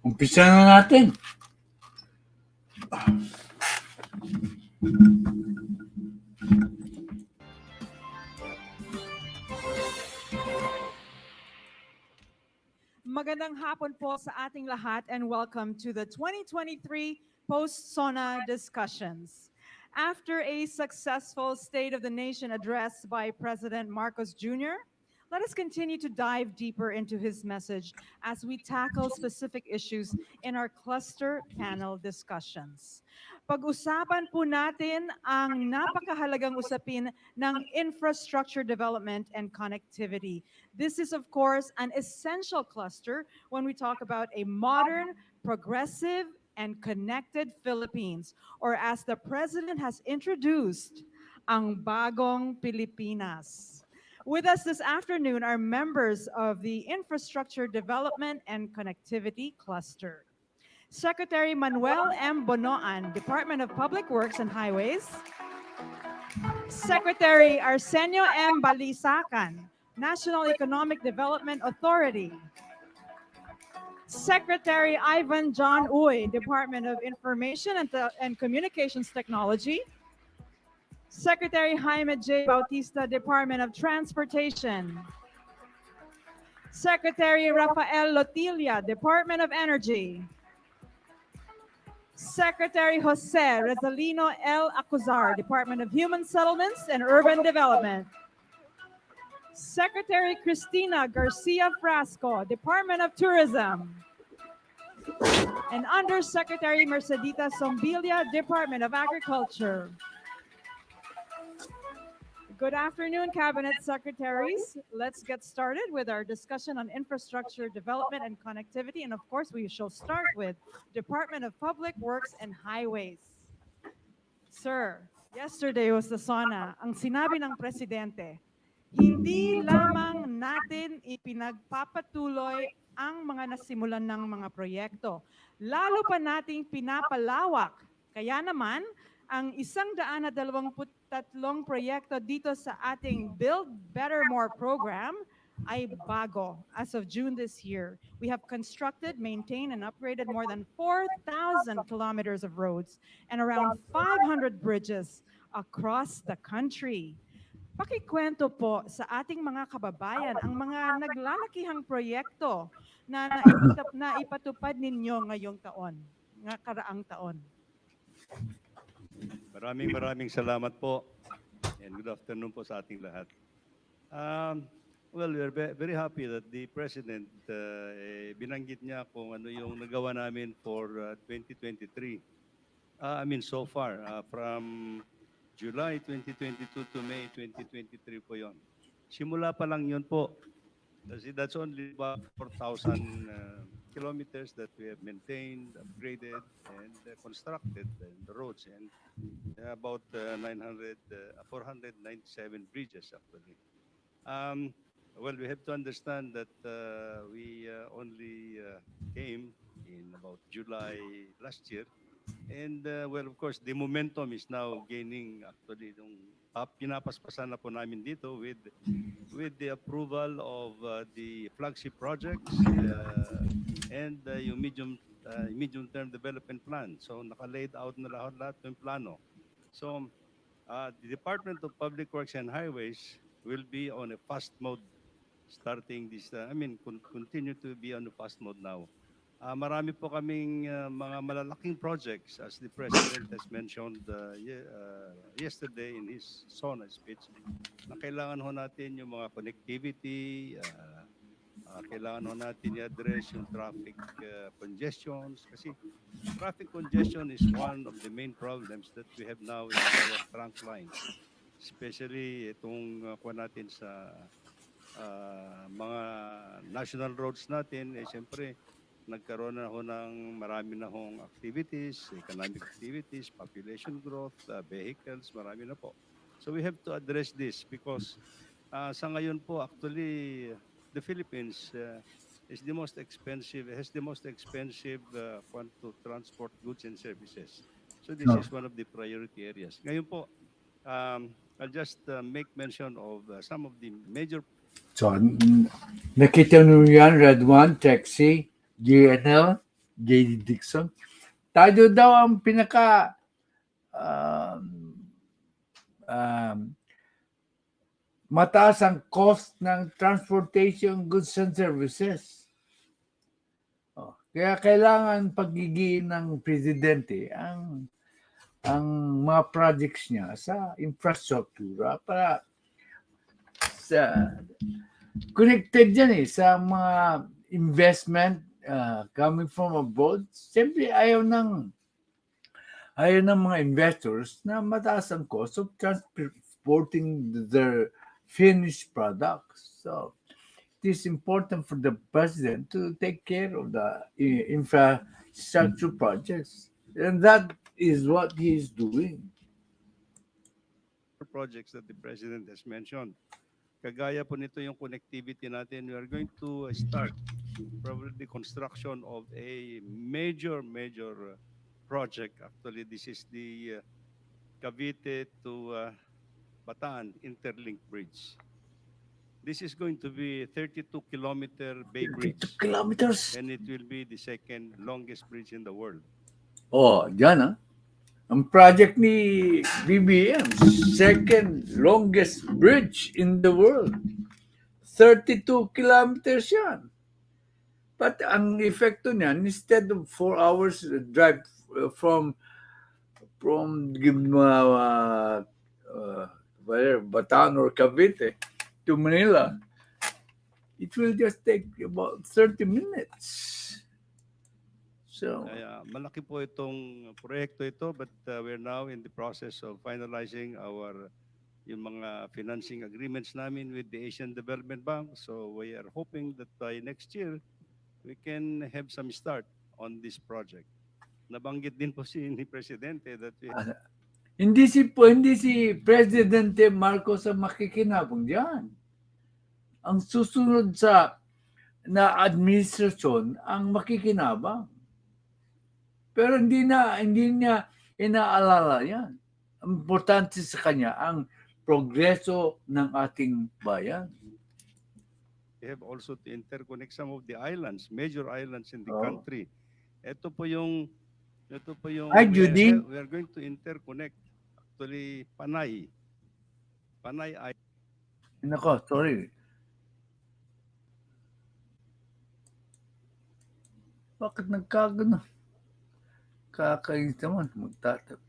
Umpisa na natin. Magandang hapon po sa ating lahat and welcome to the 2023 Post-SONA discussions. After a successful State of the Nation address by President Marcos Jr., let us continue to dive deeper into his message as we tackle specific issues in our cluster panel discussions. Pag-usapan po natin ang napakahalagang usapin ng infrastructure development and connectivity. This is, of course, an essential cluster when we talk about a modern, progressive, and connected Philippines, or as the President has introduced, ang bagong Pilipinas. With us this afternoon are members of the Infrastructure Development and Connectivity Cluster. Secretary Manuel M. Bonoan, Department of Public Works and Highways. Secretary Arsenio M. Balisacan, National Economic Development Authority. Secretary Ivan John Uy, Department of Information and Communications Technology. Secretary Jaime J. Bautista, Department of Transportation. Secretary Rafael Lotilla, Department of Energy. Secretary Jose Rezalino L. Acuzar, Department of Human Settlements and Urban Development. Secretary Cristina Garcia Frasco, Department of Tourism. And Undersecretary Mercedita Sombilia, Department of Agriculture. Good afternoon, Cabinet Secretaries. Let's get started with our discussion on infrastructure development and connectivity. And of course, we shall start with Department of Public Works and Highways. Sir, yesterday was the SONA. Ang sinabi ng Presidente, hindi lamang natin ipinagpapatuloy ang mga nasimulan ng mga proyekto. Lalo pa nating pinapalawak. Kaya naman, ang 123 proyekto dito sa ating Build Better More program ay bago as of June this year. We have constructed, maintained, and upgraded more than 4,000 kilometers of roads and around 500 bridges across the country. Pakikwento po sa ating mga kababayan ang mga naglalakihang proyekto na ipatupad ninyo ngayong taon, karaang taon. Maraming salamat po and good afternoon po sa ating lahat. Well, we're very happy that the President binanggit niya kung ano yung nagawa namin for 2023. I mean so far, from July 2022 to May 2023 po yon. Simula pa lang yun po. Kasi that's only about 4,000 kilometers that we have maintained, upgraded, and constructed the roads, and about 497 bridges actually. Well, we have to understand that we only came in about July last year, and well, of course, the momentum is now gaining actually. Pinapaspasan na po namin dito with the approval of the flagship projects and yung medium-term development plan. So naka-laid out na lahat ng plano. So the Department of Public Works and Highways will be on a fast mode starting this, continue to be on a fast mode now. Marami po kaming mga malalaking projects as the President has mentioned yesterday in his SONA speech, na kailangan ho natin yung mga connectivity, kailangan ho natin i-address yung traffic congestions, kasi traffic congestion is one of the main problems that we have now in our trunk lines, especially itong kuha natin sa mga national roads natin, siyempre nagkaroon na ho ng marami na hong activities, economic activities, population growth, vehicles, marami na po. So we have to address this because sa ngayon po, actually, the Philippines is the most expensive, has the most expensive fund to transport goods and services. So this No. is one of the priority areas. Ngayon po, I'll just make mention of some of the major So, nakita nyo yan, Red One, Taxi, GNL, JD Dixon. Tayo daw ang pinaka um, um, mataas ang cost ng transportation goods and services. Oh, kaya kailangan pagiging ng presidente ang mga projects niya sa infrastruktura para sa connected yan sa mga investment coming from abroad. Siyempre ayaw ng mga investors na mataas ang cost of transporting their finished products. So it is important for the president to take care of the infrastructure projects. And that is what he is doing. projects that the President has mentioned. Kagaya po nito yung connectivity natin, we are going to start probably the construction of a major project. Actually, this is the Cavite to Bataan Interlink Bridge. This is going to be a 32-kilometer bay 32 bridge, kilometers. and it will be the second longest bridge in the world. Oh, dyan Ang project ni PBM's second longest bridge in the world. 32 kilometers yan. But ang epekto niyan, instead of 4 hours drive from Bataan or Cavite to Manila, it will just take about 30 minutes. So, malaki po itong proyekto ito, but we're now in the process of finalizing yung mga financing agreements namin with the Asian Development Bank. So we are hoping that by next year, we can have some start on this project. Nabanggit din po ni Presidente that hindi si Presidente Marcos ang makikinabang diyan. Ang susunod na administrasyon ang makikinabang. Pero hindi niya inaalala yan. Ang importante sa kanya ang progreso ng ating bayan. we have also to interconnect some of the islands, major islands in the country. Ito po yung Hi, Judy. we are going to interconnect actually Panay Island. Nako, sorry. Bakit nagkagano? Kakainis naman. Magtatap.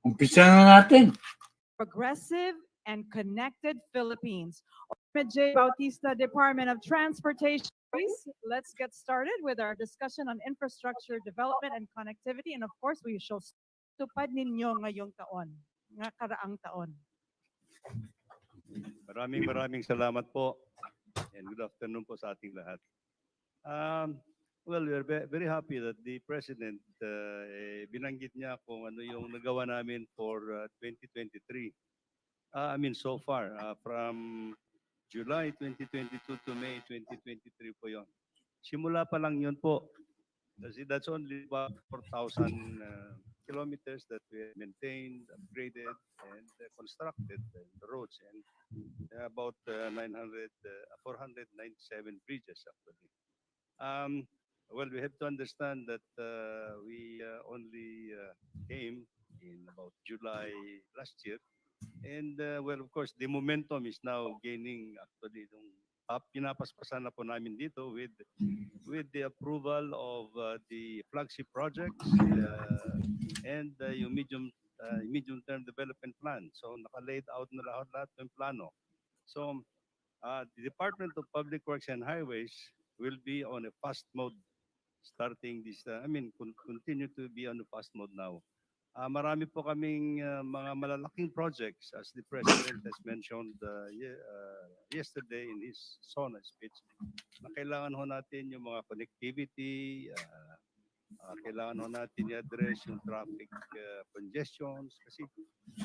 Umpisa na natin. Progressive and Connected Philippines. J. Bautista, Department of Transportation. Let's get started with our discussion on infrastructure development and connectivity. And of course, we shall tupad ninyo ngayong taon, nga karaang taon. Maraming salamat po. And good afternoon po sa ating lahat. Well, we're very happy that the President binanggit niya kung ano yung nagawa namin for 2023. I mean, so far, from July 2022 to May 2023 po yon. Simula pa lang yun po. Kasi that's only about 4,000 kilometers that we have maintained, upgraded, and constructed the roads, and about 497 bridges actually. Um, well, we have to understand that we only came in about July last year. And well, of course, the momentum is now gaining actually. Pinapaspasan na po namin dito with the approval of the flagship projects and yung medium-term development plan. So naka-laid out na lahat ng plano. So the Department of Public Works and Highways will be on a fast mode starting this, continue to be on a fast mode now. Marami po kaming mga malalaking projects as the President has mentioned yesterday in his SONA speech na kailangan ho natin yung mga connectivity, kailangan ho natin i-address yung traffic congestions kasi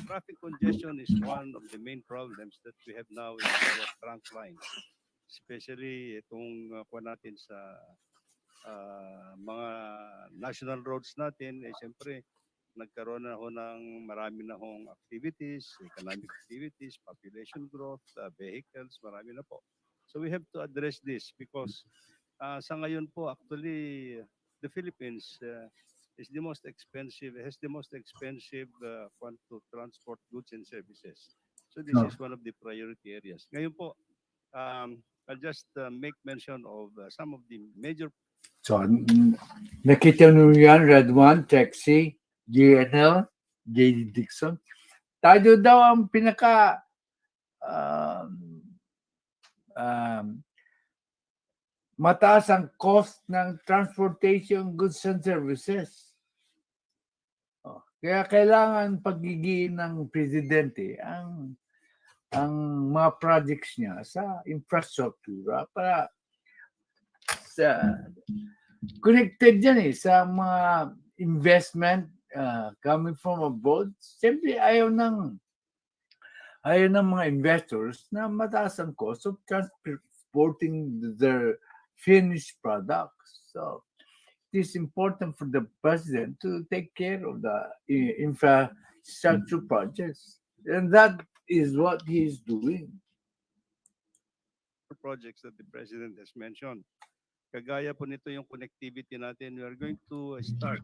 traffic congestion is one of the main problems that we have now in our trunk lines. Especially itong kuha natin sa mga national roads natin, siyempre, nagkaroon na ho ng marami na hong activities, economic activities, population growth, vehicles, marami na po. So we have to address this because sa ngayon po, actually, the Philippines is the most expensive, has the most expensive to transport goods and services. So this is one of the priority areas. Ngayon po, I'll just make mention of some of the major. So, nakita nyo yan, Red One, Taxi, GNL, JD Dixon. Tayo daw ang pinaka mataas ang cost ng transportation goods and services. Kaya kailangan pagiging ng presidente ang mga projects niya sa infrastructure para sa connected yan sa mga investment coming from abroad. Siyempre ayaw ng mga investors na mataas ang cost of transporting their finished products. So it is important for the president to take care of the infrastructure projects. And that is what he is doing. Projects that the president has mentioned. Kagaya po nito yung connectivity natin, we are going to start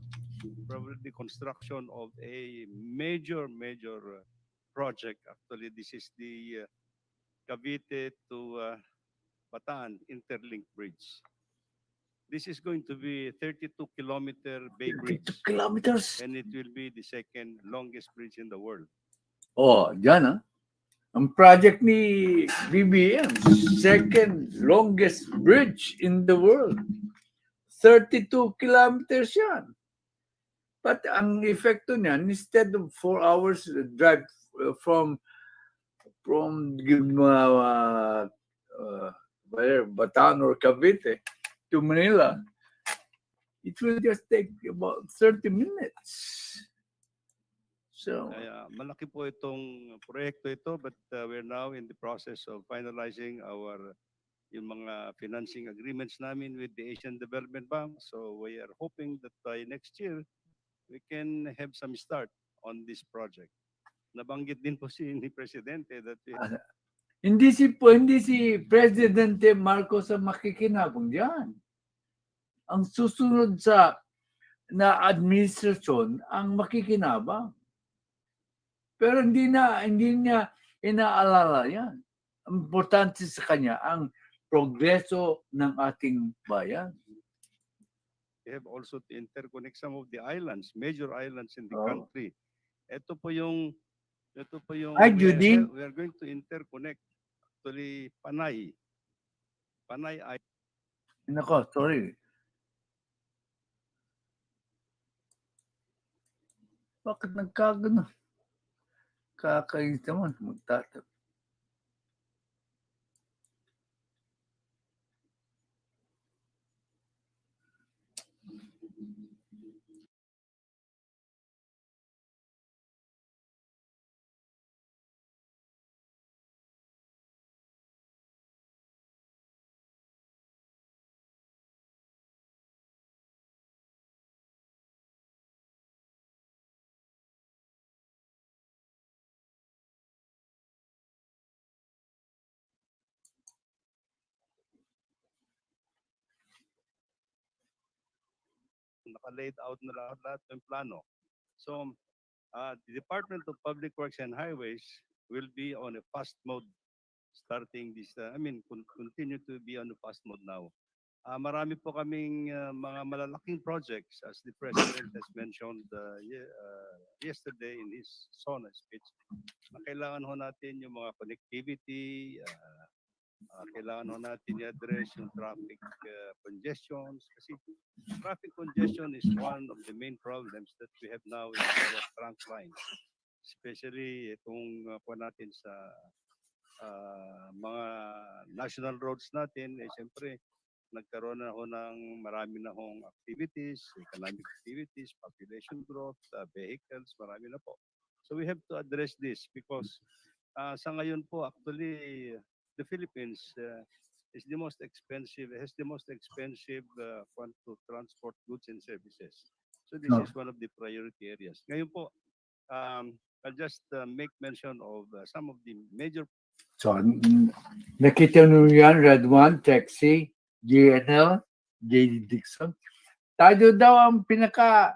probably the construction of a major project. Actually, this is the Cavite to Bataan Interlink Bridge. This is going to be a 32-kilometer bay bridge. 32 kilometers. And it will be the second longest bridge in the world. Oh, dyan ang project ni BBM, second longest bridge in the world. 32 kilometers yan. But ang epekto niyan, instead of 4 hours drive from Bataan or Cavite to Manila, it will just take about 30 minutes. So, malaki po itong proyekto ito, but we're now in the process of finalizing yung mga financing agreements namin with the Asian Development Bank. So we are hoping that by next year, we can have some start on this project. Nabanggit din po ni Presidente that hindi si Presidente Marcos ang makikinabang diyan. Ang susunod na administrasyon ang makikinabang. Pero hindi niya inaalala yan. Importante sa kanya ang progreso ng ating bayan. We have also to interconnect some of the islands, major islands in the country. Ito po yung Judy. We are going to interconnect actually Panay Island. Nako, sorry. Bakit nagkagano? Kakainis naman. Magtatap. naka-laid out na lahat ng plano. So, the Department of Public Works and Highways will be on a fast mode starting this, continue to be on a fast mode now. Marami po kaming mga malalaking projects as the President has mentioned yesterday in his SONA speech. Kailangan ho natin yung mga connectivity, kailangan ho natin i-address yung traffic congestions kasi traffic congestion is one of the main problems that we have now in our trunk line. Especially itong po natin sa mga national roads natin, siyempre nagkaroon na ho ng marami na hong activities, economic activities, population growth, vehicles, marami na po. So we have to address this because sa ngayon po actually the Philippines is the most expensive, has the most expensive one to transport goods and services. So this is one of the priority areas. Ngayon po, I'll just make mention of some of the major. So, nakita nyo yan, Red One, Taxi, GNL, JD Dixon. Tayo daw ang pinaka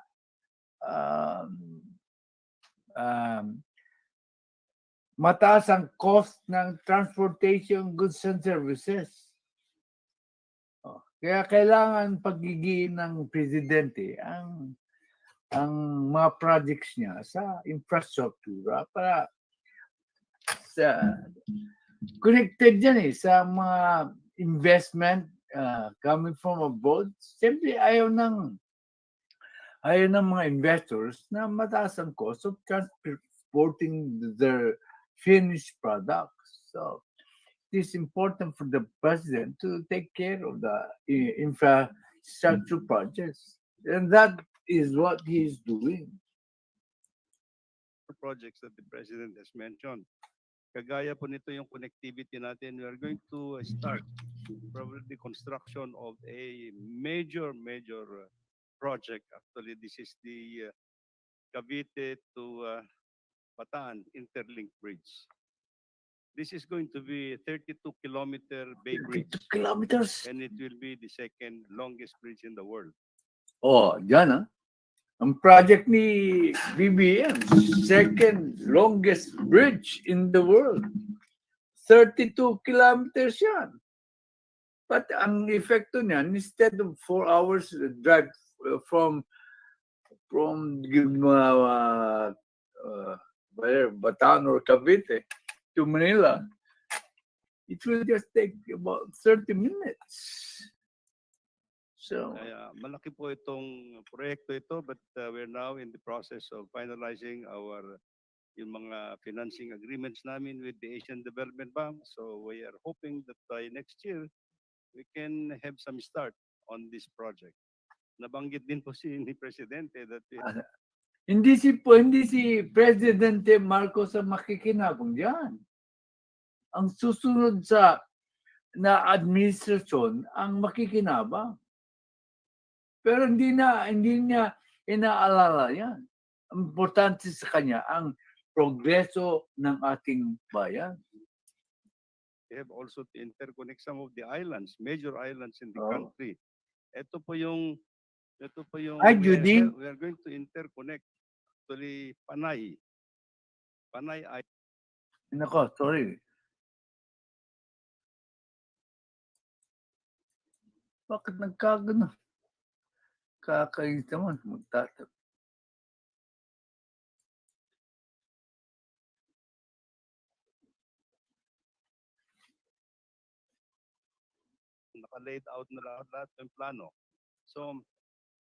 mataas ang cost ng transportation goods and services. Kaya kailangan pagiging ng presidente ang mga projects niya sa infrastructure para sa connected yan sa mga investment coming from abroad. Siyempre ayaw ng mga investors na mataas ang cost of transporting their finished products. So it is important for the president to take care of the infrastructure projects. And that is what he is doing. Projects that the president has mentioned. Kagaya po nito yung connectivity natin, we are going to start probably the construction of a major project. Actually, this is the Cavite to Bataan Interlink Bridge. This is going to be a 32-kilometer bay bridge. 32 kilometers. And it will be the second longest bridge in the world. Oh, yan Ang project ni BBM, second longest bridge in the world. 32 kilometers yan. But ang epekto niyan, instead of 4 hours drive from Bataan or Cavite to Manila, it will just take about 30 minutes. So, malaki po itong proyekto ito, but we're now in the process of finalizing yung mga financing agreements namin with the Asian Development Bank. So we are hoping that by next year, we can have some start on this project. Nabanggit din po ni Presidente that hindi si Presidente Marcos ang makikinabang diyan. Ang susunod na administrasyon ang makikinabang. Pero hindi niya inaalala yan. Importante sa kanya ang progreso ng ating bayan. We have also to interconnect some of the islands, major islands in the country. Ito po yung Judy. We are going to interconnect actually Panay Island. Nako, sorry. Bakit nagkagano? Kakait naman, magtatap. Naka-laid out na lahat ng plano. So,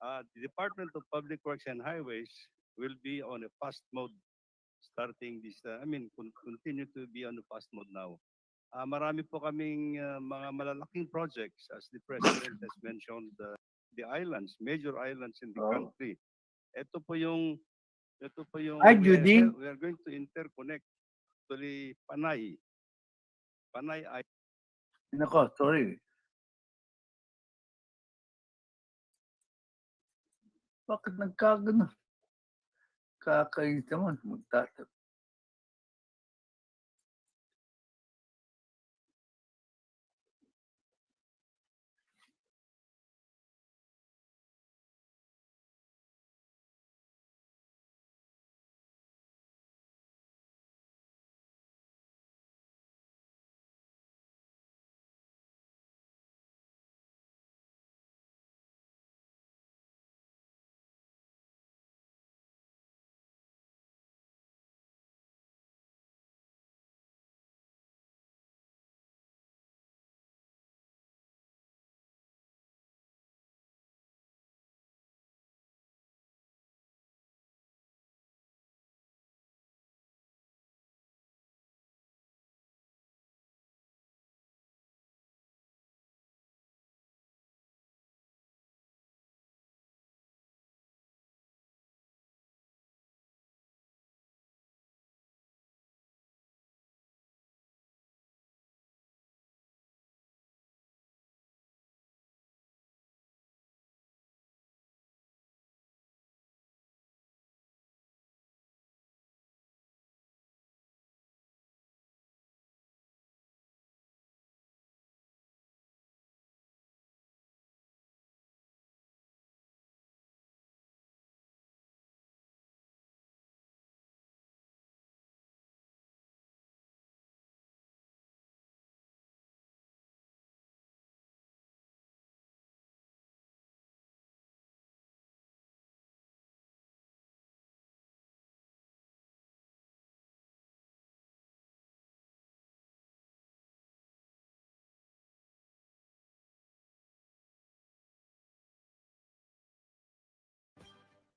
the Department of Public Works and Highways will be on a fast mode starting this, continue to be on a fast mode now. Marami po kaming mga malalaking projects as the President has mentioned, the islands, major islands in the country. Ito po yung Judy. we are going to interconnect actually Panay Island. Nako, sorry. Bakit nagkagano? Kakait naman, magtatap.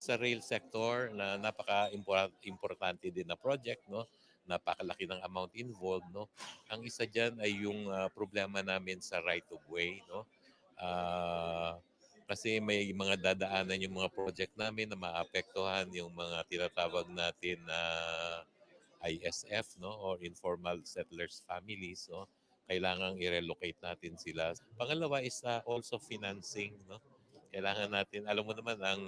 sa rail sector na napaka-importante din na project, no? Napakalaki ng amount involved, no? Ang isa diyan ay yung problema namin sa right of way, no? Ah, kasi may mga dadaanan yung mga project namin na maapektuhan yung mga tinatawag natin na ISF, no, or informal settlers families, no. Kailangang i-relocate natin sila. Pangalawa is also financing, no. Kailangan natin, alam mo naman ang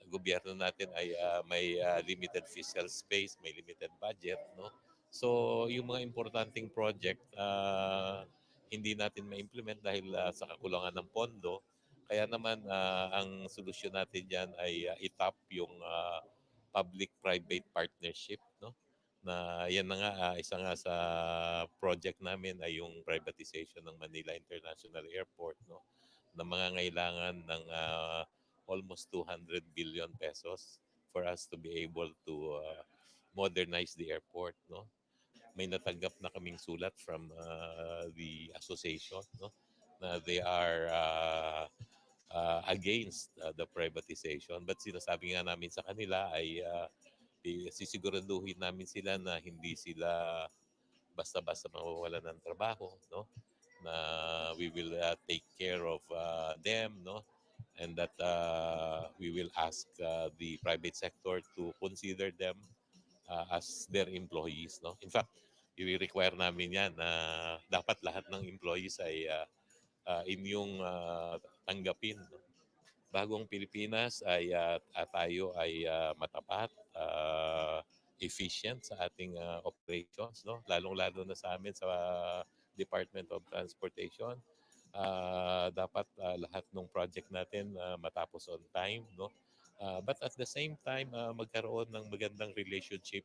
gobyerno natin ay may limited fiscal space, may limited budget, no. So, yung mga importanteng project hindi natin ma-implement dahil sa kakulangan ng pondo. Kaya naman ang solusyon natin diyan ay itap yung public-private partnership, no. Na yan na nga isa nga sa project namin ay yung privatization ng Manila International Airport, no, na mangangailangan ng almost 200 billion pesos for us to be able to modernize the airport, no. May natanggap na kaming sulat from the association, no, na they are against the privatization, but sinasabi nga namin sa kanila ay sisiguraduhin namin sila na hindi sila basta-basta mawawalan ng trabaho, no, na we will take care of them, no, and that we will ask the private sector to consider them as their employees, no. In fact, i-require namin yan na dapat lahat ng employees ay inyong tanggapin, no? Bagong Pilipinas ay tayo ay matapat, efficient sa ating operations, no? Lalong-lalo na sa amin sa Department of Transportation. Dapat lahat ng project natin matapos on time, no? But at the same time, magkaroon ng magandang relationship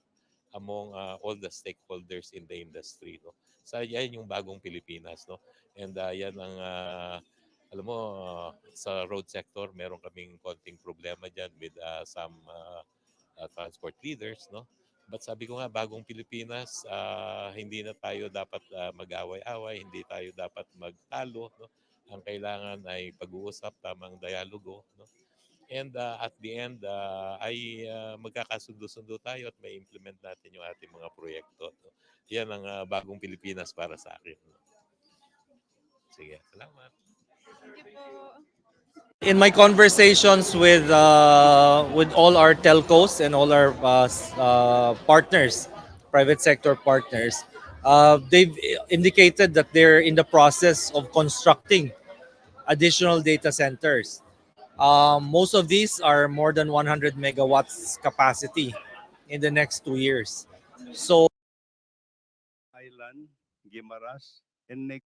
among all the stakeholders in the industry, no? So yan yung bagong Pilipinas, no? And yan ang alam mo, sa road sector, meron kaming konting problema dyan with some transport leaders, no? But sabi ko nga, bagong Pilipinas, hindi na tayo dapat mag-away-away, hindi tayo dapat magtalo, no? Ang kailangan ay pag-uusap, tamang dialogo, no? And at the end, ay magkakasundo-sundo tayo at may implement natin yung ating mga proyekto. No? Yan ang bagong Pilipinas para sa akin. No? Sige, salamat. Thank you po. In my conversations with all our telcos and all our partners, private sector partners, they've indicated that they're in the process of constructing additional data centers. Most of these are more than 100 megawatts capacity in the next 2 years. So Island, Guimaras, and next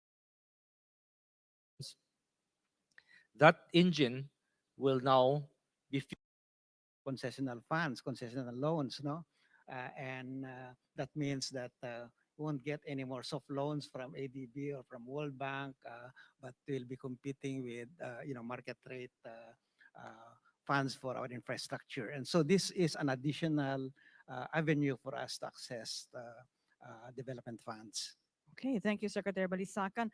that engine will now be concessional funds, concessional loans, no? And that means that we won't get any more soft loans from ADB or from World Bank, but we'll be competing with, market rate funds for our infrastructure. And so this is an additional avenue for us to access development funds. Okay, thank you, Secretary Balisacan.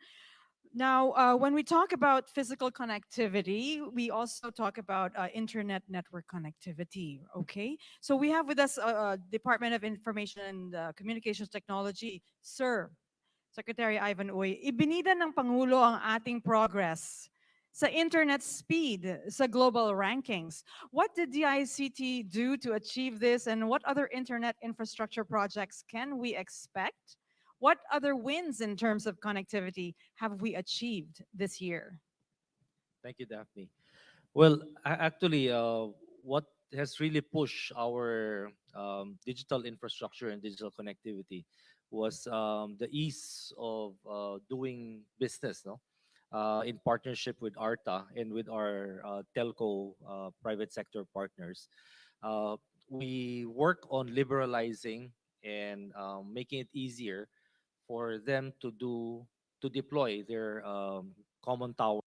Now, when we talk about physical connectivity, we also talk about internet network connectivity. Okay, so we have with us Department of Information and Communications Technology, Sir Secretary Ivan Uy. Ibinida ng Pangulo ang ating progress sa internet speed sa global rankings. What did DICT do to achieve this, and what other internet infrastructure projects can we expect? What other wins in terms of connectivity have we achieved this year? Thank you, Daphne. Well, actually, what has really pushed our digital infrastructure and digital connectivity was the ease of doing business, no? In partnership with ARTA and with our telco private sector partners. Uh, we work on liberalizing and making it easier for them to deploy their common tower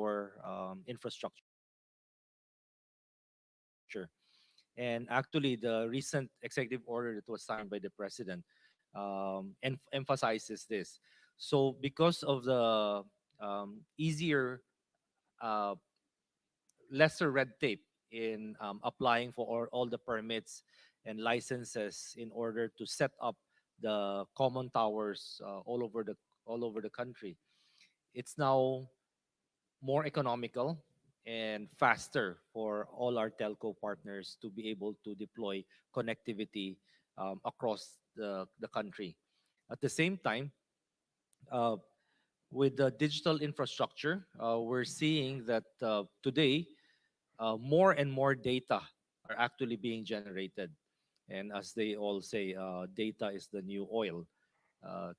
our infrastructure. And actually, the recent executive order that was signed by the president emphasizes this. So, because of the easier, uh, lesser red tape in applying for all the permits and licenses in order to set up the common towers all over the country, it's now more economical and faster for all our telco partners to be able to deploy connectivity across the country. At the same time, uh, with the digital infrastructure, we're seeing that today more and more data are actually being generated. And as they all say, data is the new oil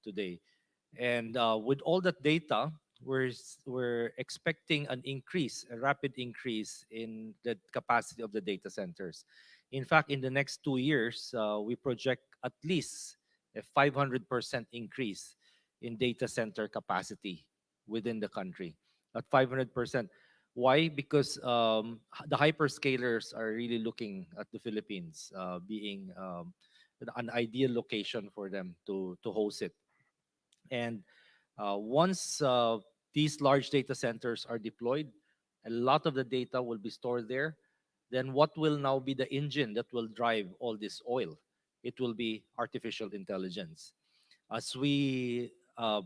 today. And with all that data, we're expecting an increase, a rapid increase in the capacity of the data centers. In fact, in the next 2 years, we project at least a 500% increase in data center capacity within the country. At 500%. Why? Because the hyperscalers are really looking at the Philippines being an ideal location for them to host it. And once these large data centers are deployed, a lot of the data will be stored there. Then what will now be the engine that will drive all this oil? It will be artificial intelligence. As we uh,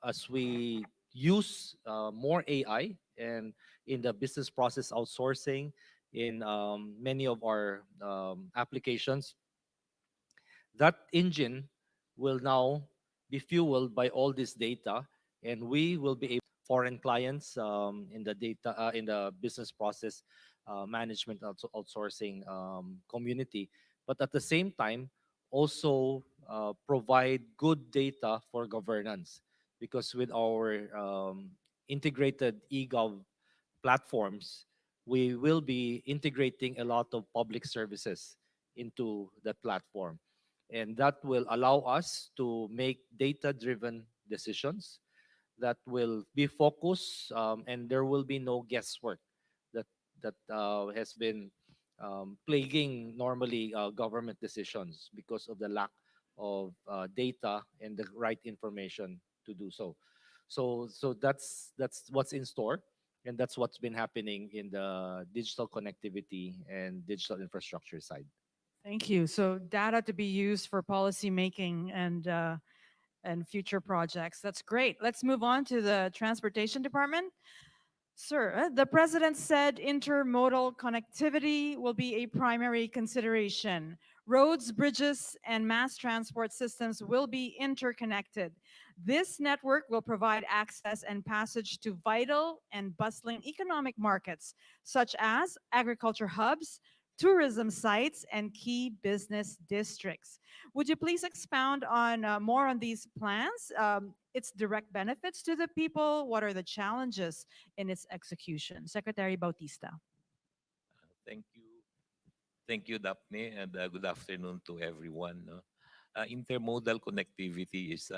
as we use more AI and in the business process outsourcing, in many of our applications, that engine will now be fueled by all this data, and we will be able foreign clients in the data in the business process management outsourcing community, but at the same time also provide good data for governance, because with our integrated e-gov platforms, we will be integrating a lot of public services into that platform. And that will allow us to make data driven decisions that will be focused, and there will be no guesswork that has been plaguing normally government decisions because of the lack of data and the right information to do so. So that's what's in store, and that's what's been happening in the digital connectivity and digital infrastructure side. Thank you. So data to be used for policy making and future projects. That's great. Let's move on to the transportation department. Sir, the president said intermodal connectivity will be a primary consideration. Roads, bridges, and mass transport systems will be interconnected. This network will provide access and passage to vital and bustling economic markets, such as agriculture hubs, tourism sites, and key business districts. Would you please expound on more on these plans, its direct benefits to the people? What are the challenges in its execution? Secretary Bautista. Thank you. Thank you, Daphne, and good afternoon to everyone. No? Intermodal connectivity is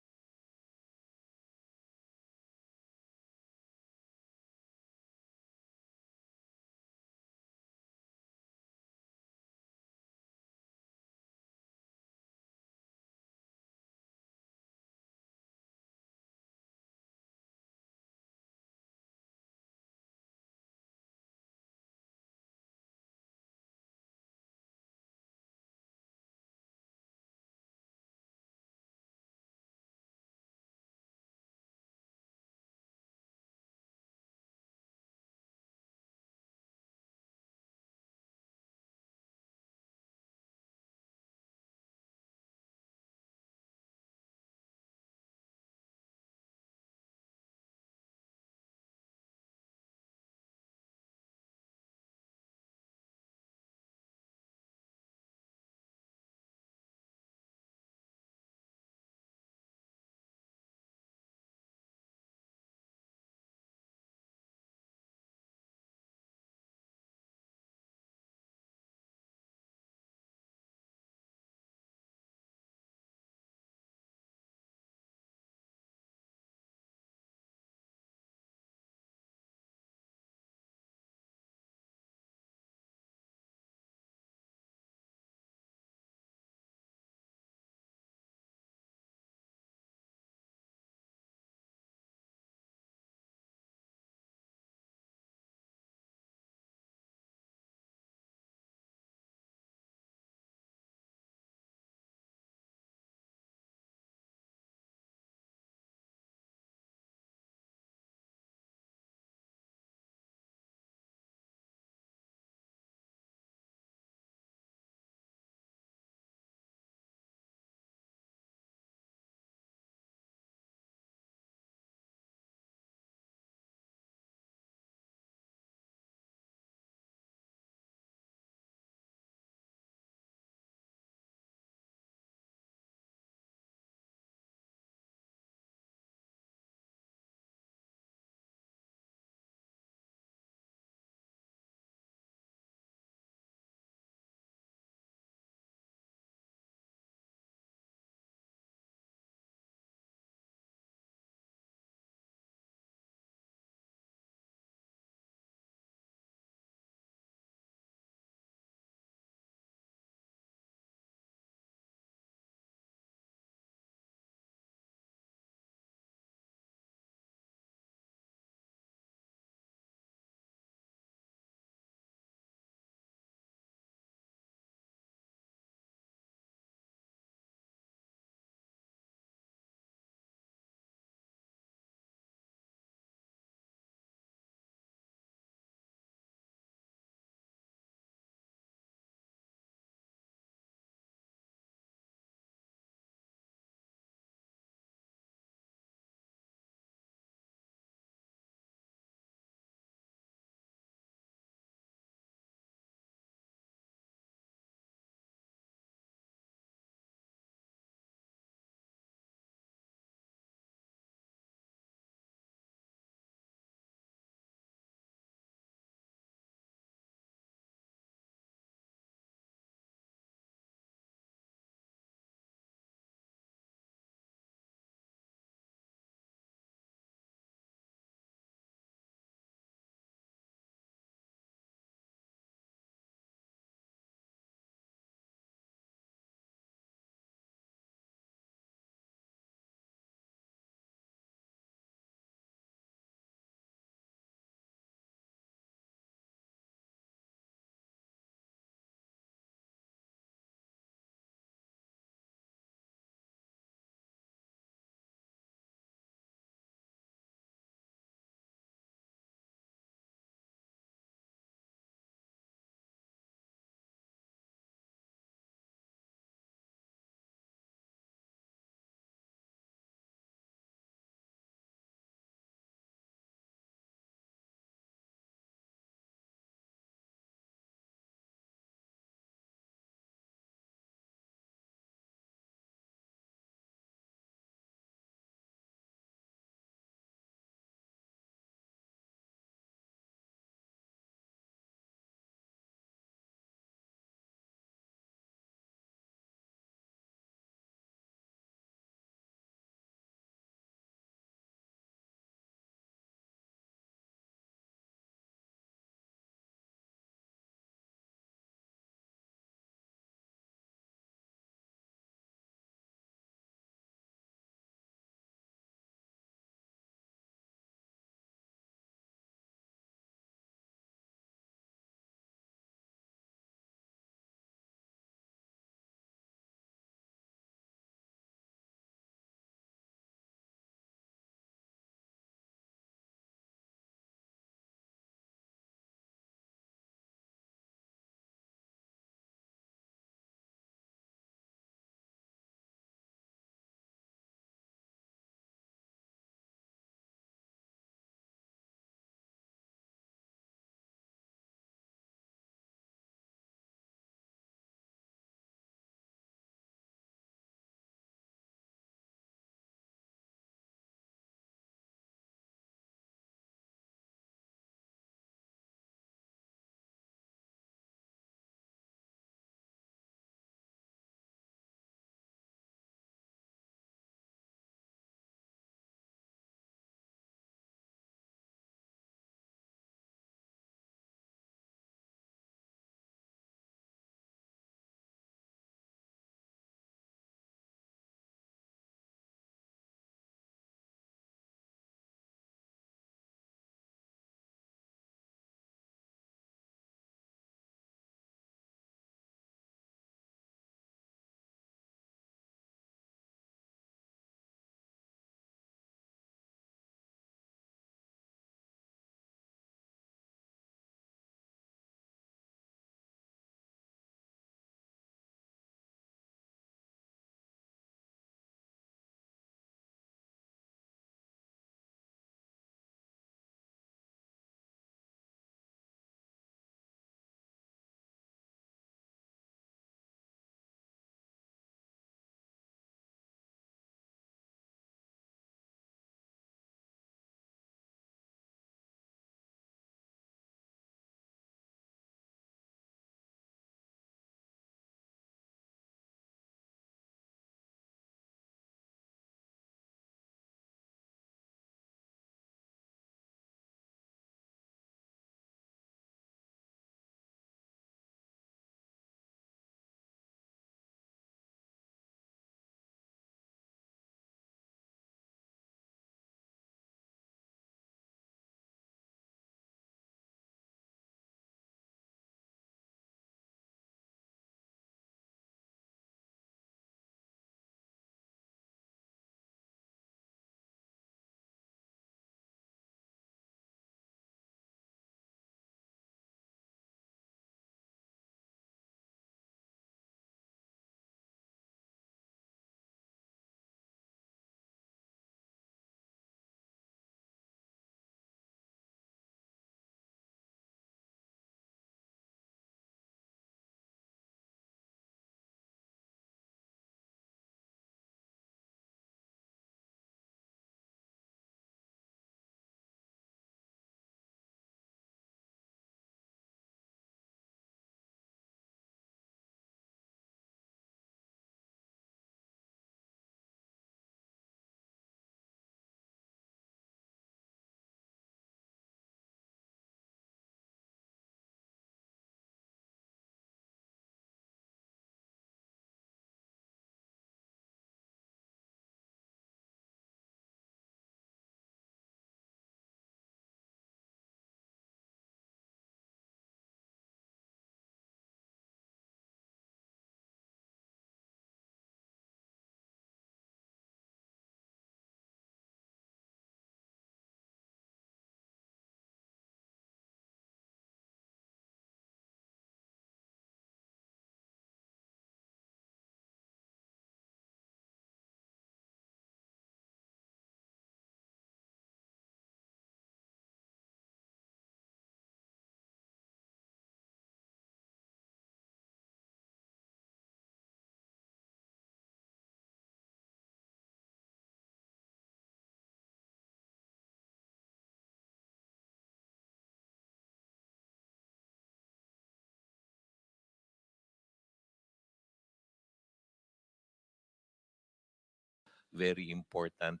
very important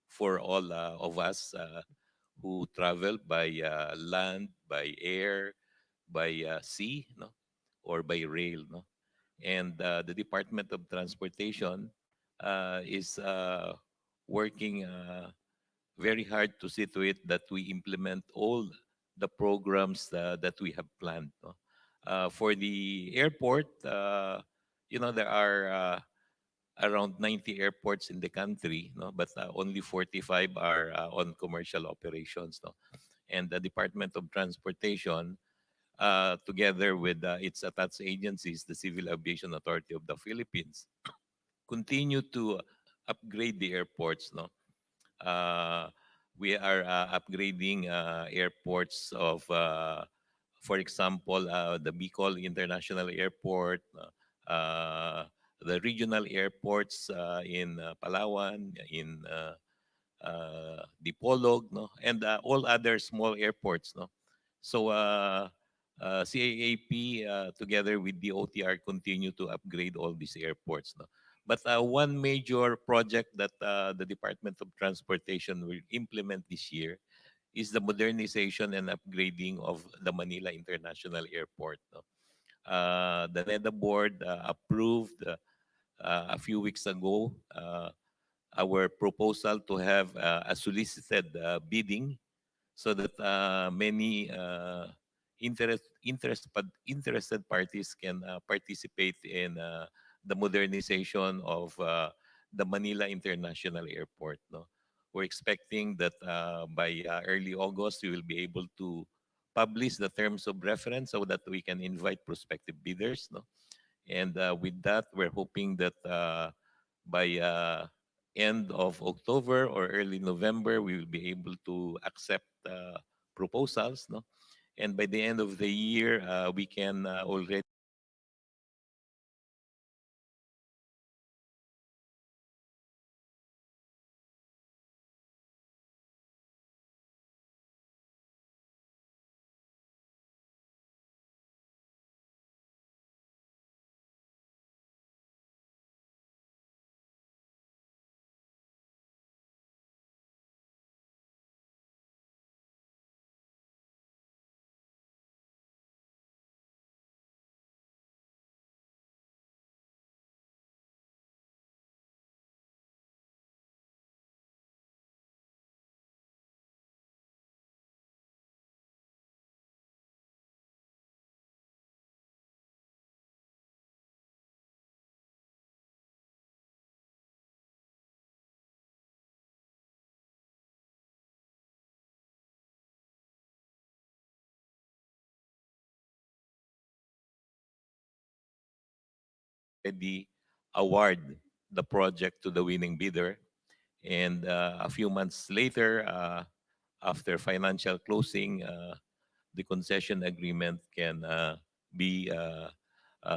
for all of us who travel by land, by air, by sea, no, or by rail, no. And the Department of Transportation is working very hard to see to it that we implement all the programs that we have planned, no. For the airport, there are around 90 airports in the country, no, but only 45 are on commercial operations, no. And the Department of Transportation, together with its attached agencies, the Civil Aviation Authority of the Philippines, continue to upgrade the airports, no. Uh, we are upgrading airports of, for example, the Bicol International Airport, the regional airports in Palawan, in Dipolog, no, and all other small airports, no. So CAAP together with the OTR continue to upgrade all these airports, no. But one major project that the Department of Transportation will implement this year is the modernization and upgrading of the Manila International Airport, no. The NEDA board approved a few weeks ago our proposal to have a solicited bidding so that many interested parties can participate in the modernization of the Manila International Airport. No, we're expecting that by early August we will be able to publish the terms of reference so that we can invite prospective bidders. No, and with that, we're hoping that by end of October or early November, we will be able to accept proposals. No, and by the end of the year, we can already award the project to the winning bidder. And a few months later, after financial closing, the concession agreement can be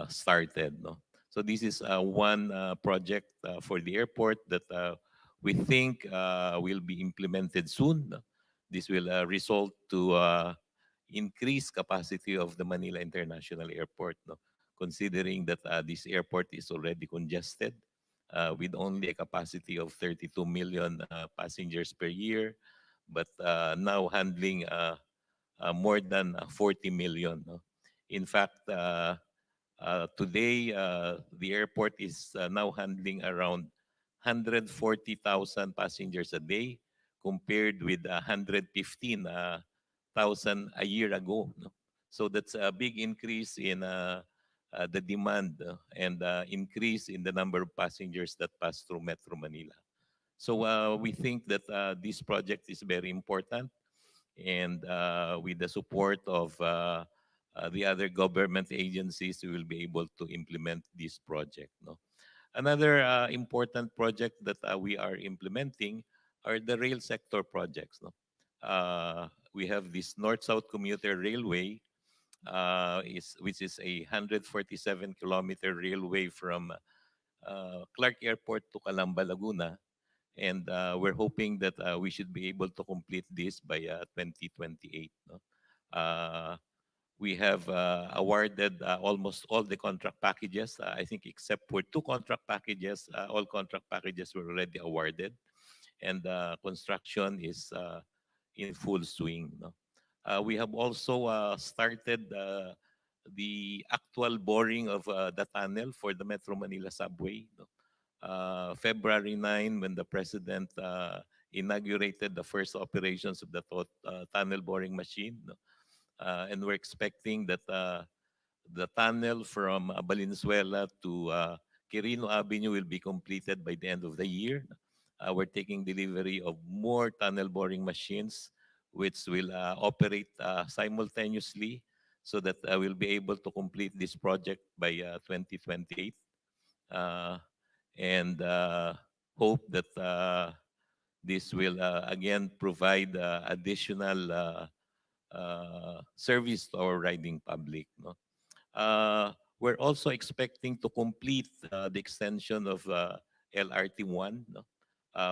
started. No? So this is one project for the airport that we think will be implemented soon. No? This will result to increased capacity of the Manila International Airport. No? Considering that this airport is already congested with only a capacity of 32 million passengers per year, but now handling more than 40 million. No? In fact, today the airport is now handling around 140,000 passengers a day compared with 115,000 a year ago. No? So that's a big increase in the demand and increase in the number of passengers that pass through Metro Manila. So we think that this project is very important, and with the support of the other government agencies, we will be able to implement this project. No? Another important project that we are implementing are the rail sector projects. No? We have this North-South Commuter Railway, which is a 147-kilometer railway from Clark Airport to Calamba, Laguna. And we're hoping that we should be able to complete this by 2028. No? Uh, we have awarded almost all the contract packages. I think except for two contract packages, all contract packages were already awarded, and construction is in full swing. No? We have also started the actual boring of the tunnel for the Metro Manila subway. No? February 9, when the president inaugurated the first operations of the tunnel boring machine. No? And we're expecting that the tunnel from Valenzuela to Quirino Avenue will be completed by the end of the year. We're taking delivery of more tunnel boring machines, which will operate simultaneously so that we'll be able to complete this project by 2028. Uh, and hope that this will again provide additional service to our riding public. No? We're also expecting to complete the extension of LRT1, no?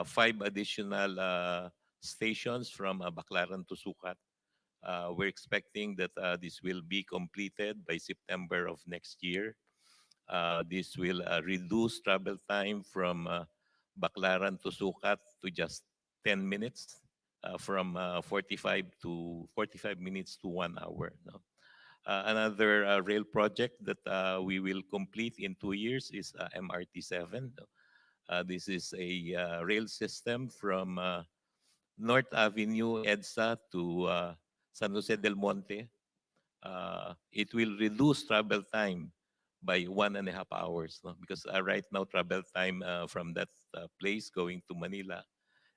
Five additional stations from Baclaran to Sucat. We're expecting that this will be completed by September of next year. This will reduce travel time from Baclaran to Sucat to just 10 minutes, from 45 minutes to 1 hour. No? Another rail project that we will complete in 2 years is MRT7. This is a rail system from North Avenue, EDSA to San Jose del Monte. It will reduce travel time by 1.5 hours. No? Because right now, travel time from that place going to Manila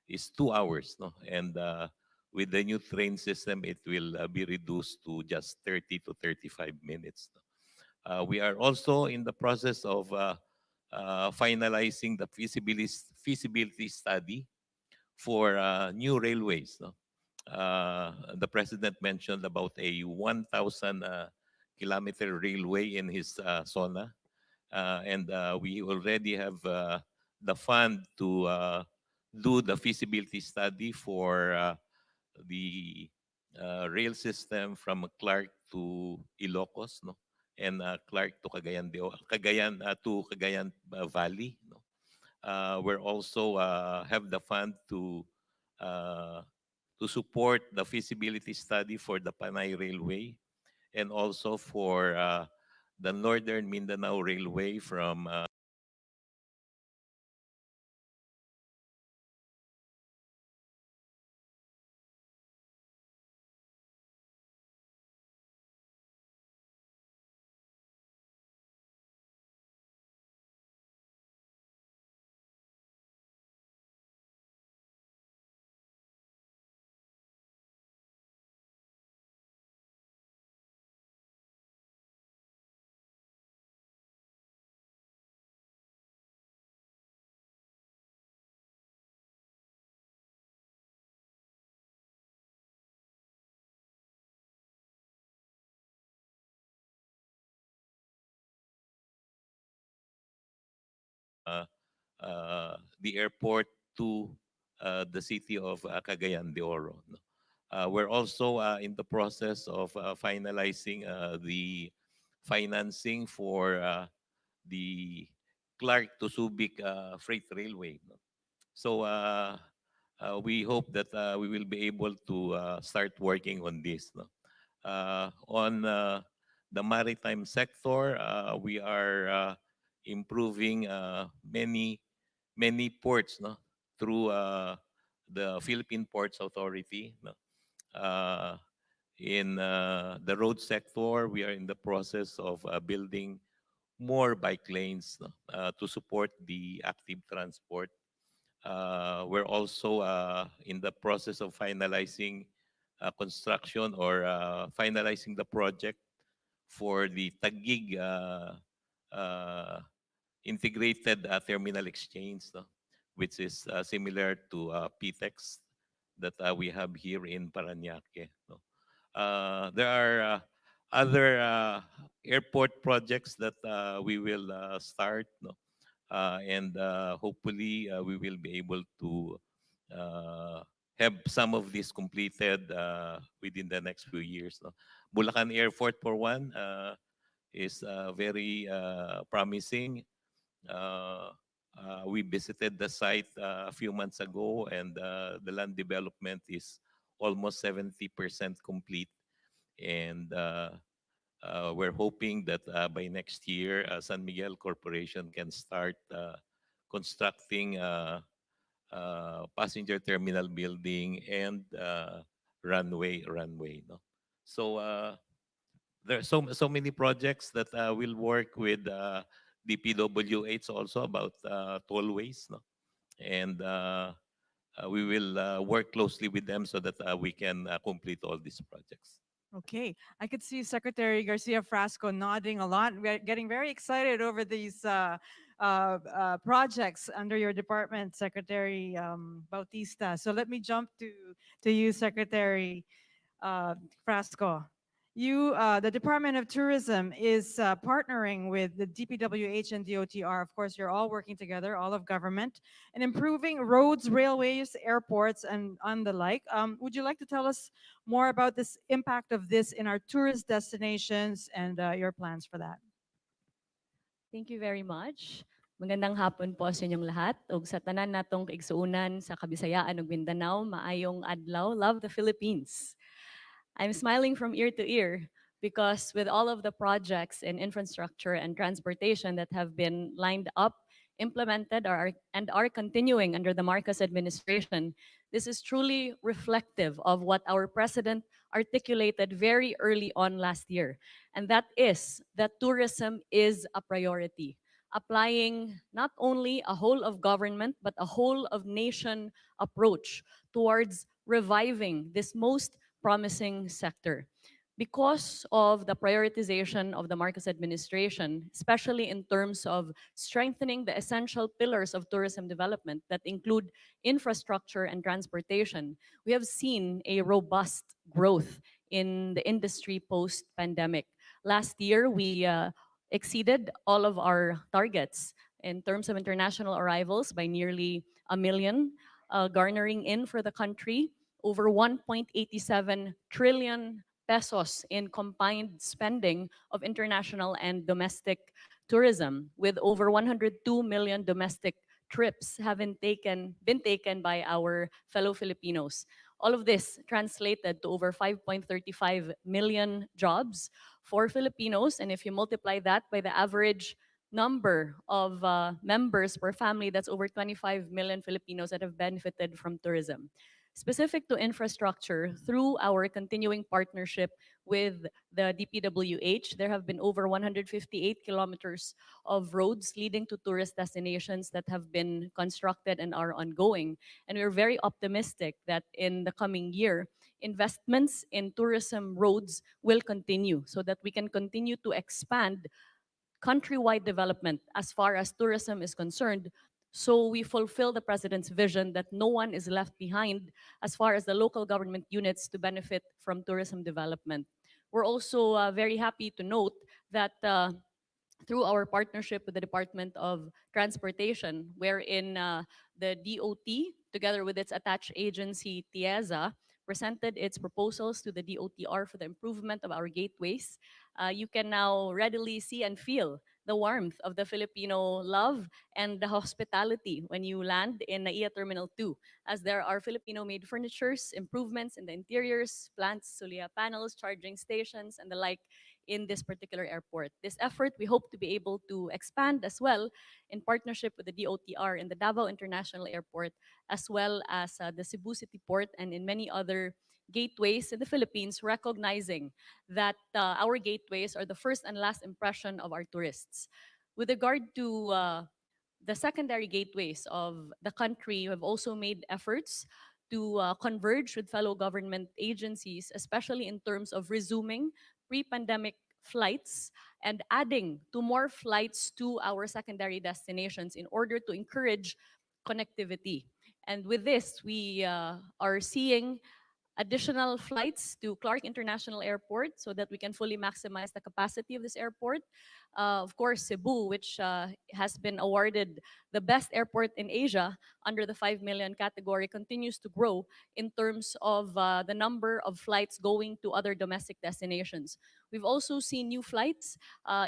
is 2 hours. No? And with the new train system, it will be reduced to just 30 to 35 minutes. No? We are also in the process of finalizing the feasibility study for new railways. No? The president mentioned about a 1,000 kilometer railway in his SONA. And we already have the fund to do the feasibility study for the rail system from Clark to Ilocos, no? And Clark to Cagayan to Cagayan Valley. No? We're also have the fund uh, to support the feasibility study for the Panay Railway and also for the Northern Mindanao Railway from the airport to the city of Cagayan de Oro. No? We're also in the process of finalizing the financing for the Clark to Subic Freight Railway. No? So we hope that we will be able to start working on this. No? On the maritime sector, we are improving many ports, no, through the Philippine Ports Authority. No? Uh, in the road sector, we are in the process of building more bike lanes, no, to support the active transport. We're also in the process of finalizing construction or finalizing the project for the Taguig uh, integrated terminal exchange, no? Which is similar to PTEX that we have here in Parañaque. No? There are other airport projects that we will start, no? And hopefully we will be able to uh, have some of this completed within the next few years. No? Bulacan Airport, for one, is very promising. Uh, we visited the site a few months ago, and the land development is almost 70% complete. And we're hoping that by next year, San Miguel Corporation can start constructing passenger terminal building and runway. No? So there are so many projects that will work with DPWH also about tollways, no? And we will work closely with them so that we can complete all these projects. Okay, I could see Secretary Garcia Frasco nodding a lot, getting very excited over these projects under your department, Secretary Bautista. So let me jump to you, Secretary uh, Frasco. The Department of Tourism is partnering with the DPWH and DOTR. Of course, you're all working together, all of government, and improving roads, railways, airports, and on the like. Would you like to tell us more about this impact of this in our tourist destinations and your plans for that? Thank you very much. Magandang hapon po sa inyong lahat. Ug sa tanan natong kaigsuunan sa Kabisayaan ug Mindanao, maayong adlaw. Love the Philippines. I'm smiling from ear to ear because with all of the projects in infrastructure and transportation that have been lined up, implemented, and are continuing under the Marcos administration, this is truly reflective of what our president articulated very early on last year. And that is that tourism is a priority, applying not only a whole of government, but a whole of nation approach towards reviving this most promising sector. Because of the prioritization of the Marcos administration, especially in terms of strengthening the essential pillars of tourism development that include infrastructure and transportation, we have seen a robust growth in the industry post-pandemic. Last year, we exceeded all of our targets in terms of international arrivals by nearly a million, garnering in for the country over 1.87 trillion pesos in combined spending of international and domestic tourism, with over 102 million domestic trips been taken by our fellow Filipinos. All of this translated to over 5.35 million jobs for Filipinos, and if you multiply that by the average number of members per family, that's over 25 million Filipinos that have benefited from tourism. Specific to infrastructure, through our continuing partnership with the DPWH, there have been over 158 kilometers of roads leading to tourist destinations that have been constructed and are ongoing. And we're very optimistic that in the coming year, investments in tourism roads will continue so that we can continue to expand countrywide development as far as tourism is concerned, so we fulfill the president's vision that no one is left behind as far as the local government units to benefit from tourism development. We're also very happy to note that through our partnership with the Department of Transportation, wherein the DOT, together with its attached agency, TIEZA, presented its proposals to the DOTR for the improvement of our gateways. You can now readily see and feel the warmth of the Filipino love and the hospitality when you land in NAIA Terminal 2, as there are Filipino-made furnitures, improvements in the interiors, plants, solia panels, charging stations, and the like in this particular airport. This effort, we hope to be able to expand as well in partnership with the DOTR in the Davao International Airport, as well as the Cebu City Port and in many other gateways in the Philippines, recognizing that our gateways are the first and last impression of our tourists. With regard to the secondary gateways of the country, we have also made efforts to converge with fellow government agencies, especially in terms of resuming pre-pandemic flights and adding to more flights to our secondary destinations in order to encourage connectivity. And with this, we are seeing additional flights to Clark International Airport so that we can fully maximize the capacity of this airport. Of course, Cebu, which has been awarded the best airport in Asia under the 5 million category, continues to grow in terms of the number of flights going to other domestic destinations. We've also seen new flights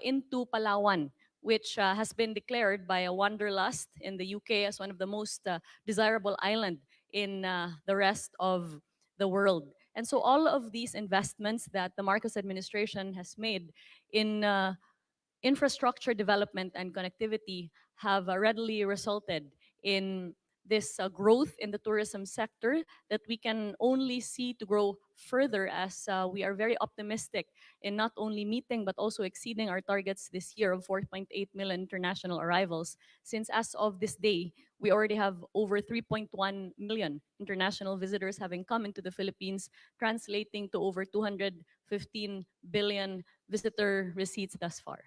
into Palawan, which has been declared by a Wanderlust in the UK as one of the most desirable island in the rest of the world. And so all of these investments that the Marcos administration has made in infrastructure development and connectivity have readily resulted in this growth in the tourism sector that we can only see to grow further as we are very optimistic in not only meeting but also exceeding our targets this year of 4.8 million international arrivals, since as of this day we already have over 3.1 million international visitors having come into the Philippines, translating to over 215 billion visitor receipts thus far.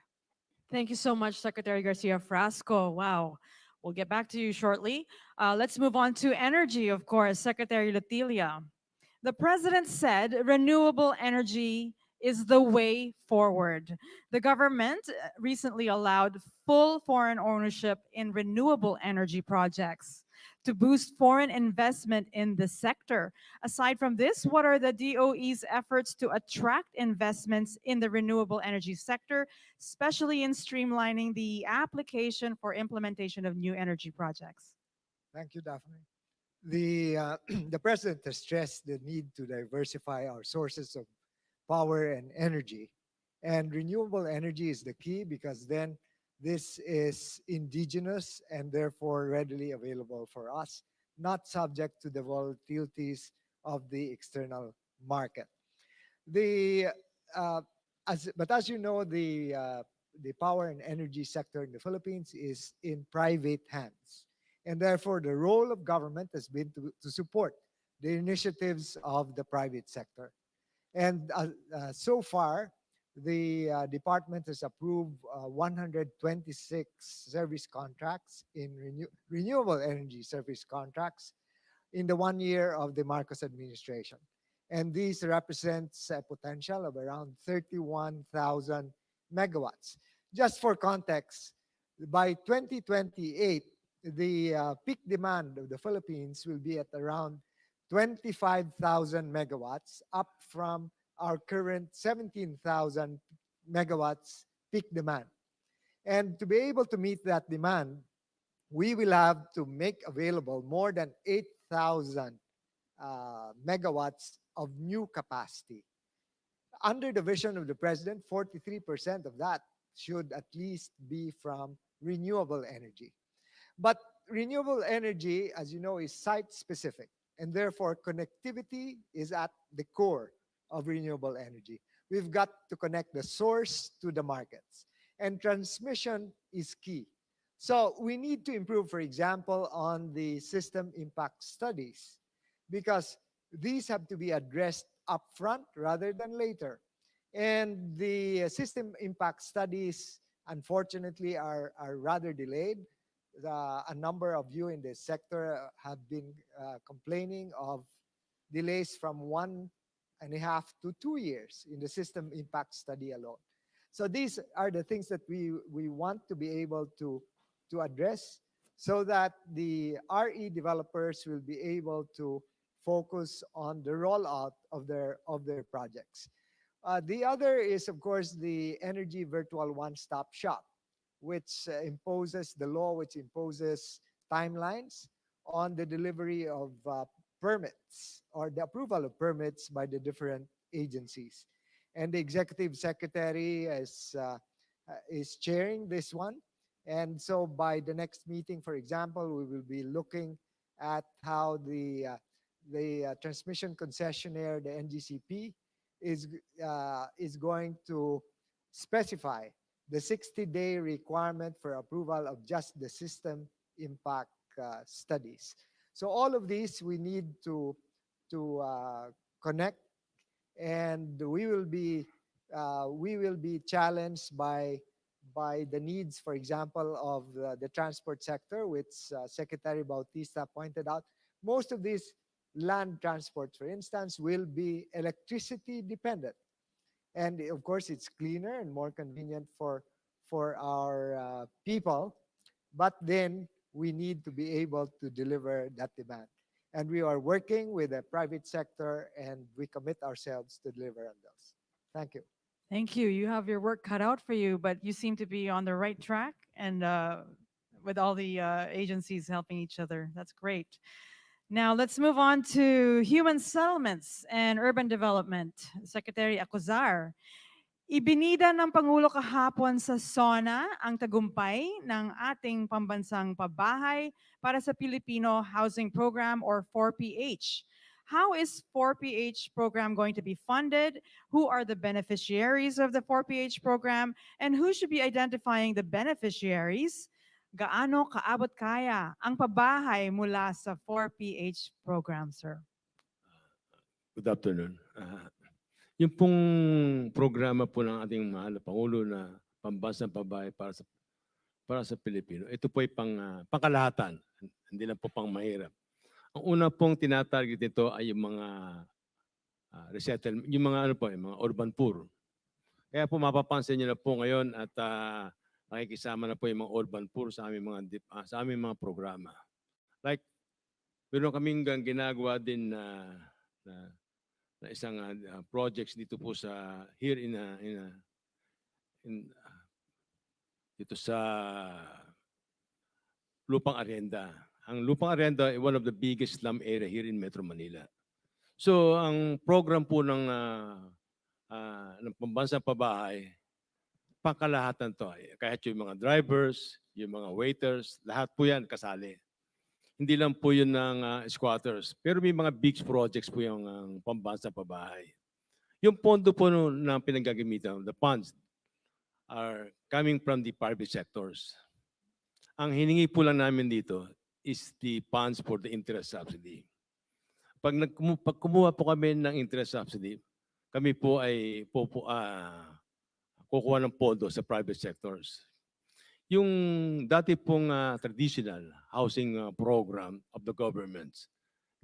Thank you so much, Secretary Garcia Frasco. Wow. We'll get back to you shortly. Let's move on to energy, of course. Secretary Latilia. The president said renewable energy is the way forward. The government recently allowed full foreign ownership in renewable energy projects to boost foreign investment in the sector. Aside from this, what are the DOE's efforts to attract investments in the renewable energy sector, especially in streamlining the application for implementation of new energy projects? Thank you, Daphne. The president has stressed the need to diversify our sources of power and energy. And renewable energy is the key because then this is indigenous and therefore readily available for us, not subject to the volatilities of the external market. The as you know, the power and energy sector in the Philippines is in private hands, and therefore the role of government has been to support the initiatives of the private sector. And so far, the department has approved 126 service contracts in renewable energy service contracts in the 1 year of the Marcos administration. And these represents a potential of around 31,000 megawatts. Just for context, by 2028, the peak demand of the Philippines will be at around 25,000 megawatts, up from our current 17,000 megawatts peak demand. And to be able to meet that demand, we will have to make available more than 8,000 megawatts of new capacity. Under the vision of the president, 43% of that should at least be from renewable energy. But renewable energy, as you know, is site specific, and therefore connectivity is at the core of renewable energy. We've got to connect the source to the markets, and transmission is key. So we need to improve, for example, on the system impact studies, because these have to be addressed upfront rather than later. And the system impact studies, unfortunately, are rather delayed. A number of you in this sector have been complaining of delays from 1.5 to 2 years in the system impact study alone. So these are the things that we want to be able to address so that the RE developers will be able to focus on the rollout of their projects. The other is, of course, the Energy Virtual One-Stop Shop, which imposes the law, which imposes timelines on the delivery of permits or the approval of permits by the different agencies. And the executive secretary is chairing this one. And so by the next meeting, for example, we will be looking at how the transmission concessionaire, the NGCP, is going to specify the 60-day requirement for approval of just the system impact studies. So all of these we need to connect, and we will be challenged by the needs, for example, of the transport sector, which Secretary Bautista pointed out. Most of these land transport, for instance, will be electricity dependent. And of course, it's cleaner and more convenient for our people. But then we need to be able to deliver that demand. And we are working with the private sector, and we commit ourselves to deliver on those. Thank you. Thank you. You have your work cut out for you, but you seem to be on the right track and with all the agencies helping each other. That's great. Now let's move on to human settlements and urban development. Secretary Acuzar, ibinida ng Pangulo kahapon sa SONA ang tagumpay ng ating pambansang pabahay para sa Filipino Housing Program or 4PH. How is 4PH program going to be funded? Who are the beneficiaries of the 4PH program? And who should be identifying the beneficiaries? Gaano kaabot kaya ang pabahay mula sa 4PH program, sir? Good afternoon. Yung pong programa po ng ating mahal na Pangulo na pambansang pabahay para sa Pilipino, ito po ay pangkalahatan, hindi lang po pang mahirap. Ang una pong tinatarget nito ay yung mga resettlement, yung mga yung mga urban poor. Kaya po mapapansin niyo na po ngayon at nakikisama na po yung mga urban poor sa aming mga programa. Like meron kaming ginagawa din na isang projects dito po sa here dito sa Lupang Arenda. Ang Lupang Arenda is one of the biggest slum area here in Metro Manila. So ang program po ng pambansang pabahay, pangkalahatan to. Kahit yung mga drivers, yung mga waiters, lahat po yan kasali. Hindi lang po yun ng squatters. Pero may mga big projects po yung pambansang pabahay. Yung pondo po na pinagagamitan, the funds, are coming from the private sectors. Ang hiningi po lang namin dito is the funds for the interest subsidy. Pag kumuha po kami ng interest subsidy, kami po ay kukuha ng pondo sa private sectors. Yung dati pong traditional housing program of the governments,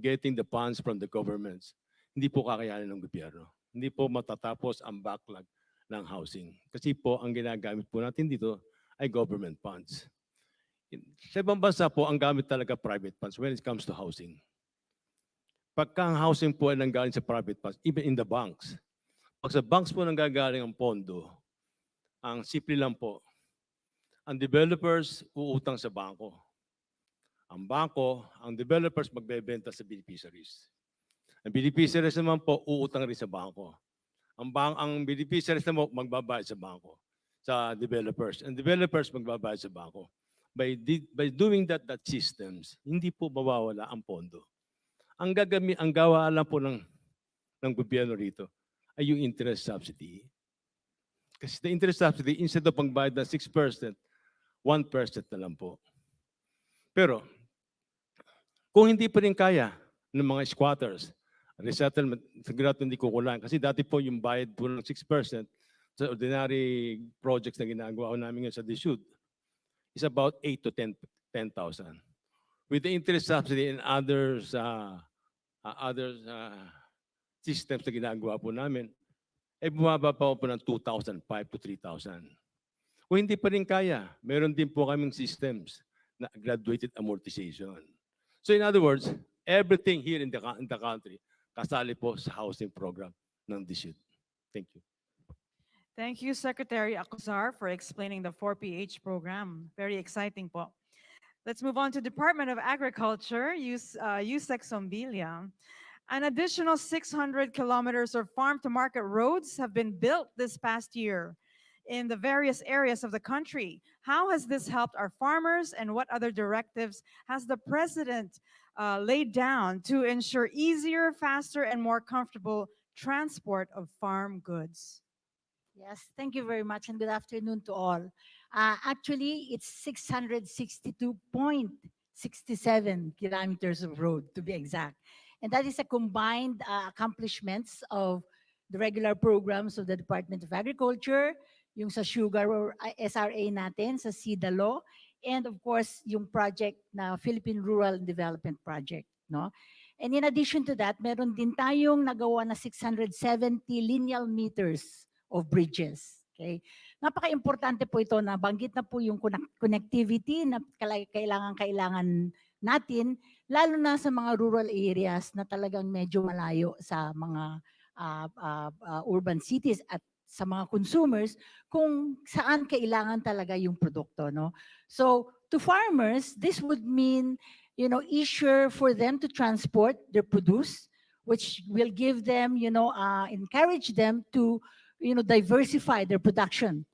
getting the funds from the governments, hindi po kakayanin ng gobyerno. Hindi po matatapos ang backlog ng housing. Kasi po ang ginagamit po natin dito ay government funds. Sa ibang bansa po, ang gamit talaga private funds when it comes to housing. Pagka ang housing po ay nanggaling sa private funds, even in the banks. Pag sa banks po nanggagaling ang pondo, ang simple lang po, ang developers uutang sa bangko. Ang developers magbebenta sa beneficiaries. Ang beneficiaries naman po uutang rin sa bangko. Ang beneficiaries naman magbabayad sa bangko, sa developers. And developers magbabayad sa bangko. By doing that systems, hindi po mawawala ang pondo. Ang gawa lang po ng gobyerno rito ay yung interest subsidy. Kasi the interest subsidy, instead of pangbayad na 6%, 1% na lang po. Pero, kung hindi pa rin kaya ng mga squatters, resettlement, sigurado hindi kukulang. Kasi dati po yung bayad po ng 6% sa ordinary projects na ginagawa namin sa DSUD is about 8 to 10,000. With the interest subsidy and other systems na ginagawa po namin, ay bumaba pa po ng 2,500 to 3,000. Kung hindi pa rin kaya, meron din po kaming systems na graduated amortization. So in other words, everything here in the country kasali po sa housing program ng DSUD. Thank you. Thank you, Secretary Acuzar, for explaining the 4PH program. Very exciting po. Let's move on to Department of Agriculture, USEC Zombilia. An additional 600 kilometers of farm-to-market roads have been built this past year in the various areas of the country. How has this helped our farmers, and what other directives has the President laid down to ensure easier, faster, and more comfortable transport of farm goods? Yes, thank you very much and good afternoon to all. Actually, it's 662.67 kilometers of road to be exact. And that is a combined accomplishments of the regular programs of the Department of Agriculture, yung sa sugar or SRA natin, sa SIDA law, and of course, yung project na Philippine Rural Development Project. No? And in addition to that, meron din tayong nagawa na 670 lineal meters of bridges. Okay? Napaka-importante po ito na banggit na po yung connectivity na kailangan natin, lalo na sa mga rural areas na talagang medyo malayo sa mga urban cities at sa mga consumers kung saan kailangan talaga yung produkto, no? So, to farmers, this would mean, easier for them to transport their produce, which will give them, encourage them to, diversify their production.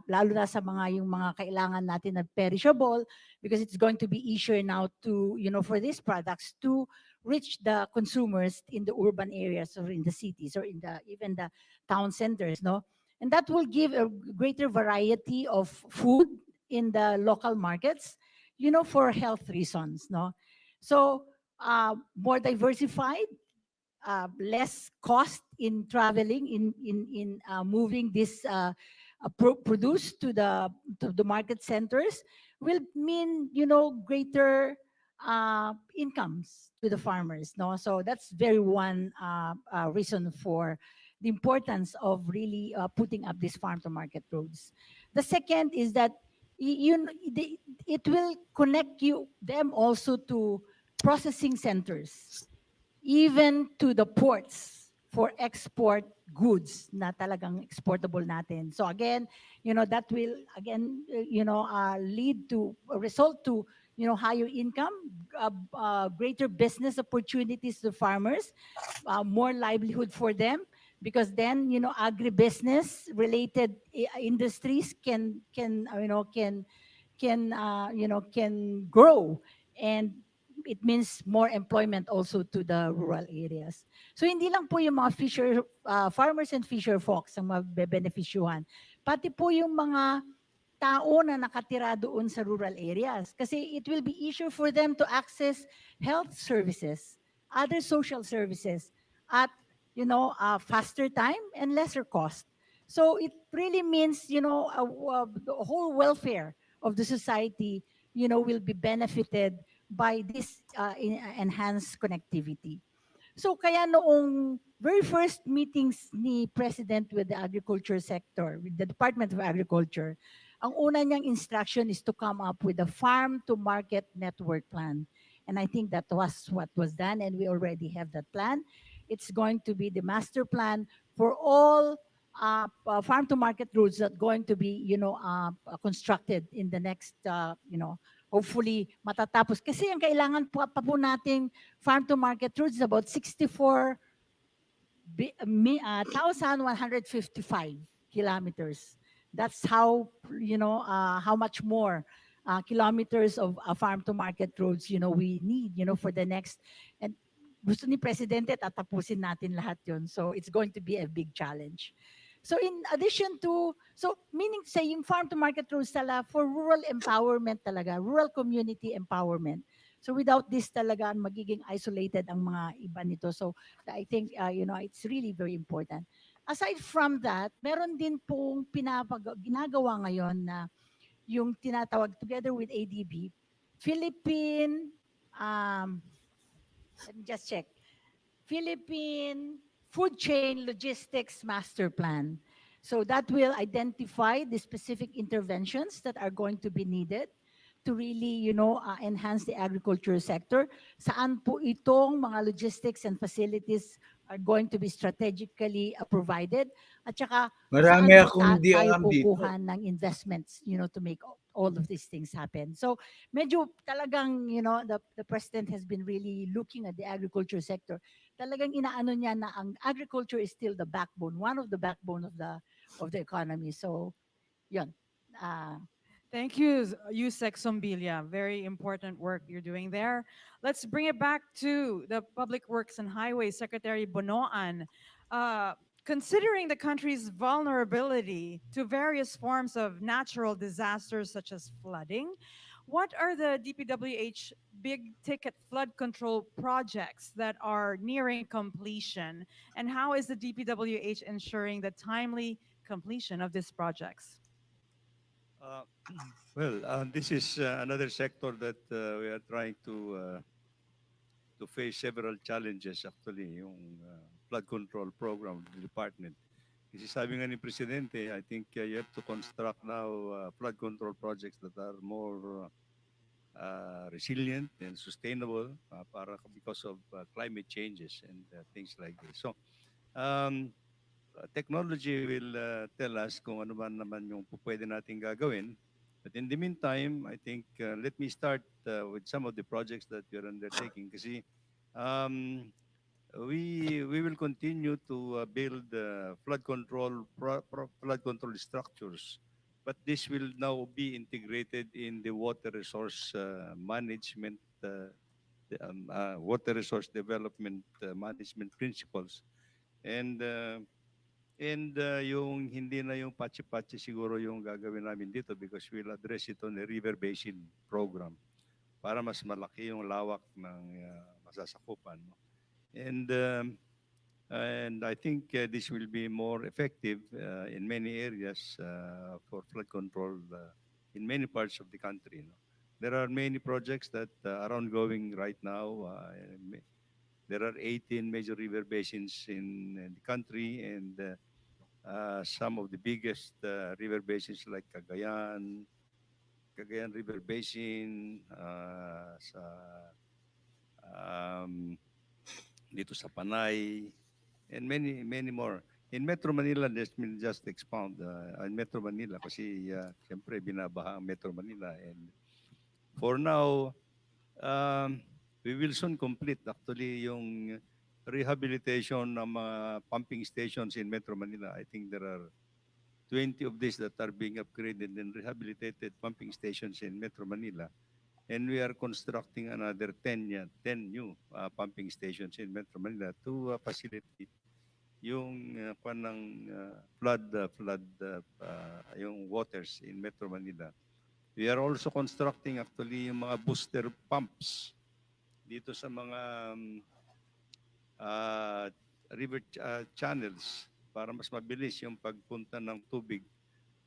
Lalo na sa yung mga kailangan natin na perishable, because it's going to be easier now to, for these products to reach the consumers in the urban areas or in the cities or in even the town centers, no? And that will give a greater variety of food in the local markets, for health reasons, no? So, more diversified, less cost in traveling, in moving this produce to the market centers will mean, greater incomes to the farmers, no? So that's very one reason for the importance of really putting up these farm to market roads. The second is that it will connect them also to processing centers, even to the ports for export goods na talagang exportable natin. So again, that will again, result to, higher income, greater business opportunities to farmers, more livelihood for them, because then, agribusiness related industries can grow, and it means more employment also to the rural areas. So hindi lang po yung mga farmers and fisher folks ang mabebenefisyuhan, pati po yung mga tao na nakatira doon sa rural areas, kasi it will be easier for them to access health services, other social services at faster time and lesser cost. So it really means, the whole welfare of the society, will be benefited by this enhanced connectivity. So kaya noong very first meetings ni President with the agriculture sector, with the Department of Agriculture, ang una niyang instruction is to come up with a farm to market network plan. And I think that was what was done, and we already have that plan. It's going to be the master plan for all farm to market routes that going to be, constructed in the next, hopefully matatapos. Kasi ang kailangan pa po nating farm to market routes is about 64,155 kilometers. That's how, how much more kilometers of farm to market roads, we need, for the next, and gusto ni Presidente, tatapusin natin lahat yun. So it's going to be a big challenge. So in addition to, so meaning to say, yung farm to market roads talaga for rural empowerment talaga, rural community empowerment. So without this talaga, magiging isolated ang mga iba nito. So I think, it's really very important. Aside from that, meron din pong ginagawa ngayon na yung tinatawag together with ADB, Philippine, let me just check. Philippine Food Chain Logistics Master Plan. So that will identify the specific interventions that are going to be needed to really, enhance the agriculture sector. Saan po itong mga logistics and facilities are going to be strategically provided. At saka, Marami saan akong di tayo alam dito. kukuha ng investments, to make all of these things happen. So medyo talagang, the president has been really looking at the agriculture sector. Talagang inaano niya na ang agriculture is still the backbone, one of the backbone of the economy. So, yun. Thank you, Yusek Sombilia. Very important work you're doing there. Let's bring it back to the Public Works and Highways Secretary Bonoan. Considering the country's vulnerability to various forms of natural disasters such as flooding, what are the DPWH big ticket flood control projects that are nearing completion? And how is the DPWH ensuring the timely completion of these projects? Well, this is another sector that we are trying to to face several challenges actually yung flood control program of the department. Kasi sabi nga ni Presidente, I think you have to construct now flood control projects that are more resilient and sustainable because of climate changes and things like this. So, um, technology will tell us kung ano man naman yung pwede natin gagawin. But in the meantime, I think let me start with some of the projects that we're undertaking kasi um, we will continue to build flood control structures, but this will now be integrated in the water resource management, water resource development management principles, and yung hindi na yung patsi-patsi siguro yung gagawin namin dito because we'll address it on the river basin program para mas malaki yung lawak ng masasakupan. No? And and I think this will be more effective in many areas for flood control in many parts of the country. No? There are many projects that are ongoing right now. There are 18 major river basins in the country, and some of the biggest river basins like Cagayan River Basin, sa um, dito sa Panay, and many more. In Metro Manila, let me just expound in Metro Manila kasi siyempre binabaha ang Metro Manila. And for now, um, we will soon complete actually yung rehabilitation ng mga pumping stations in Metro Manila. I think there are 20 of these that are being upgraded and rehabilitated pumping stations in Metro Manila. And we are constructing another 10 new pumping stations in Metro Manila to facilitate yung yung waters in Metro Manila. We are also constructing actually yung mga booster pumps dito sa mga river channels para mas mabilis yung pagpunta ng tubig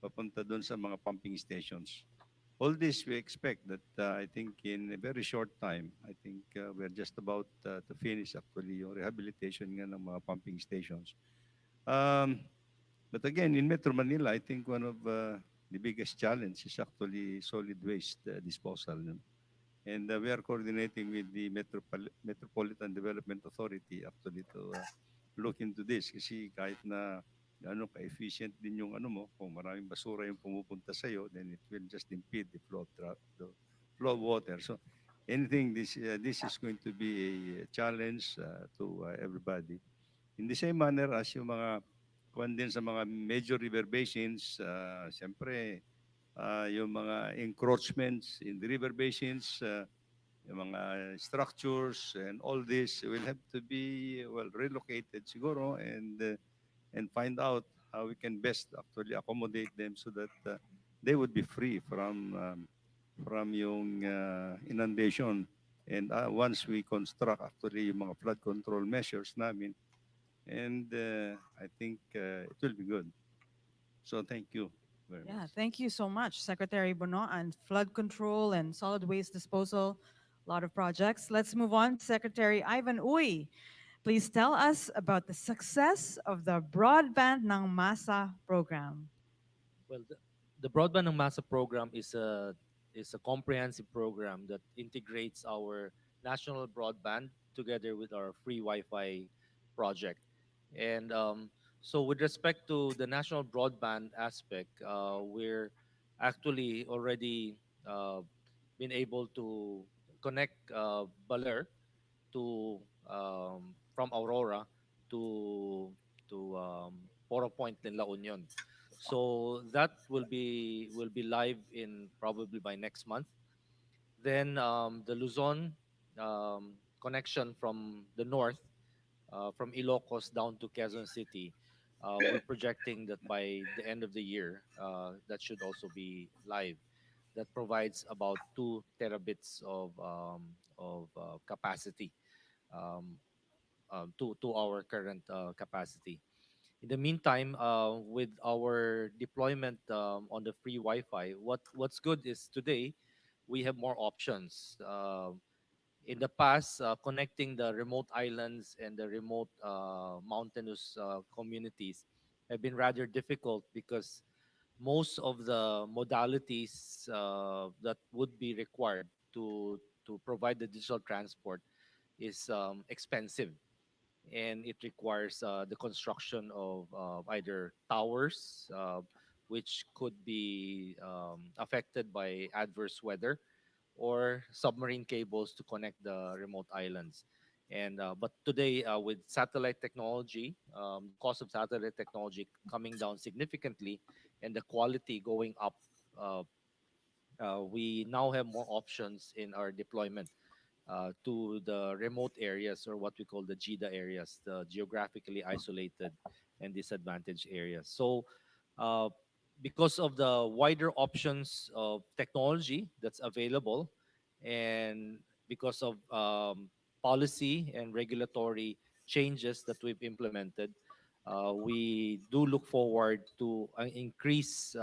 papunta doon sa mga pumping stations. All this we expect that I think in a very short time, I think we're just about to finish actually yung rehabilitation nga ng mga pumping stations. But again, in Metro Manila, I think one of the biggest challenge is actually solid waste disposal. No? And we are coordinating with the Metropolitan Development Authority actually to look into this kasi kahit na ka-efficient din yung mo, kung maraming basura yung pumupunta sa iyo, then it will just impede the flow of water. So anything this is going to be a challenge to everybody. In the same manner as yung mga kuwan din sa mga major river basins, siyempre yung mga encroachments in the river basins, yung mga structures and all this will have to be relocated siguro and find out how we can best actually accommodate them so that they would be free from yung inundation. And once we construct actually yung mga flood control measures namin, and I think it will be good. So thank you very Yeah, much. thank you so much, Secretary Bono, on flood control and solid waste disposal. A lot of projects. Let's move on. Secretary Ivan Uy, please tell us about the success of the Broadband ng Masa program. Well, the Broadband ng Masa program is a comprehensive program that integrates our national broadband together with our free Wi-Fi project. And so, with respect to the national broadband aspect, we're actually already been able to connect Baler to from Aurora to Poro Point in La Union. So that will be live in probably by next month. Then the Luzon connection from the north, from Ilocos down to Quezon City, we're projecting that by the end of the year, that should also be live. That provides about 2 terabits of capacity um, to our current capacity. In the meantime, with our deployment on the free Wi-Fi, what's good is today we have more options. In the past, connecting the remote islands and the remote mountainous communities have been rather difficult because most of the modalities that would be required to provide the digital transport is expensive, and it requires the construction of either towers, which could be affected by adverse weather, or submarine cables to connect the remote islands. And but today, with satellite technology, the cost of satellite technology coming down significantly, and the quality going up, uh, we now have more options in our deployment to the remote areas, or what we call the GIDA areas, the geographically isolated and disadvantaged areas. So, uh, because of the wider options of technology that's available, and because of policy and regulatory changes that we've implemented, we do look forward to an increased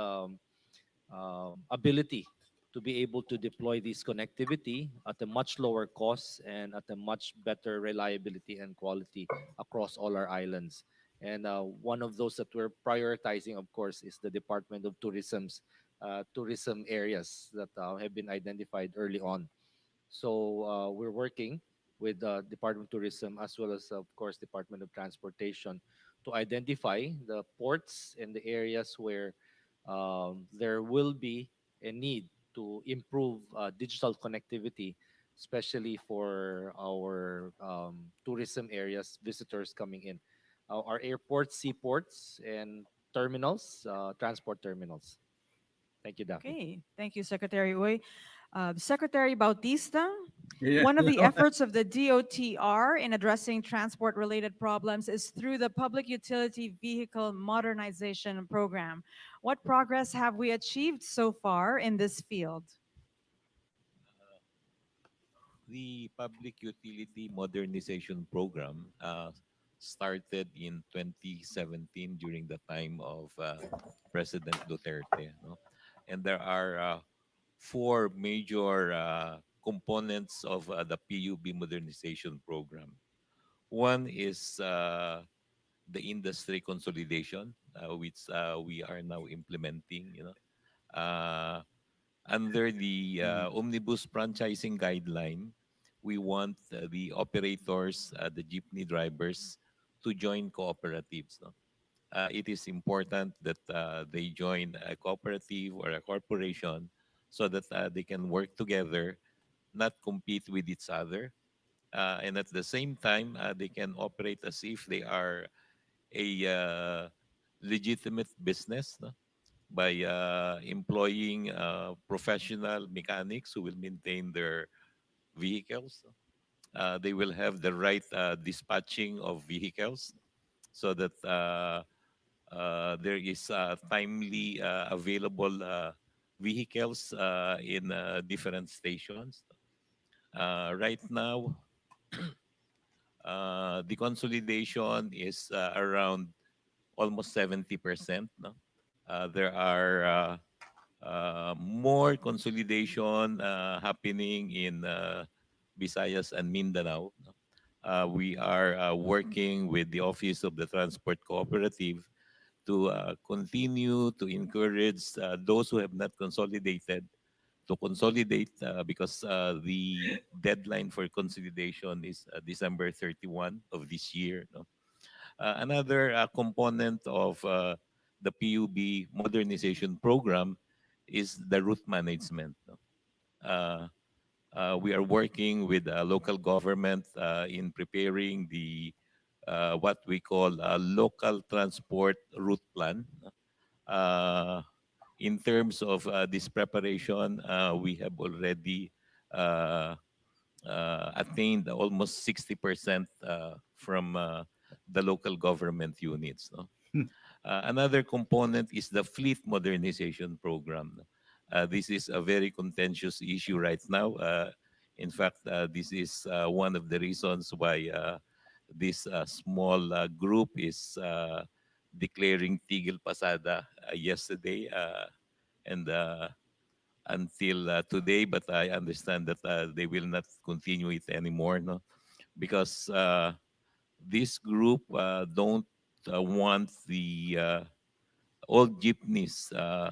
ability to be able to deploy this connectivity at a much lower cost and at a much better reliability and quality across all our islands. And one of those that we're prioritizing, of course, is the Department of Tourism's tourism areas that have been identified early on. So we're working with the Department of Tourism, as well as, of course, Department of Transportation, to identify the ports and the areas where there will be a need to improve digital connectivity, especially for our tourism areas, visitors coming in. Our airports, seaports, and terminals, transport terminals. Thank you, Daphne. Okay, thank you, Secretary Uy. Secretary Bautista, Yeah. one of the efforts of the DOTR in addressing transport-related problems is through the Public Utility Vehicle Modernization Program. What progress have we achieved so far in this field? The Public Utility Modernization Program started in 2017 during the time of President Duterte. No? And there are four major components of the PUB modernization program. One is the industry consolidation, which we are now implementing. Uh, Under the omnibus franchising guideline, we want the operators, the jeepney drivers, to join cooperatives. No? It is important that they join a cooperative or a corporation so that they can work together, not compete with each other. And at the same time, they can operate as if they are a legitimate business, no? By employing professional mechanics who will maintain their vehicles. They will have the right dispatching of vehicles so that there is timely available vehicles in different stations. Right now, the consolidation is around almost 70%. No? There are more consolidation happening in Visayas and Mindanao. No? We are working with the Office of the Transport Cooperative to continue to encourage those who have not consolidated to consolidate because the deadline for consolidation is December 31 of this year. No? Another component of the PUB modernization program is the route management. No? Uh, we are working with local government in preparing the what we call a local transport route plan. Uh, in terms of this preparation, we have already uh, attained almost 60% from the local government units. No? Another component is the fleet modernization program. This is a very contentious issue right now. In fact, this is one of the reasons why this small group is declaring Tigil Pasada yesterday. And until today, but I understand that they will not continue it anymore, no, because this group don't want the old jeepneys to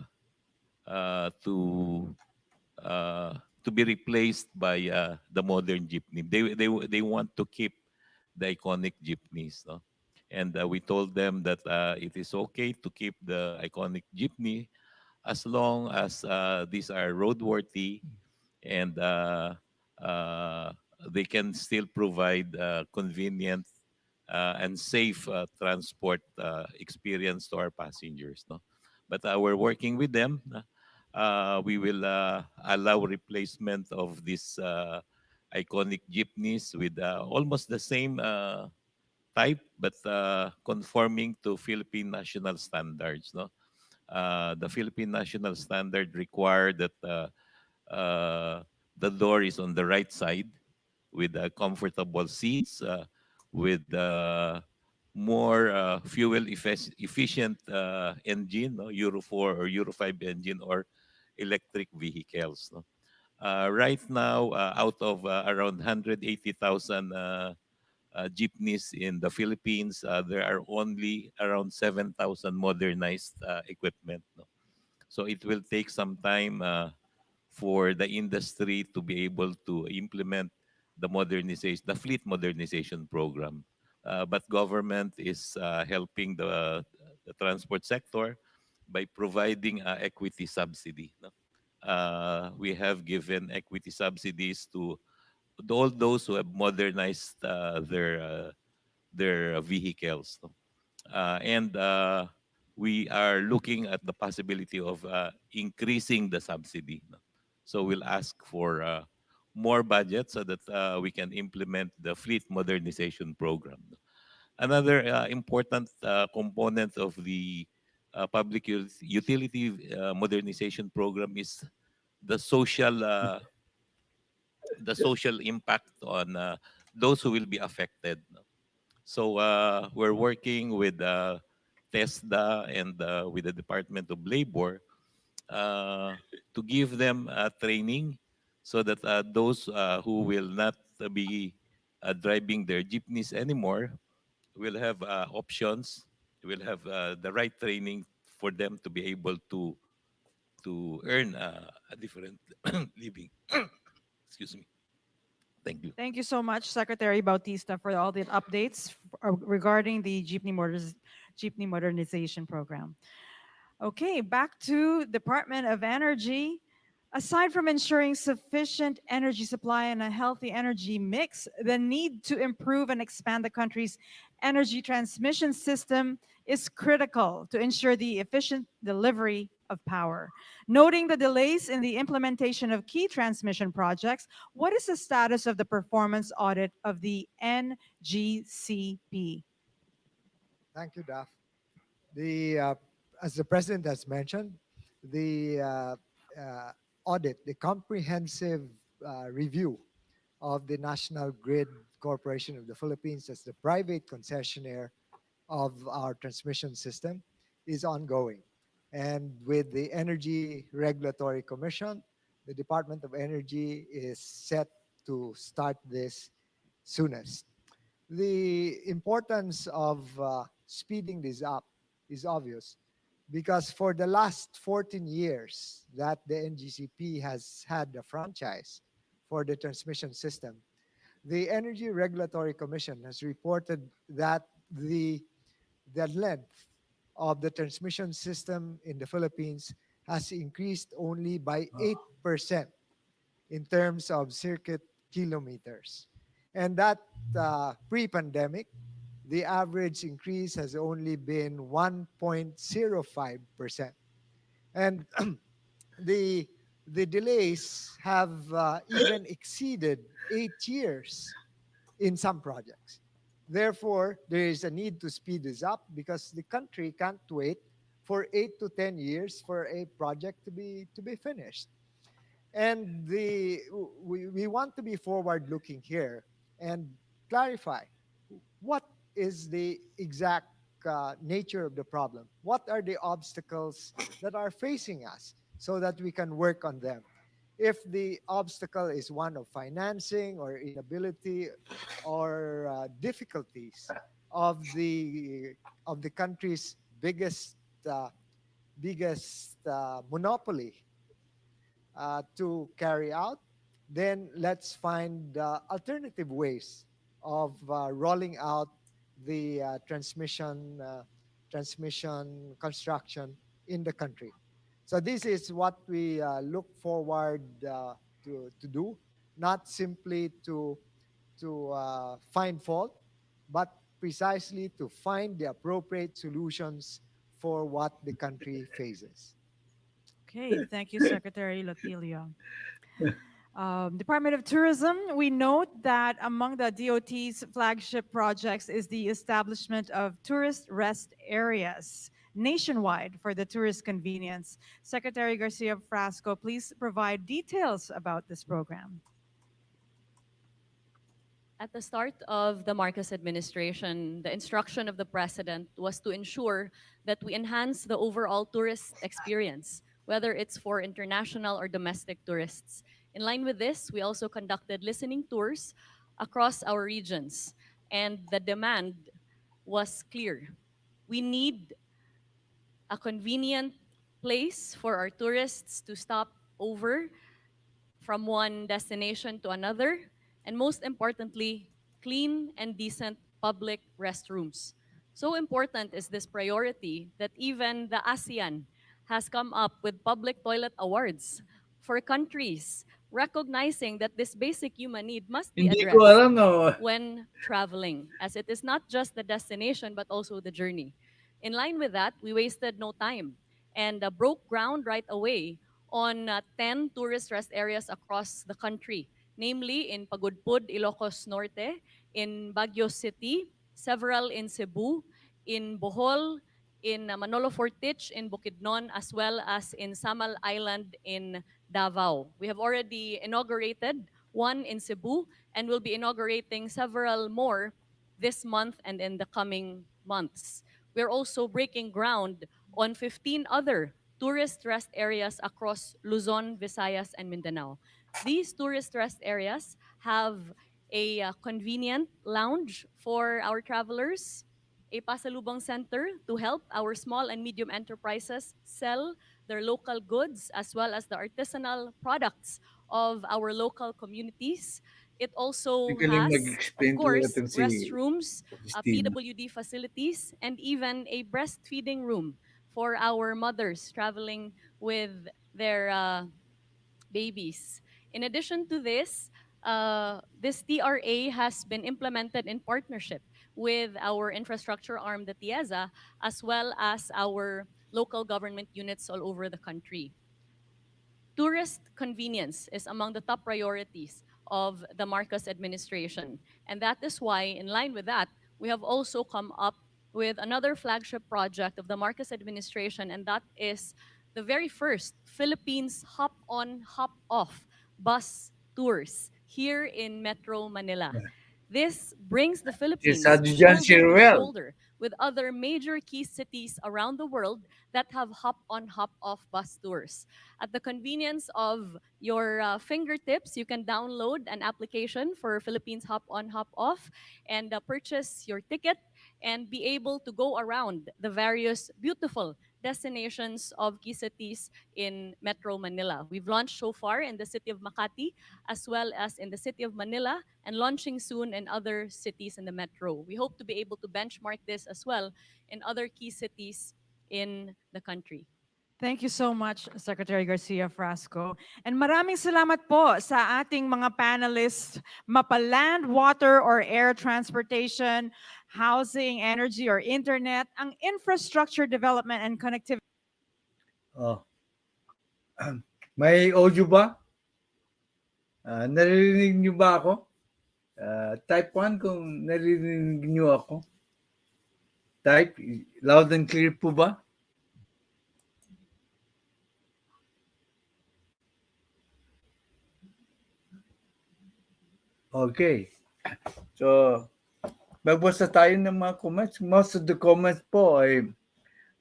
uh, to be replaced by the modern jeepney. They want to keep the iconic jeepneys, no? And we told them that it is okay to keep the iconic jeepney as long as these are roadworthy and uh, they can still provide convenient and safe transport experience to our passengers. No, but we're working with them. We will allow replacement of these iconic jeepneys with almost the same type, but conforming to Philippine national standards. No, the Philippine national standard require that uh, the door is on the right side with comfortable seats, with more efficient engine, no? Euro 4 or Euro 5 engine or electric vehicles. No? Right now, out of around 180,000 jeepneys in the Philippines, there are only around 7,000 modernized equipment. No? So it will take some time for the industry to be able to implement the fleet modernization program. But government is helping the transport sector by providing equity subsidy. No? We have given equity subsidies to all those who have modernized their vehicles. No? And we are looking at the possibility of increasing the subsidy. No? So we'll ask for more budget so that we can implement the fleet modernization program. No? Another important component of the utility modernization program is the social uh, the social impact on those who will be affected. No? So we're working with TESDA and with the Department of Labor uh, to give them training so that those who will not be driving their jeepneys anymore will have options, will have the right training for them to be able to earn a different living. Excuse me. Thank you. Thank you so much, Secretary Bautista, for all the updates regarding the jeepney modernization program. Okay, back to Department of Energy. Aside from ensuring sufficient energy supply and a healthy energy mix, the need to improve and expand the country's energy transmission system is critical to ensure the efficient delivery of power. Noting the delays in the implementation of key transmission projects, what is the status of the performance audit of the NGCP? Thank you, Daf. The as the president has mentioned, the audit, the comprehensive review of the National Grid Corporation of the Philippines as the private concessionaire of our transmission system is ongoing. And with the Energy Regulatory Commission, the Department of Energy is set to start this soonest. The importance of speeding this up is obvious because for the last 14 years that the NGCP has had the franchise for the transmission system, the Energy Regulatory Commission has reported that the length of the transmission system in the Philippines has increased only by 8% in terms of circuit kilometers. And that pre-pandemic, the average increase has only been 1.05%. And the the delays have even exceeded 8 years in some projects. Therefore, there is a need to speed this up because the country can't wait for 8 to 10 years for a project to be finished. And we want to be forward looking here and clarify what is the exact nature of the problem. What are the obstacles that are facing us so that we can work on them. If the obstacle is one of financing or inability or difficulties of the country's uh, biggest monopoly to carry out, then let's find alternative ways of rolling out the transmission construction in the country. So this is what we look forward to do, not simply to find fault, but precisely to find the appropriate solutions for what the country faces. Okay, thank you, Secretary Lotilio. Department of Tourism, we note that among the DOT's flagship projects is the establishment of tourist rest areas nationwide for the tourist convenience. Secretary Garcia Frasco, please provide details about this program. At the start of the Marcos administration, the instruction of the president was to ensure that we enhance the overall tourist experience, whether it's for international or domestic tourists. In line with this, we also conducted listening tours across our regions, and the demand was clear. We need a convenient place for our tourists to stop over from one destination to another, and most importantly, clean and decent public restrooms. So important is this priority that even the ASEAN has come up with public toilet awards for countries recognizing that this basic human need must be Hindi ko addressed alam na when traveling, as it is not just the destination but also the journey. In line with that, we wasted no time and broke ground right away on 10 tourist rest areas across the country, namely in Pagudpud, Ilocos Norte, in Baguio City, several in Cebu, in Bohol, in Manolo Fortich, in Bukidnon, as well as in Samal Island in Davao. We have already inaugurated one in Cebu and will be inaugurating several more this month and in the coming months. We're also breaking ground on 15 other tourist rest areas across Luzon, Visayas, and Mindanao. These tourist rest areas have a convenient lounge for our travelers, a pasalubong center to help our small and medium enterprises sell their local goods as well as the artisanal products of our local communities. It also galing has, of mag-explain talaga course, itong restrooms, Steve. PWD facilities, and even a breastfeeding room for our mothers traveling with their babies. In addition to this, this TRA has been implemented in partnership with our infrastructure arm, the TIEZA, as well as our local government units all over the country. Tourist convenience is among the top priorities of the Marcos administration. And that is why, in line with that, we have also come up with another flagship project of the Marcos administration, and that is the very first Philippines hop on, hop off bus tours here in Metro Manila. This brings the Philippines Sabi dyan si shoulder to Ruel. shoulder with other major key cities around the world that have hop-on, hop-off bus tours. At the convenience of your fingertips, you can download an application for Philippines Hop-on, Hop-off and purchase your ticket and be able to go around the various beautiful destinations of key cities in Metro Manila. We've launched so far in the city of Makati as well as in the city of Manila and launching soon in other cities in the metro. We hope to be able to benchmark this as well in other key cities in the country. Thank you so much, Secretary Garcia Frasco. And maraming salamat po sa ating mga panelists, mapa-land, water, or air transportation, housing, energy, or internet, ang infrastructure development and connectivity. Oh. May audio ba? Naririnig niyo ba ako? Type 1 kung naririnig niyo ako. Type, loud and clear po ba? Okay. So, magbasa tayo ng mga comments. Most of the comments po ay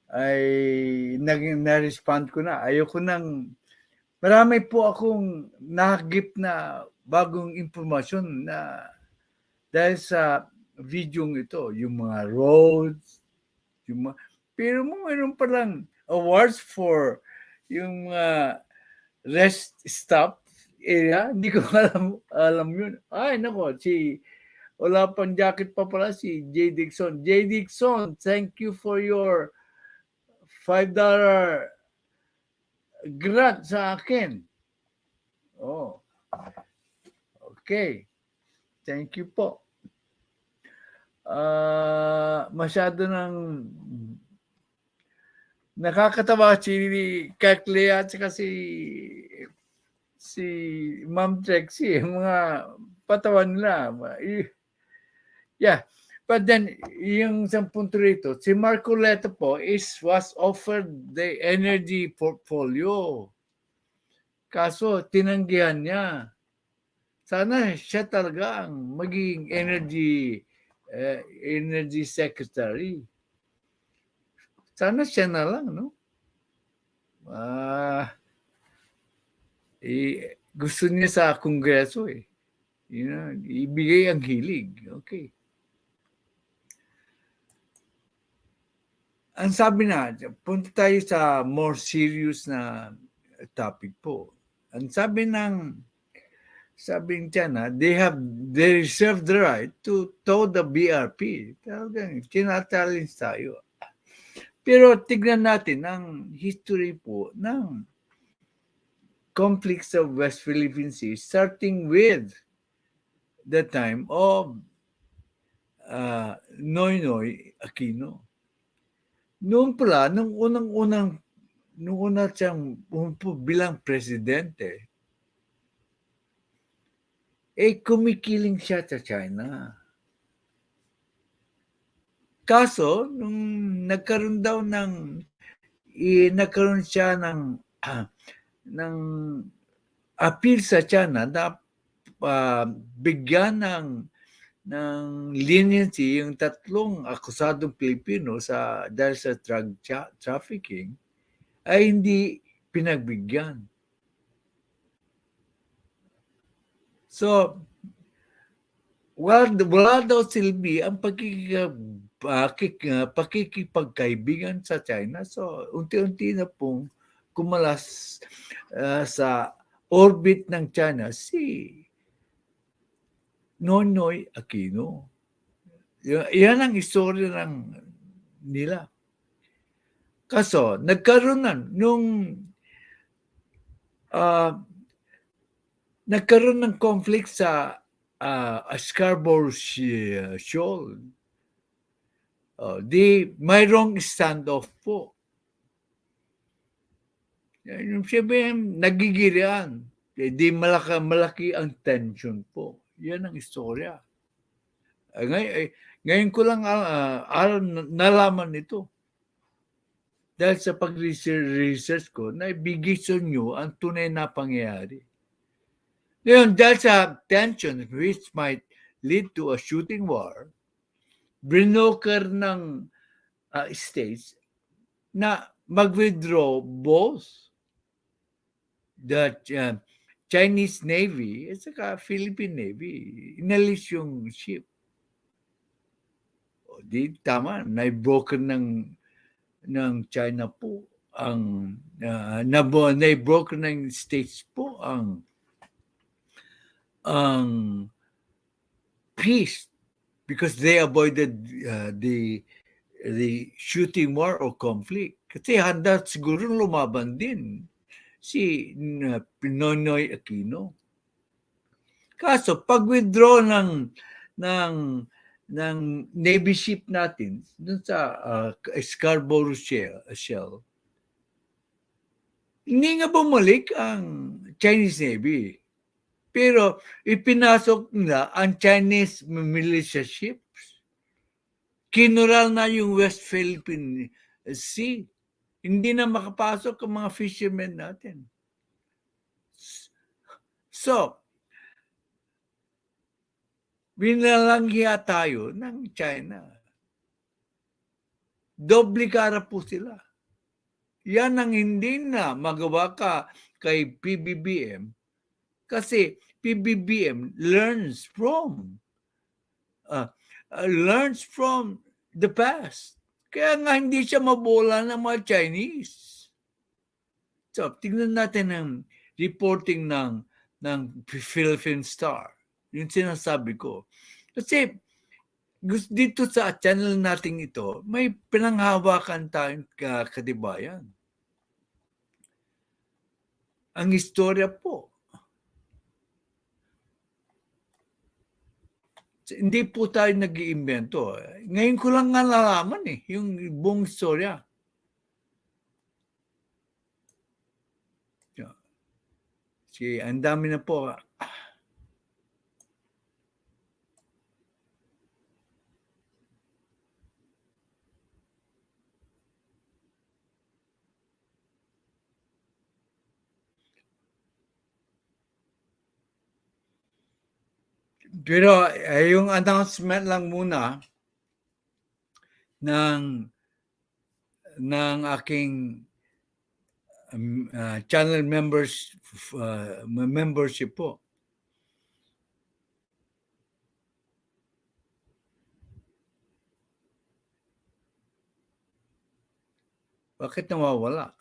ay na-respond ko na. Ayoko nang, marami po akong nakagip na bagong impormasyon na dahil sa video ito, yung mga roads, yung mga, pero mayroon palang awards for yung mga rest stop area. Hindi ko alam yun. Ay, nako, wala pang jacket pa pala si J. Dixon. J. Dixon, thank you for your $5 grant sa akin. Oh, okay. Thank you po. Masyado nang nakakatawa si Kaklea at saka si Ma'am Trexie. Mga patawan nila. Yeah. But then, yung isang punto rito, si Marcoleta po was offered the energy portfolio. Kaso, tinanggihan niya. Sana siya talaga ang maging energy secretary. Sana siya na lang, no? Gusto niya sa kongreso eh. Ibigay ang hilig. Okay. Ang sabi na, punta tayo sa more serious na topic po. Ang sabi niya they reserve the right to tow the BRP. Talagang tinatallins tayo. Pero tignan natin ang history po ng conflicts of West Philippine Sea starting with the time of Noynoy Aquino. Noon pala, nung una siyang bilang presidente, kumikiling siya sa China. Kaso, nung nagkaroon siya ng appeal sa China na bigyan ng leniency yung tatlong akusadong Pilipino dahil sa drug trafficking, ay hindi pinagbigyan. So, wala daw silbi ang pakikipagkaibigan sa China. So, unti-unti na pong kumalas sa orbit ng China si Noynoy Aquino. Yan ang istorya nila. Kaso, nagkaroon ng conflict sa Scarborough Shoal. Mayroong standoff po. Siyempre, nagigirian. Di malaki ang tension po. Yan ang istorya. Ngayon ko lang nalaman ito. Dahil sa pag-research ko, naibigay sa inyo ang tunay na pangyayari. Ngayon, dahil sa tension which might lead to a shooting war, binoker ng states na mag-withdraw both the Chinese Navy at saka Philippine Navy. Inalis yung ship. Di tama, na-broker ng China po na-broker ng states po ang peace because they avoided the shooting war or conflict. Kasi handa siguro lumaban din si Noynoy Aquino. Kaso pag-withdraw ng Navy ship natin dun sa Scarborough Shoal, hindi nga bumalik ang Chinese Navy. Pero ipinasok na ang Chinese militia ships. Kinural na yung West Philippine Sea. Hindi na makapasok ang mga fishermen natin. So, binalanghiya tayo ng China. doble kara po sila. Yan ang hindi na magawa ka kay PBBM kasi PBBM learns from the past. Kaya nga hindi siya mabola ng mga Chinese. So, tingnan natin ang reporting ng Philippine Star. Yung sinasabi ko. Kasi dito sa channel natin ito, may pinanghawakan tayong katibayan. Ang istorya po. Hindi po tayo nag-iimbento. Ngayon ko lang nga nalaman yung buong istorya. Sige, ang dami na po. Pero yung announcement lang muna ng aking channel membership po. Bakit nawawala?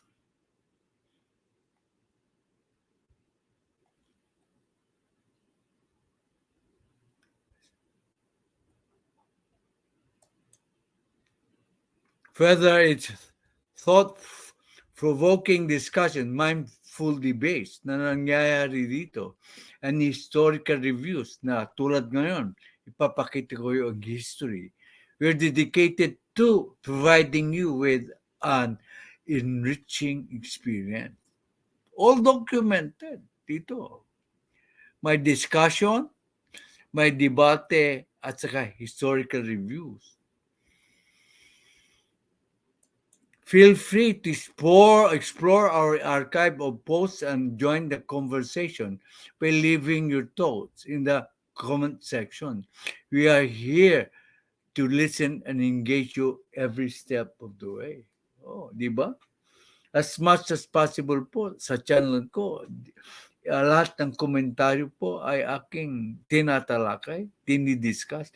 Whether it's thought-provoking discussion, mindfully based na nangyayari dito, and historical reviews na tulad ngayon, ipapakita ko yung history. We're dedicated to providing you with an enriching experience. All documented dito. May discussion, may debate, at saka historical reviews. Feel free to explore our archive of posts and join the conversation by leaving your thoughts in the comment section. We are here to listen and engage you every step of the way. Oh, di ba? As much as possible po sa channel ko, lahat ng komentaryo po ay aking tinatalakay, dinidiscuss.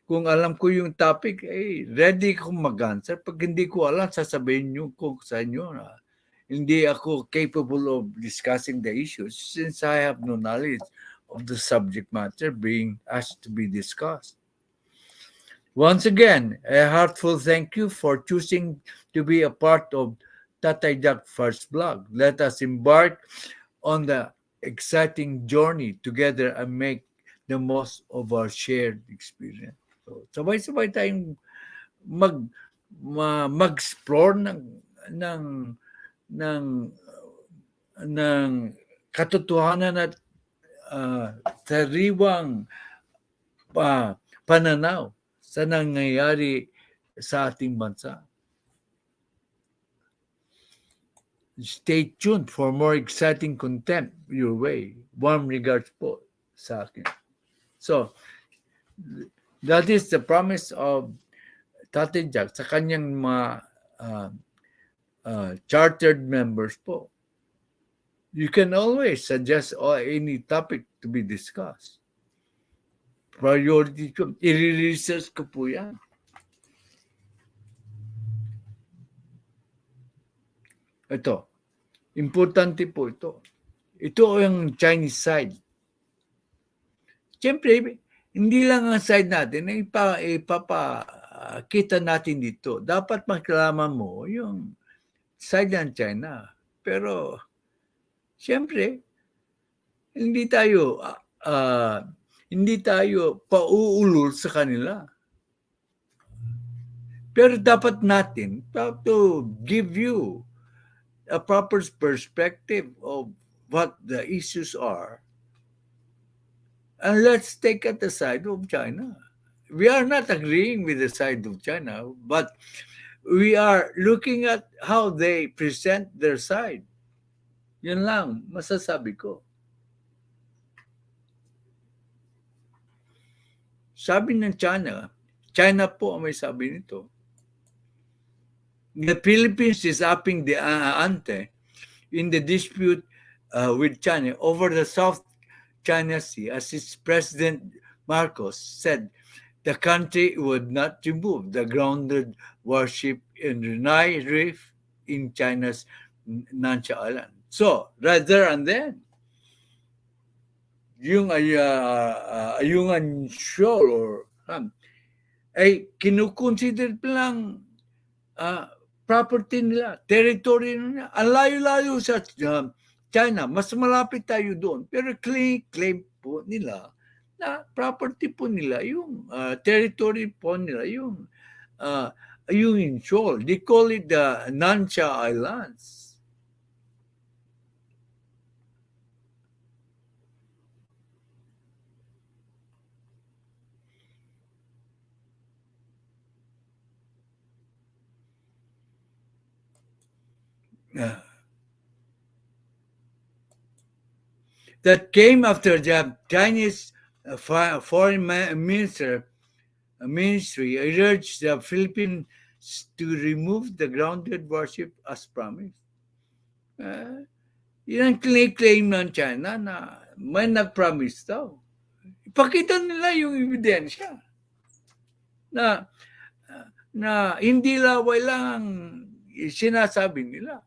Kung alam ko yung topic, ready akong mag-answer. Pag hindi ko alam, sasabihin nyo ko sa inyo na hindi ako capable of discussing the issues since I have no knowledge of the subject matter being asked to be discussed. Once again, a heartfelt thank you for choosing to be a part of Tatay Jackferdz blog. Let us embark on the exciting journey together and make the most of our shared experience. So, sabay-sabay tayong mag-explore ng katotohanan at sariwang pananaw sa nangyayari sa ating bansa. Stay tuned for more exciting content your way. Warm regards po sa akin. So, that is the promise of Tatay Jack sa kanyang mga chartered members po. You can always suggest any topic to be discussed. Priority ko, i-research ko po yan. Ito, importante po ito. Ito ang Chinese side. Siyempre, hindi lang ang side natin na ipapakita natin dito. Dapat makalaman mo yung side ng China. Pero, siyempre, hindi tayo pauulol sa kanila. Pero dapat natin to give you a proper perspective of what the issues are. And let's take at the side of China. We are not agreeing with the side of China, but we are looking at how they present their side. Yun lang, masasabi ko. Sabi ng China po ang may sabi nito, The Philippines is upping the ante in the dispute with China over the South China Sea, as its President Marcos said the country would not remove the grounded warship in Renai Reef in China's Nansha Island. So, rather than then, yung Ayungan Shoal or ay kinukonsider pa lang property nila, territory nila. Ang layo-layo sa China, mas malapit tayo doon. Pero claim po nila na property po nila, yung territory po nila, yung Ayungin Shoal. They call it the Nansha Islands. That came after the Chinese foreign ministry urged the Philippines to remove the grounded warship as promised. Yan ang claim ng China na may nag-promise daw. Ipakita nila yung ebidensya na hindi laway lang ang sinasabi nila.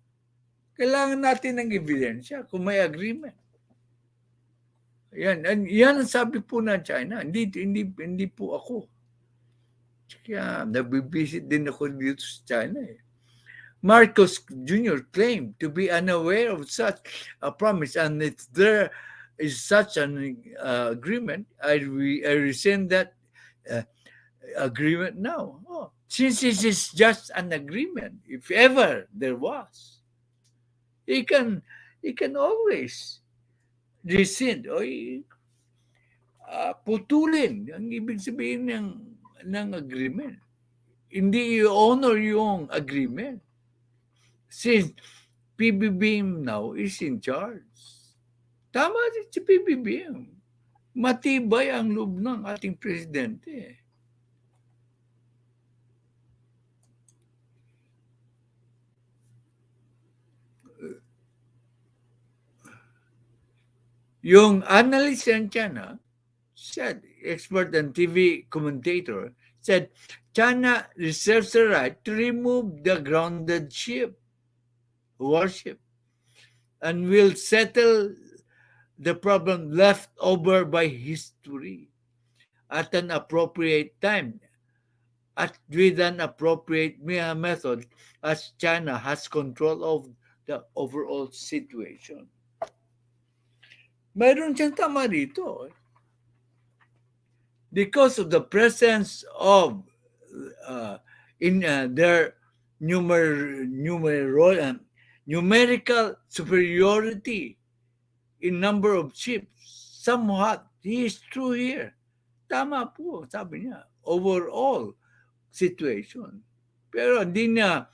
Kailangan natin ng ebidensya kung may agreement. Yan ang sabi po ng China. Hindi po ako. Kaya nabibisit din ako dito sa China. Marcos Jr. claimed to be unaware of such a promise, and if there is such an agreement, I rescind that agreement now. Since this is just an agreement, if ever there was, he can always rescind o putulin ang ibig sabihin ng agreement. Hindi i-honor yung agreement. Since PBBM now is in charge. Tama din si PBBM. Matibay ang loob ng ating presidente. Yung analyst ng China said, expert and TV commentator, said China reserves the right to remove the grounded warship, and will settle the problem left over by history at an appropriate time, with an appropriate method, as China has control of the overall situation. Mayroon siyang tama dito. Because of the presence of in their numerical superiority in number of ships, somewhat, he is true here. Tama po, sabi niya, overall situation. Pero hindi niya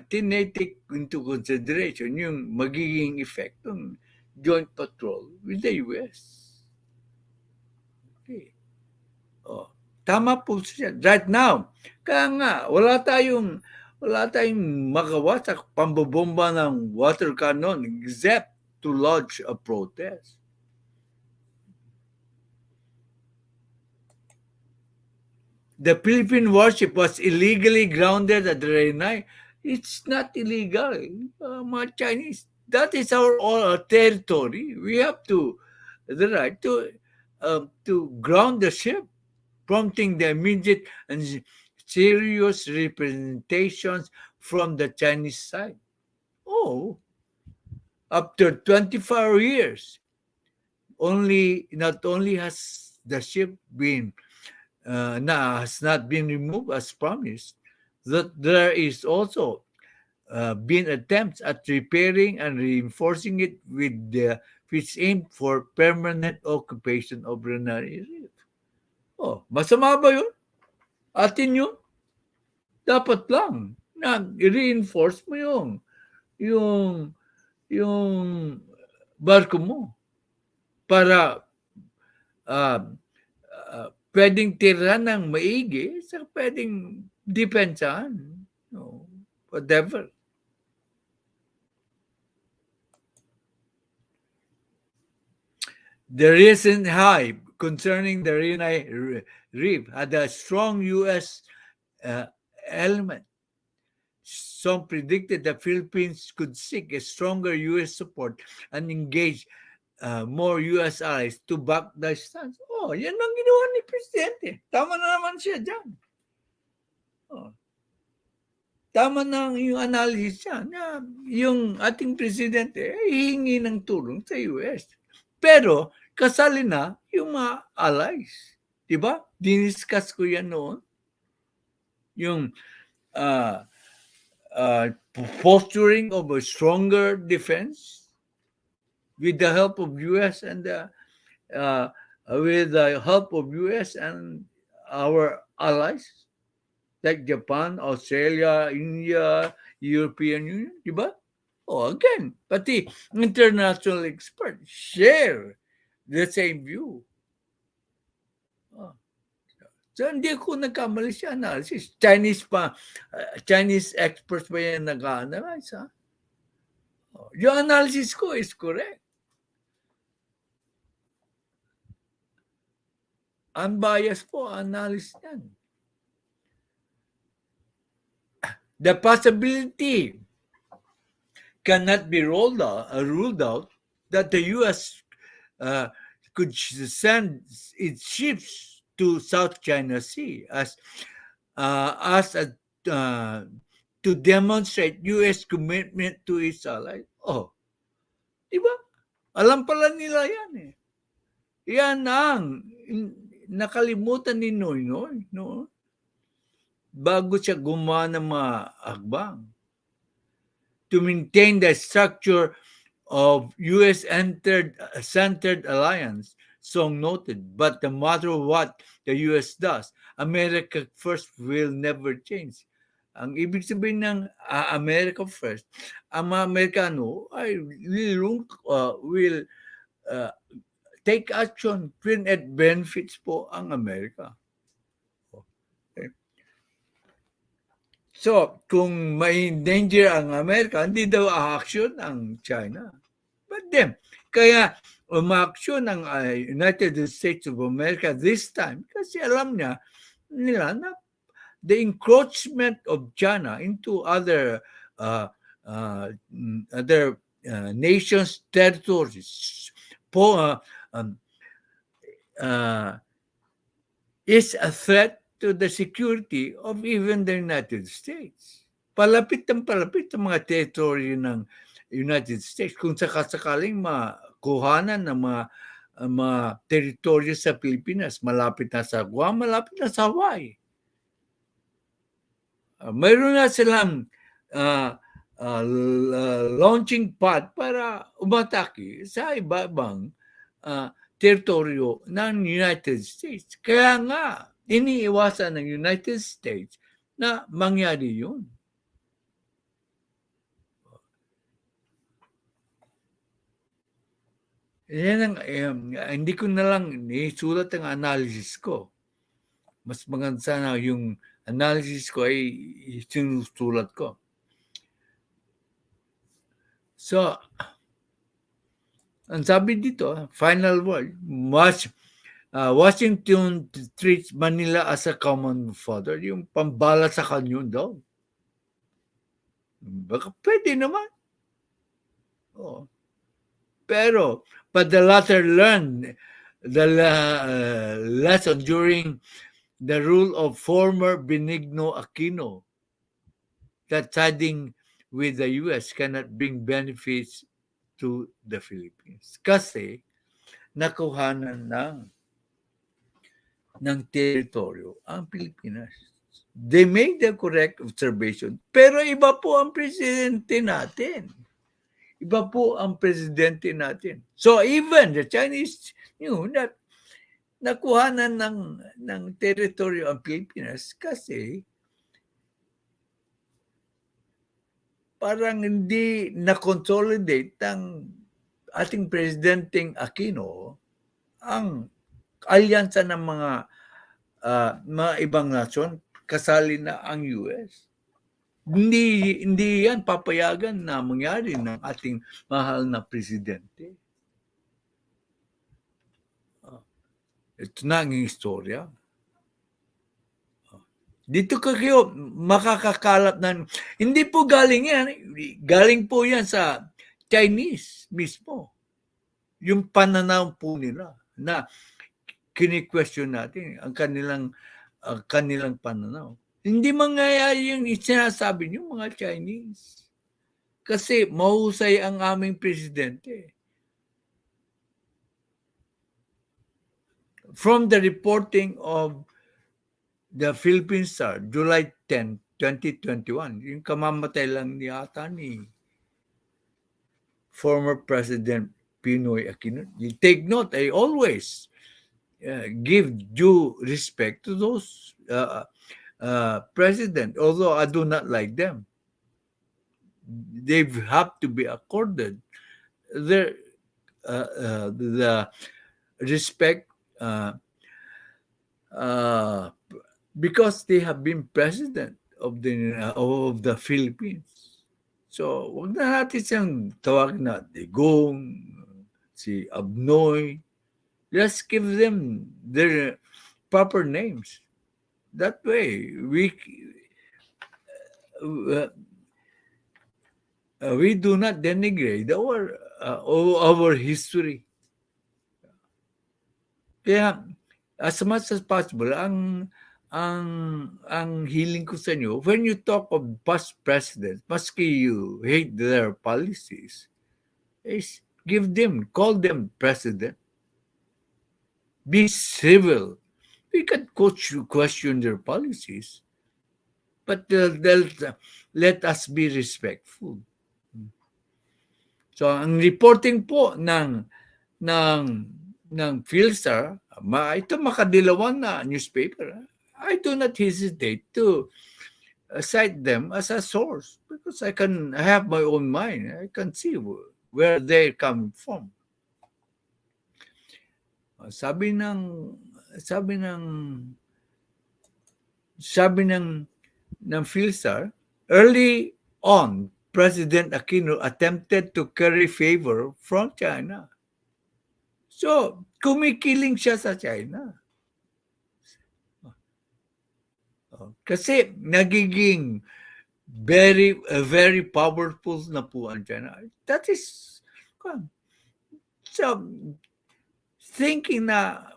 tinetake into consideration yung magiging effect ng joint patrol with the US. Okay. Tama po siya. Right now, kaya nga, wala tayong magawa sa pambobomba ng water cannon except to lodge a protest. The Philippine warship was illegally grounded at Renai. It's not illegal. Mga Chinese, that is our territory. We have the right to ground the ship, prompting the immediate and serious representations from the Chinese side. After 24 years, not only has the ship has not been removed as promised, that there is also been attempts at repairing and reinforcing it with its aim for permanent occupation of Renai Reef. Masama ba yun? Atin yun? Dapat lang na i-reinforce mo yung barko mo para pwedeng tira ng maigi sa pwedeng depensahan. whatever. The recent hype concerning the Reef had a strong U.S. element. Some predicted the Philippines could seek a stronger U.S. support and engage more U.S. allies to back the stance. Oh, yan ang ginawa ni Presidente. Tama na naman siya dyan. Oh. Tama na yung analysis niya na yung ating Presidente ay hihingi ng tulong sa US. Pero kasali na yung mga allies. Diba? Diniscuss ko yan noon. Yung posturing of a stronger defense with the help of US and with the help of US and our allies like Japan, Australia, India, European Union, di ba? Oh, again, pati international experts share the same view. Oh. So, hindi ko nagkamali sa analysis. Chinese experts pa yan nag-analyze, ha? Oh, yung analysis ko is correct. Unbiased po, analysis yan. The possibility cannot be ruled out that the U.S. Could send its ships to South China Sea to demonstrate U.S. commitment to its allies. Oh, di ba? Alam pala nila yan eh. Yan ang nakalimutan ni Noynoy, no? Bago siya gumawa ng mga akbang. To maintain the structure of U.S.-centered alliance, Song noted, but no matter what the U.S. does, America first will never change. Ang ibig sabihin ng America first, ang mga Amerikano ay will take action when it benefits po ang Amerika. Okay. So, kung may danger ang Amerika, hindi daw a-action ang China. But then, kaya uma-action ang United States of America this time kasi alam nila na the encroachment of China into other nations' territories is a threat to the security of even the United States. Palapit ang mga territory ng United States. Kung sakasakaling makuhanan ng mga teritoryo sa Pilipinas, malapit na sa Guam, malapit na sa Hawaii. Mayroon na silang launching pad para umatake sa iba-ibang teritoryo ng United States. Kaya nga, iniiwasan ng United States na mangyari yun. Yan hindi ko na lang isulat ang analysis ko. Mas maganda sana yung analysis ko ay sinusulat ko. So, ang sabi dito, final word, Washington treats Manila as a common father. Yung pambala sa kanyon daw. Baka pwede naman. Oh. Pero, but the latter learned the lesson during the rule of former Benigno Aquino that siding with the U.S. cannot bring benefits to the Philippines. Kasi, nakuhanan ng teritoryo ang Pilipinas. They made the correct observation. Pero iba po ang presidente natin. Iba po ang presidente natin. So even the Chinese knew that nakuhanan ng teritoryo ang Pilipinas kasi parang hindi na-consolidate ang ating presidenteng Aquino ang alyansa ng mga ibang nasyon, kasali na ang US. Hindi yan papayagan na mangyari ng ating mahal na presidente. Ito na ang istorya. Dito kayo makakakalat ng, hindi po galing yan, galing po yan sa Chinese mismo. Yung pananaw po nila na kini-question natin ang kanilang pananaw. Hindi mangyayari yung sinasabi niyo mga Chinese. Kasi mahusay ang aming presidente. From the reporting of the Philippine Star, July 10, 2021, yung kamamatay lang yata ni former President Pinoy Aquino. You take note, I always give due respect to those president, although I do not like them. They have to be accorded the respect because they have been president of the Philippines. So, wag na natin siyang tawagin na Digong, si Abnoy. Just give them their proper names. That way, we do not denigrate our history. Kaya, as much as possible, ang healing ko sa inyo, when you talk of past presidents, maski you hate their policies, is call them president. Be civil. We can question their policies, but let us be respectful. So, ang reporting po ng Philstar, ito makadilawan na newspaper, I do not hesitate to cite them as a source because I have my own mind. I can see where they come from. Sabi ng Philstar, early on, President Aquino attempted to curry favor from China. So, kumikiling siya sa China. Kasi nagiging very powerful na po ang China. That is, so, thinking na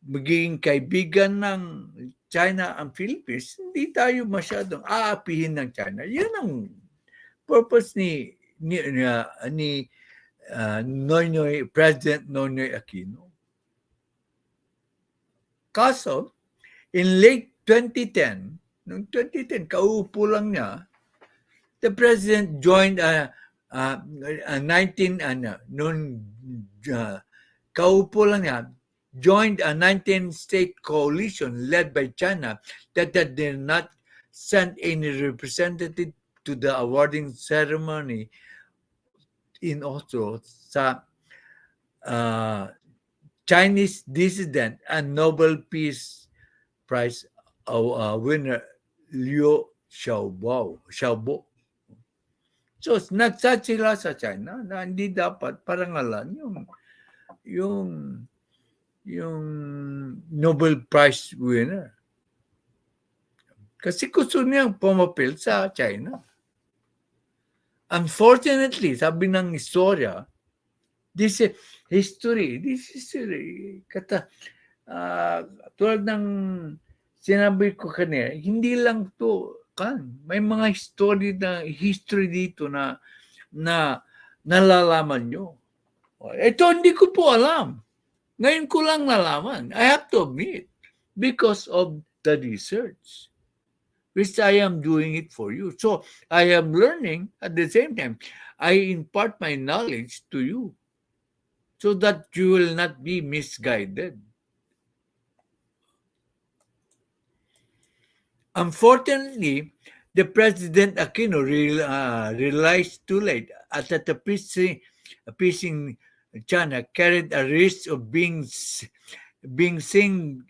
magiging kaibigan ng China ang Philippines, hindi tayo masyadong aapihin ng China. Yun ang purpose ni President Noynoy Aquino. Kaso, in late 2010, noong 2010, kauupo lang niya, the president joined kauupo lang niya, joined a 19-state coalition led by China that did not send any representative to the awarding ceremony in Oslo sa Chinese dissident and Nobel Peace Prize winner Liu Xiaobo. So, nagsaad sila sa China na hindi dapat parangalan yung Nobel Prize winner. Kasi gusto niyang pumapil sa China. Unfortunately, sabi ng istorya, this history, tulad ng sinabi ko kanina, hindi lang to may mga history dito na nalalaman nyo. Ito hindi ko po alam. Ngayon ko lang nalaman. I have to admit, because of the research, which I am doing it for you. So I am learning at the same time. I impart my knowledge to you so that you will not be misguided. Unfortunately, the President Aquino realized too late that the appeasing China carried a risk of being seen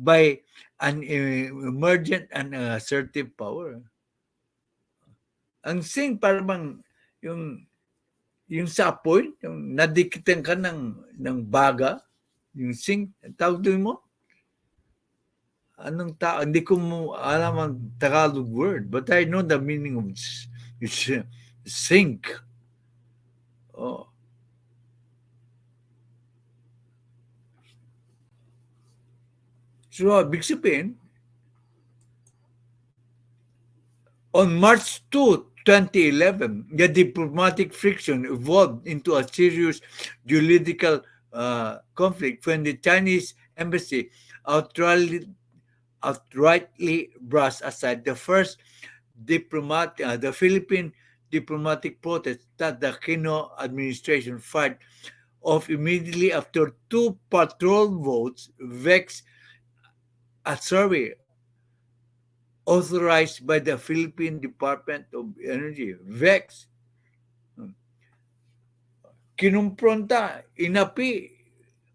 by an emergent and assertive power. Ang sing parang yung sa apoy, yung nadikitan ka ng baga, yung sing, tawag doon mo? Anong hindi ko mo alam ang Tagalog word, but I know the meaning of sink. Oh. So, big sabihin, on March 2, 2011, the diplomatic friction evolved into a serious juridical conflict when the Chinese embassy outrightly brushed aside the first the Philippine diplomatic protest that the Aquino administration fired off immediately after 2 patrol votes vexed a survey authorized by the Philippine Department of Energy, VEX. Kinumpronta, inapi,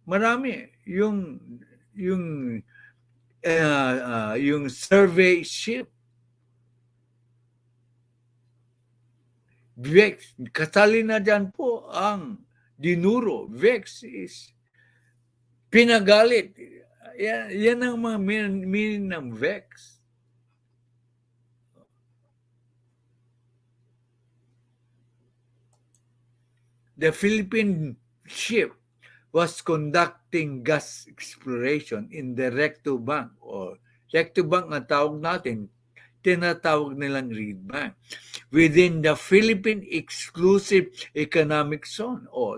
marami yung survey ship. VEX, kasali na dyan po ang dinuro. VEX is pinagalit. Yan ang mga meaning ng VEX. The Philippine ship was conducting gas exploration in the Recto Bank or Recto Bank ang tawag natin, tinatawag nilang reed bank within the Philippine Exclusive Economic Zone o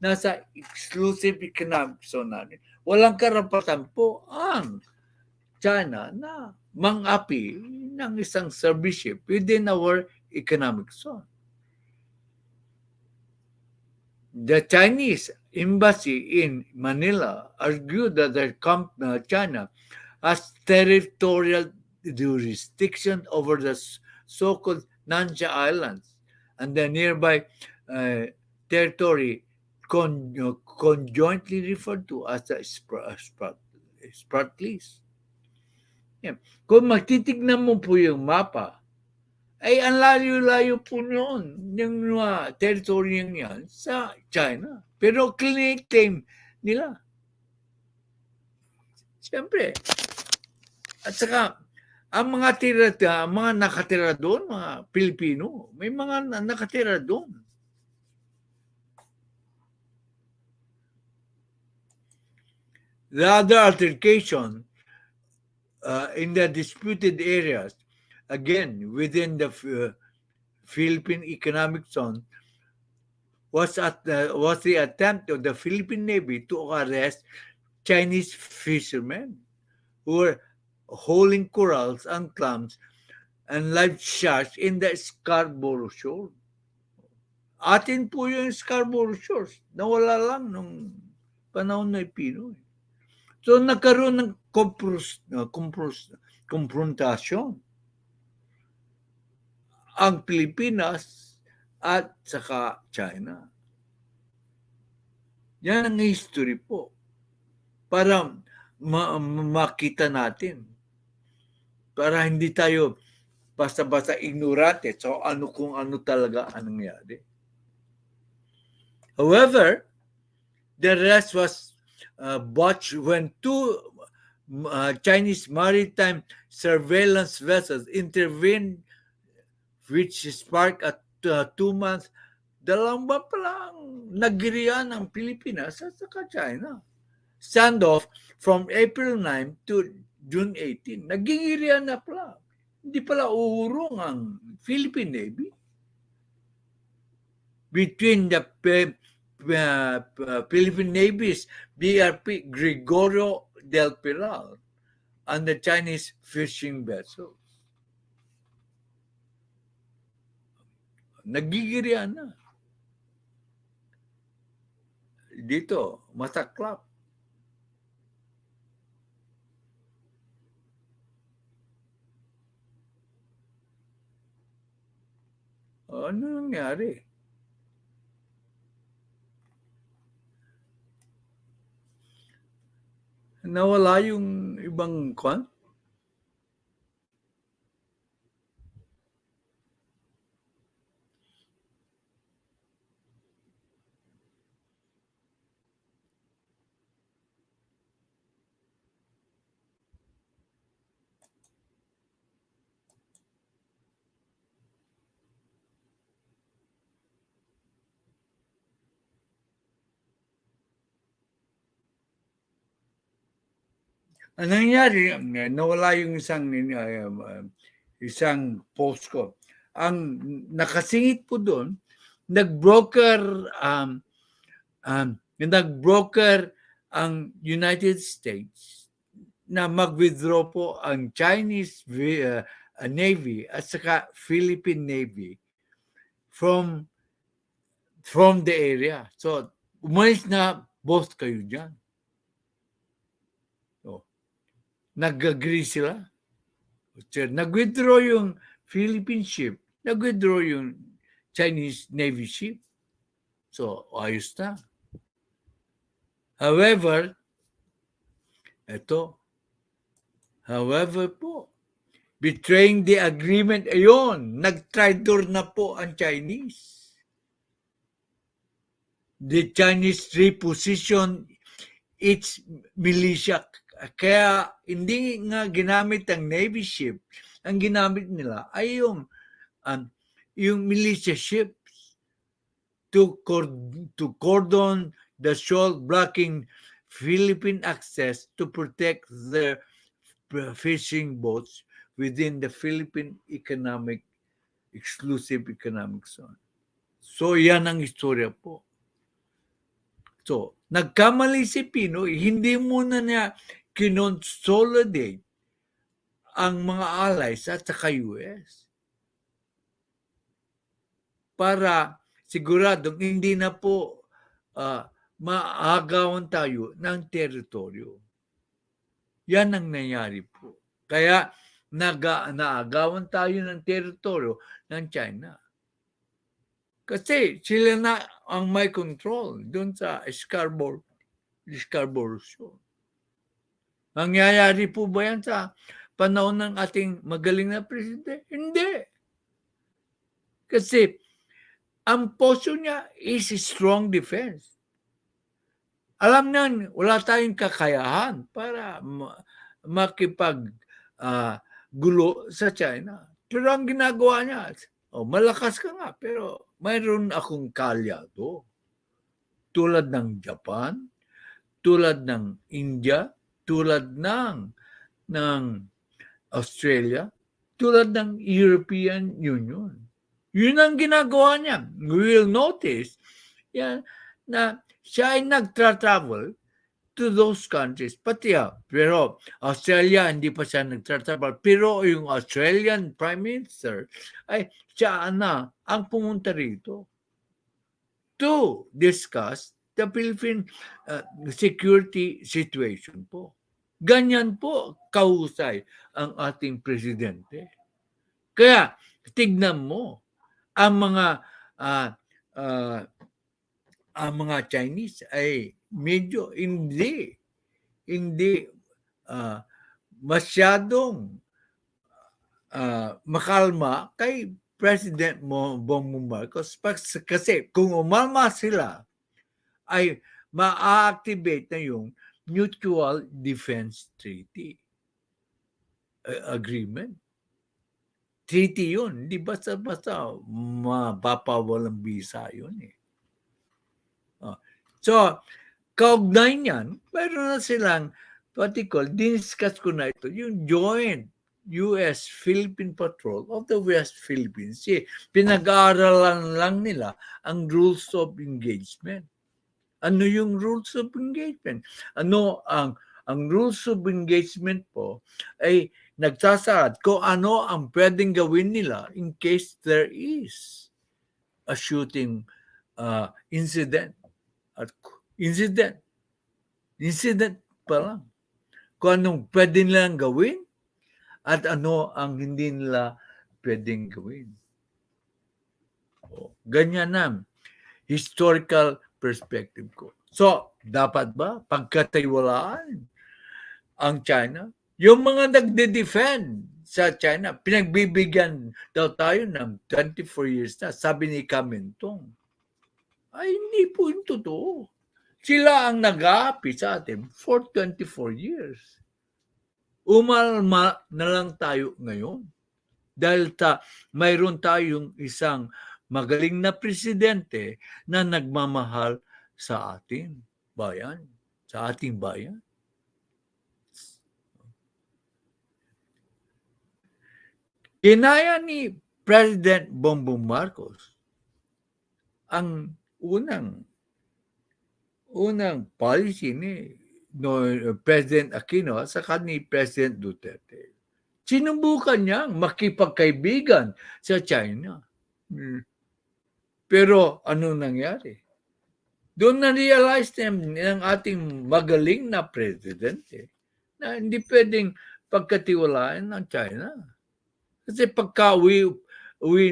nasa Exclusive Economic Zone natin. Walang karapatan po ang China na mang-api ng isang service ship within our economic zone. The Chinese embassy in Manila argued that China has territorial jurisdiction over the so-called Nansha Islands and the nearby territory conjointly referred to as the Spratlys. Yeah. Kung magtitignan mo po yung mapa, ay ang layo-layo po noon yung territory yan sa China. Pero claim nila. Siyempre. At saka, ang mga nakatira doon, mga Pilipino, may mga nakatira doon. The other altercation in the disputed areas, again, within the Philippine Economic Zone, was the attempt of the Philippine Navy to arrest Chinese fishermen who were hauling corals and clams and live sharks in the Scarborough Shoal. Atin po yung Scarborough Shores. Nawala lang nung panahon na Pinoy. So nagkaroon ng konfrontasyon ang Pilipinas at saka China. Yan ang history po. Para makita natin. Para hindi tayo basta-basta ignorante. So kung ano talaga ang nangyari. However, the rest was botched when 2 Chinese maritime surveillance vessels intervened, which sparked a 2-month, dalawang ba palang nagirian ng Pilipinas at saka China. Standoff from April 9 to June 18. Nagingirian na pala. Hindi pala uurong ang Philippine Navy. Between the Philippine Navy's BRP Gregorio del Pilar and the Chinese fishing vessels. Nagigirian na. Dito, masaklap. Ano nangyari? Nawala yung ibang kwan? Ang nangyari, nawala yung isang post ko. Ang nakasingit po doon, nag-broker ang United States na mag-withdraw po ang Chinese Navy at saka Philippine Navy from the area. So, umalis na both kayo dyan. So, nag-agree sila. So, nag-withdraw yung Philippine ship, nag-withdraw yung Chinese Navy ship. So, ayos na. However po, betraying the agreement, ayon, nag-traitor na po ang Chinese. The Chinese reposition its militia. Kaya hindi nga ginamit ang Navy ship. Ang ginamit nila ay yung militia ships to cordon the shoal, blocking Philippine access to protect their fishing boats within the Philippine exclusive economic zone. So, yan ang istorya po. So, nagkamali si Pinoy, hindi muna niya kinonsolidate ang mga allies at saka US para siguradong hindi na po maagawan tayo ng teritoryo. Yan ang nangyari po. Kaya naagawan tayo ng teritoryo ng China. Kasi sila na ang may control doon sa Scarborough Shoal. Mangyayari po ba yan sa panahon ng ating magaling na presidente? Hindi. Kasi ang poso niya is strong defense. Alam niyan, wala tayong kakayahan para makipag-gulo sa China. Pero ang ginagawa niya, malakas ka nga, pero mayroon akong kalyado. Tulad ng Japan, tulad ng India, tulad ng Australia, tulad ng European Union. Yun ang ginagawa niya. We will notice na siya ay nagtra-travel to those countries. Pero Australia, hindi pa siya nagtra-travel. Pero yung Australian Prime Minister, ay siya na ang pumunta rito to discuss the Philippine security situation po. Ganyan po kahusay ang ating presidente. Kaya tignan mo ang mga Chinese ay medyo hindi masyadong makalma kay President Bongbong Marcos kasi kung umalma sila ay ma-activate na yung Mutual Defense Treaty Agreement. Treaty yun. Hindi basta-basta mapapawalang visa yun eh. So, kaugnay niyan, mayroon na silang diniscuss ko na ito, yung joint US-Philippine Patrol of the West Philippines. Pinag-aaralan lang nila ang rules of engagement. Ano yung rules of engagement? Ano ang rules of engagement po ay nagsasaad kung ano ang pwedeng gawin nila in case there is a shooting incident. Incident pa lang. Kung anong pwede nilang gawin at ano ang hindi nila pwedeng gawin. Ganyan na historical perspective ko. So, dapat ba pagkatiwalaan ang China. Yung mga nagde-defend sa China, pinagbibigyan daw tayo ng 24 years na, sabi ni Kamintong. Ay, hindi po yung totoo. Sila ang nag-aapi sa atin for 24 years. Umalma na lang tayo ngayon. Dahil mayroon tayong isang magaling na presidente na nagmamahal sa ating bayan. Sa ating bayan. Kinaya ni President Bongbong Marcos ang unang policy ni President Aquino at saka ni President Duterte. Sinubukan niyang makipagkaibigan sa China. Pero ano nangyari? Doon na-realize ng ating magaling na presidente na hindi pwedeng pagkatiwalaan ng China. Kasi pagka-uwi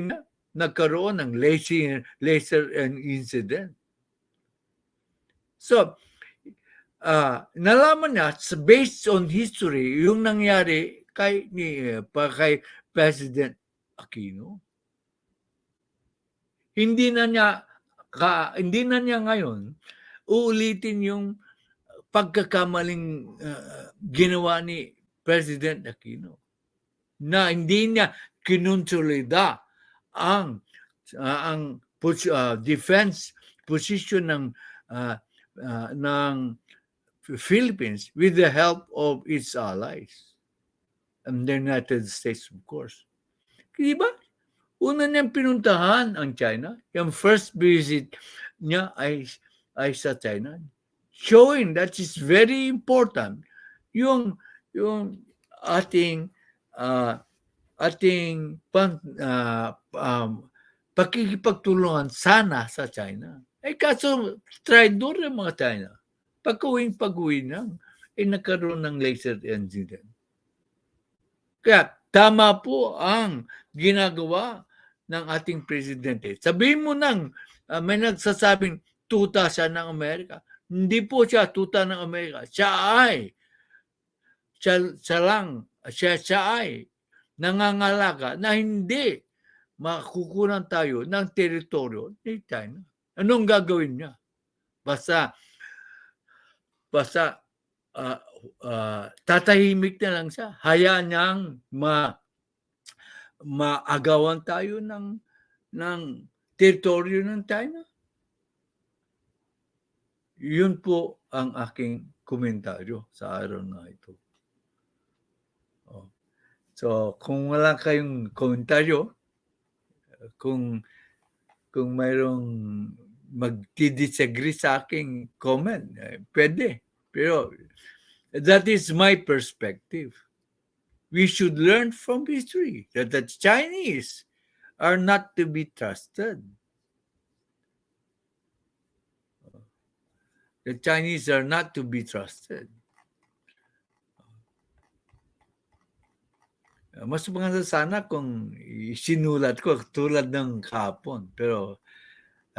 na, nagkaroon ng laser incident. So, nalaman niya, based on history, yung nangyari kay President Aquino. Hindi na niya ngayon uulitin yung pagkakamaling ginawa ni President Aquino na hindi niya kinonsolida ang defense position ng Philippines with the help of its allies and the United States, of course. Diba? Una niyang pinuntahan ang China. Yung first visit niya ay sa China. Showing that is very important yung ating pakikipagtulungan sana sa China. Kaso traitor yung mga China. Pag-uwi na, nagkaroon ng laser incident. Kaya tama po ang ginagawa ng ating presidente. Sabihin mo may nagsasabing tuta siya ng Amerika. Hindi po siya tuta ng Amerika. Siya ay nangangalaga na hindi makukunan tayo ng teritoryo ni China. Anong gagawin niya? Basta tatahimik na lang siya. Hayaan niyang maagawan tayo ng teritoryo ng China. Yun po ang aking komentaryo sa araw na ito. So, kung wala kayong komentaryo, kung mayroong magdi-disagree sa aking comment, pwede. Pero that is my perspective. We should learn from history that the Chinese are not to be trusted. The Chinese are not to be trusted. Mas maganda sana kung sinulat ko tulad ng kahapon. Pero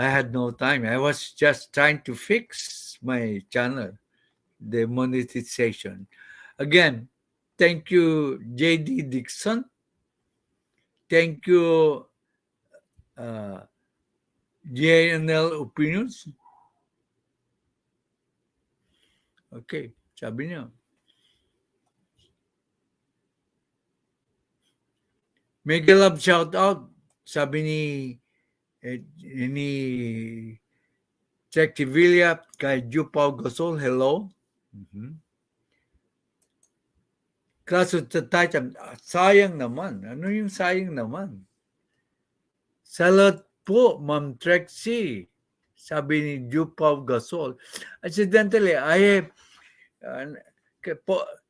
I had no time. I was just trying to fix my channel, the monetization. Again, thank you, J.D. Dixon. Thank you, JNL Opinions. Okay, sabi niya. Mega love shout out, sabi ni Jack Villa kay Jupao Gasol, hello. Kaso sayang naman. Ano yung sayang naman? Salad po, Ma'am Trexie, sabi ni Jupao Gasol. Incidentally,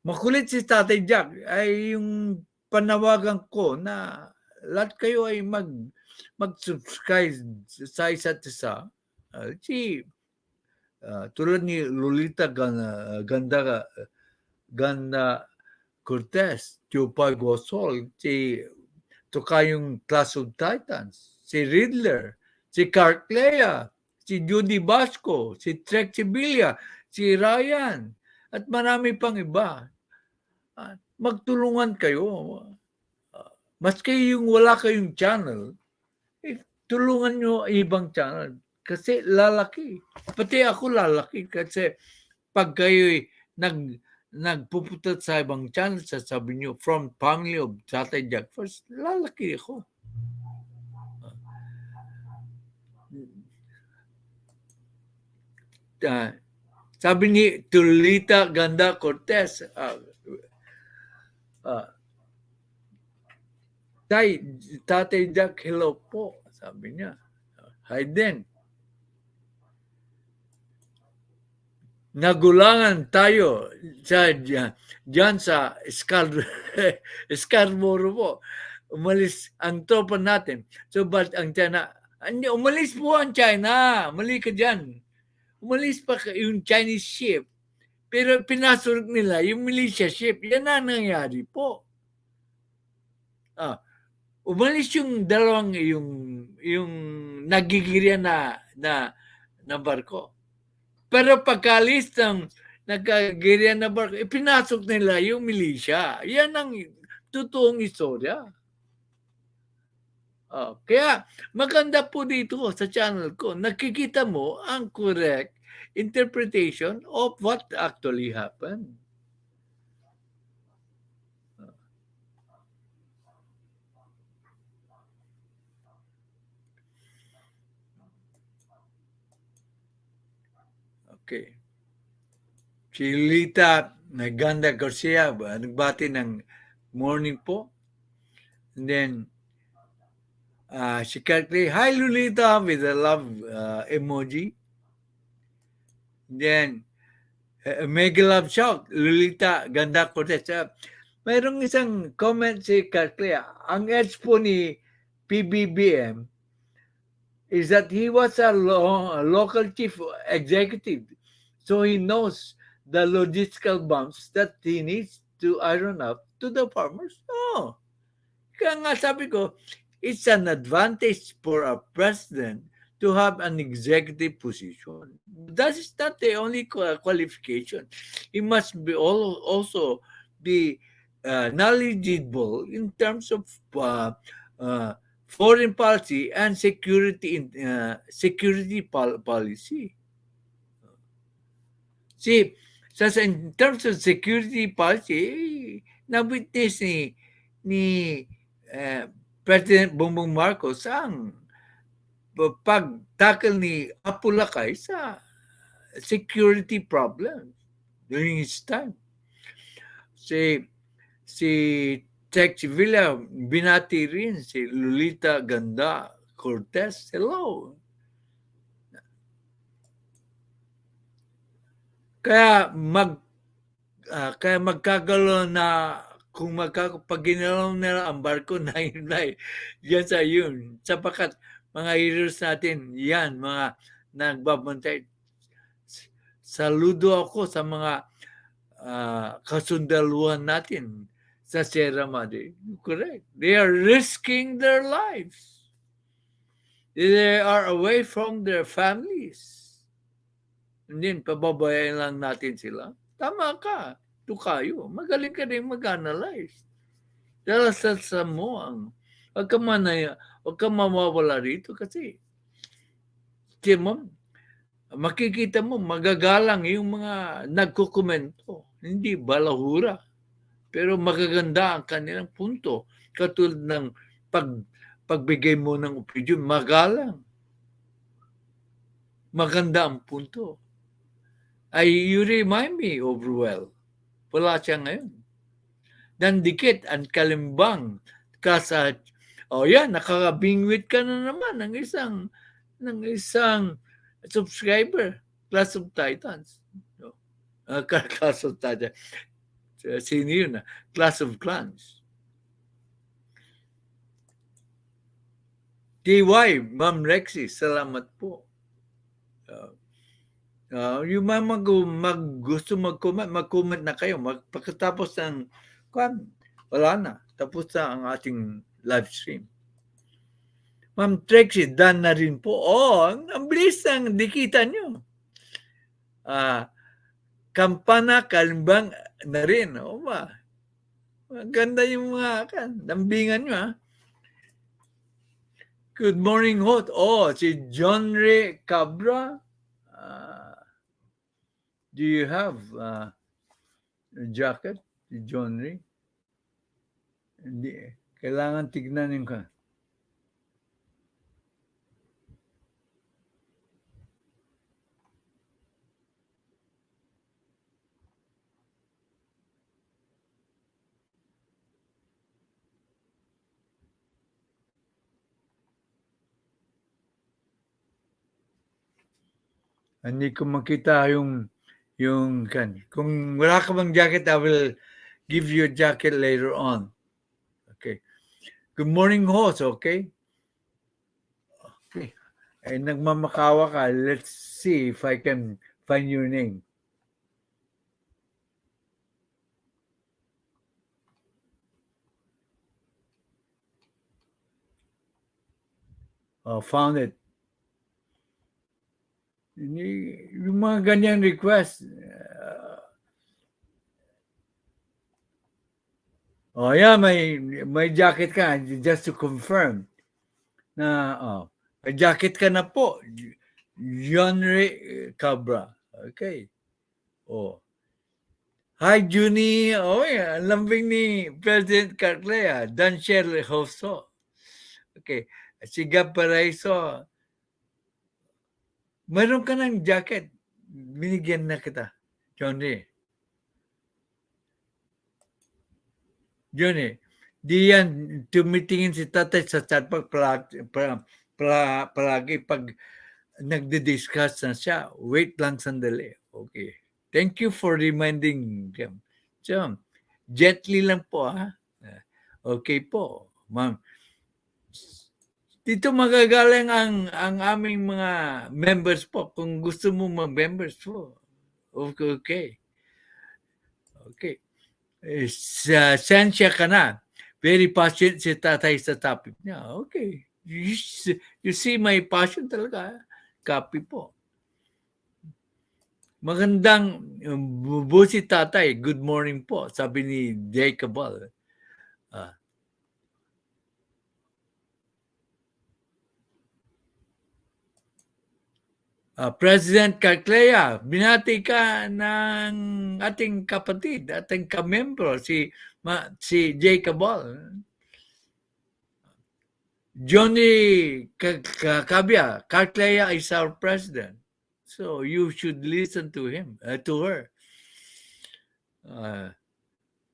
makulit si Tatay Jack ay yung panawagan ko na lahat kayo ay mag-subscribe sa isa't isa. Tulad ni Lolita Ganda Cortez, Jupay Gosol, si Tukayong Class of Titans, si Riddler, si Carclea, si Judy Basco, si Trek Sibilia, si Ryan, at marami pang iba. magtulungan kayo. Maski yung wala kayong channel, tulungan nyo ibang channel. Kasi lalaki. Pati ako lalaki. Kasi pag kayo'y nagpupunta sa ibang channel, sasabi nyo, from family of Tatay Jackferdz, lalaki ako. Sabi ni Tulita Ganda Cortez, Tatay Jack, hello po. Sabi niya. Hi din. Nagulangan tayo dyan sa Scarborough po. Umalis ang tropa natin. So, but ang China, umalis po ang China. Mali ka dyan. Umalis pa yung Chinese ship. Pero pinasok nila yung militia ship. Yan ang nangyari po. Umalis yung dalawang yung nagigirya na barko. Pero pagkalis ng nagkagirya na barko, pinasok nila yung militia. Yan ang totoong istorya. Kaya maganda po dito sa channel ko, nakikita mo ang correct interpretation of what actually happened. Okay. Si Lita Ganda Garcia, nagbati ng morning po. And then, si Kirkley, hi Lolita, with a love emoji. And then, mega love shock, Lolita Ganda Cortez. Mayroong isang comment si Kirkley, ang edge po ni PBBM is that he was a local chief executive. So he knows the logistical bumps that he needs to iron up to the farmers. Kaya nga sabi ko, it's an advantage for a president to have an executive position. That is not the only qualification. He must be also be knowledgeable in terms of foreign policy and security policy. See, in terms of security policy, na-witness ni President Bongbong Marcos ang pag-tackle ni Apulacay sa security problem during his time. Si Tech Villa, binati rin si Lolita Ganda Cortez. Hello. Kaya magkagalo na kung pag ginalaw nila ang barko na yun yan sa yun. Sapagat mga heroes natin, yan, mga nagbabantay. Saludo ako sa mga kasundaluhan natin sa Sierra Madre. Correct. They are risking their lives. They are away from their families. Hindi, pababayan lang natin sila. Tama ka. Ito kayo. Magaling ka rin mag-analyze. Dalasal mo ang huwag ka mawawala rito kasi makikita mo magagalang yung mga nagkukomento. Hindi balahura. Pero magaganda ang kanilang punto. Katulad ng pagbigay mo ng opinion, magalang. Maganda ang punto. You remind me of Ruel. Wala siya ngayon. Dandikit ang kalimbang yan, nakakabingwit ka na naman ng isang subscriber, Class of Titans. Class of Titans. Sino yun? Class of Clans. TY, Ma'am Rexy, salamat po. Yung gusto mag-comment na kayo. Pagkatapos ng wala na. Tapos na ang ating live stream. Ma'am Trexie, done na rin po. Ang bilis ng dikita nyo. Kampana, kalimbang na rin. Ganda yung mga lambingan nyo, ha? Good morning, hot. Oh, si John Ray Cabra. Do you have a jacket, si John Ray? Hindi. Kailangan tignanin ka. Hindi ko makita yung kan. Kung wala ka bang jacket, I will give you a jacket later on. Okay. Good morning, host. Okay. Okay. Eh, nagmamakawa ka. Let's see if I can find your name. Oh, found it. Yung mga ganyan request. Oh, yeah, may jacket ka. Just to confirm na, may jacket ka na po. Genre Cabra. Okay. Oh. Hi, Juni. Oh, yeah. Lambing ni President Cartlea. Dancher Hoso. Okay. Si Gab Paraiso. Meron ka ng jacket. Binigyan na kita. Johnny. Johnny. Di yan tumitingin si tatay sa chat palagi pag nagdi-discuss na siya. Wait lang sandali. Okay. Thank you for reminding them. So, gently lang po, ha? Okay po, ma'am. Dito magagaling ang aming mga members po. Kung gusto mo mag-members po. Okay. Okay. Sensya ka na. Very passionate si tatay sa topic niya. Okay. You see my passion talaga. Copy po. Magandang busi tatay. Good morning po. Sabi ni Jacob. President Cartlea, binati ka ng ating kapatid, ating kamembro, si Jacob. Johnny Cabia, Cartlea is our president. So you should listen to him, to her.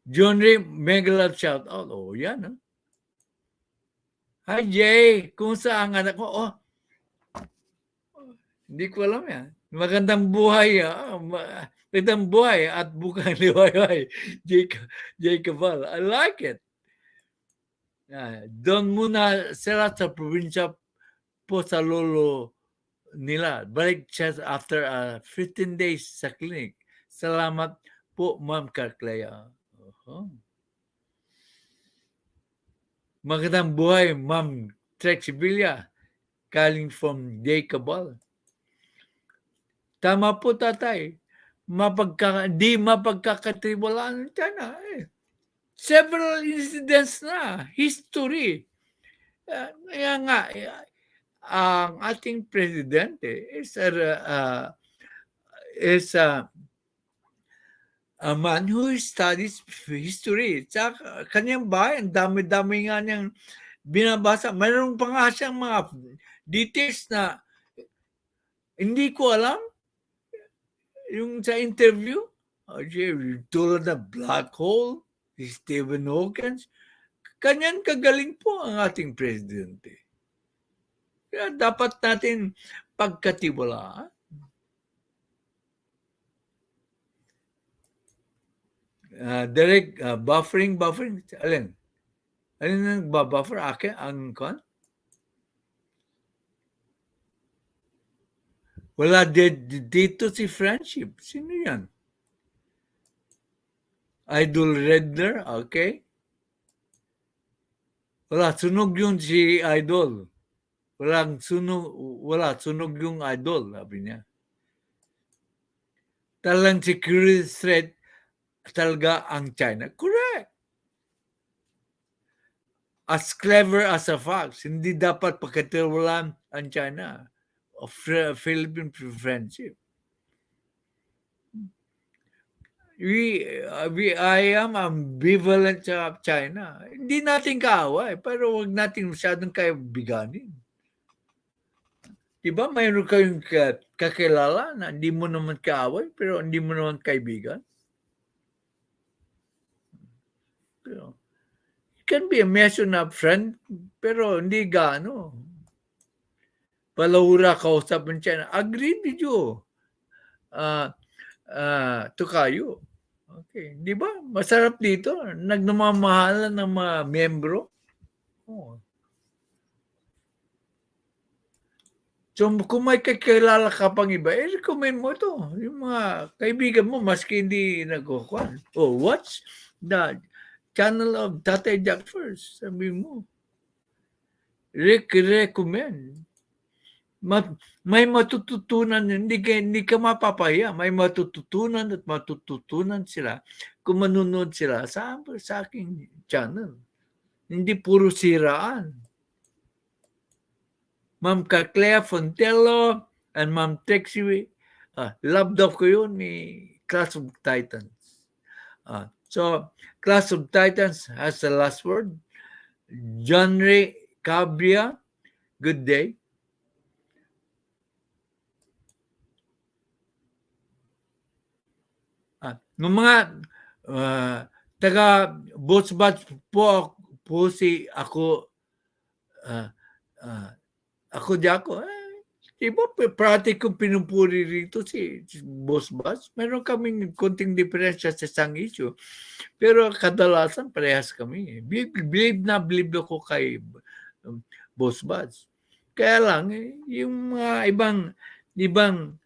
Johnny, mega love shout out. Oh, yan. Huh? Hi, Jay. Kung saan ang anak ko? Oh, hindi ko alam yan. Magandang buhay. Magandang buhay at bukang liwayway. Jacob. I like it. Doon muna sila sa probinsya po sa lolo nila. Balik siya after 15 days sa clinic. Salamat po, Ma'am Cartlea. Magandang buhay, Ma'am Trexibilla. Calling from Jacob. Tama po, tatay. Di mapagkakatiwalaan na. Several incidents na. History. Kaya nga, ang ating presidente is a man who studies history. Sa kanyang bahay, ang dami-dami nga niyang binabasa. Mayroon pa nga siyang mga details na hindi ko alam. Yung sa interview, tulad na black hole, si Stephen Hawking, kanyan kagaling po ang ating presidente. Kaya dapat natin pagkatiwalaan. Direct buffering. Alin nagbabuffer? Akin? Ang kon? Wala dito si friendship. Sino yan? Idol Redler? Okay. Wala, sunog yun si Idol. Wala, sunog yung Idol, sabi niya. Talagang security threat talaga ang China. Correct. as clever as a fox. Hindi dapat pagkatiwalaan ang China of Philippine friendship. I am ambivalent sa China. Hindi natin kaaway, pero wag natin masyadong kaibiganin. Diba mayroon kayong kakilala na hindi mo naman kaaway, pero hindi mo naman kaibigan? Pero, it can be a measure na friend, pero hindi gaano. Palahura kausap ng China. Agreed with you. Tukayo. Okay. Di ba? Masarap dito. Nagmamahalan ng mga membro. Oh. So, kung may kakilala ka pang iba, recommend mo ito. Yung mga kaibigan mo, maski hindi nagkukuhan. Oh, watch the channel of Tatay Jackferdz. Sabi mo. Recommend. May matututunan, hindi ka mapapahiya. May matututunan at matututunan sila kung manunod sila sa aking channel. Hindi puro siraan. Ma'am Clea Fontello and Ma'am Trixie, loved off ko yun ni Class of Titans. So, Class of Titans has the last word. John Ray Cabria, good day. Ng mga taga Botsbatch po si ako Jako. Diba parati kong pinupuri rito si Boss Bats. Meron kaming konting diferensya sa isang issue. Pero kadalasan parehas kami. Believe ako kay Boss Bats. Kaya lang, yung mga ibang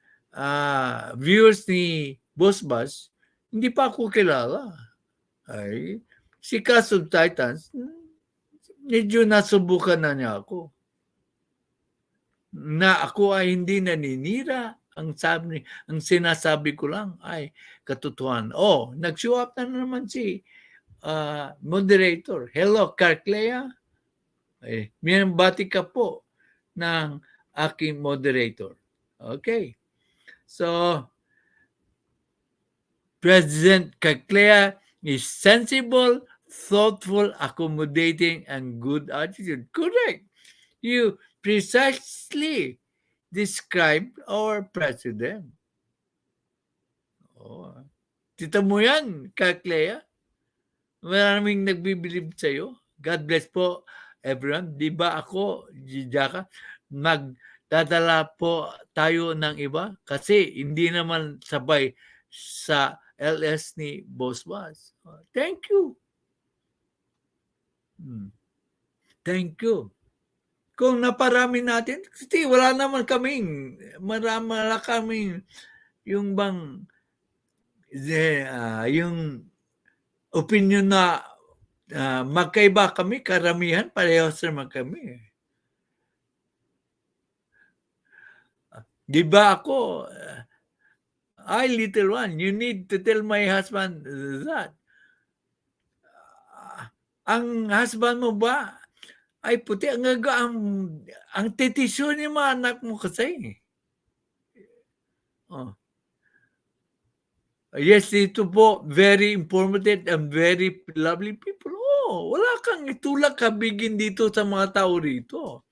viewers ni Boss Bats, hindi pa ako kilala. Ay, si Class of Titans, medyo nasubukan na niya ako. Na ako ay hindi naninira. Ang sinasabi ko lang ay katotohanan. Oh, nag-show up na naman si moderator. Hello, Carclea. Minabati ka po ng aking moderator. Okay. So, President Caclea is sensible, thoughtful, accommodating, and good attitude. Correct. You precisely described our president. Oh. Tita mo yan, Caclea. Maraming nagbibilib sa'yo. God bless po, everyone. Di ba ako, Jijaka, magdadala po tayo ng iba? Kasi hindi naman sabay sa LS ni Boss Bas. Thank you. Thank you. Kung naparami natin, kasi wala naman kaming, marami kaming yung bang, yung opinion na magkaiba kami, karamihan, parehas naman kami. Di ba ako, ay, little one, you need to tell my husband that. Ang husband mo ba ay puti? Ang titisyo ni mga anak mo kasi. Oh. Yes, ito po, very informative and very lovely people. Oh, wala kang itulak kabigin dito sa mga tao rito.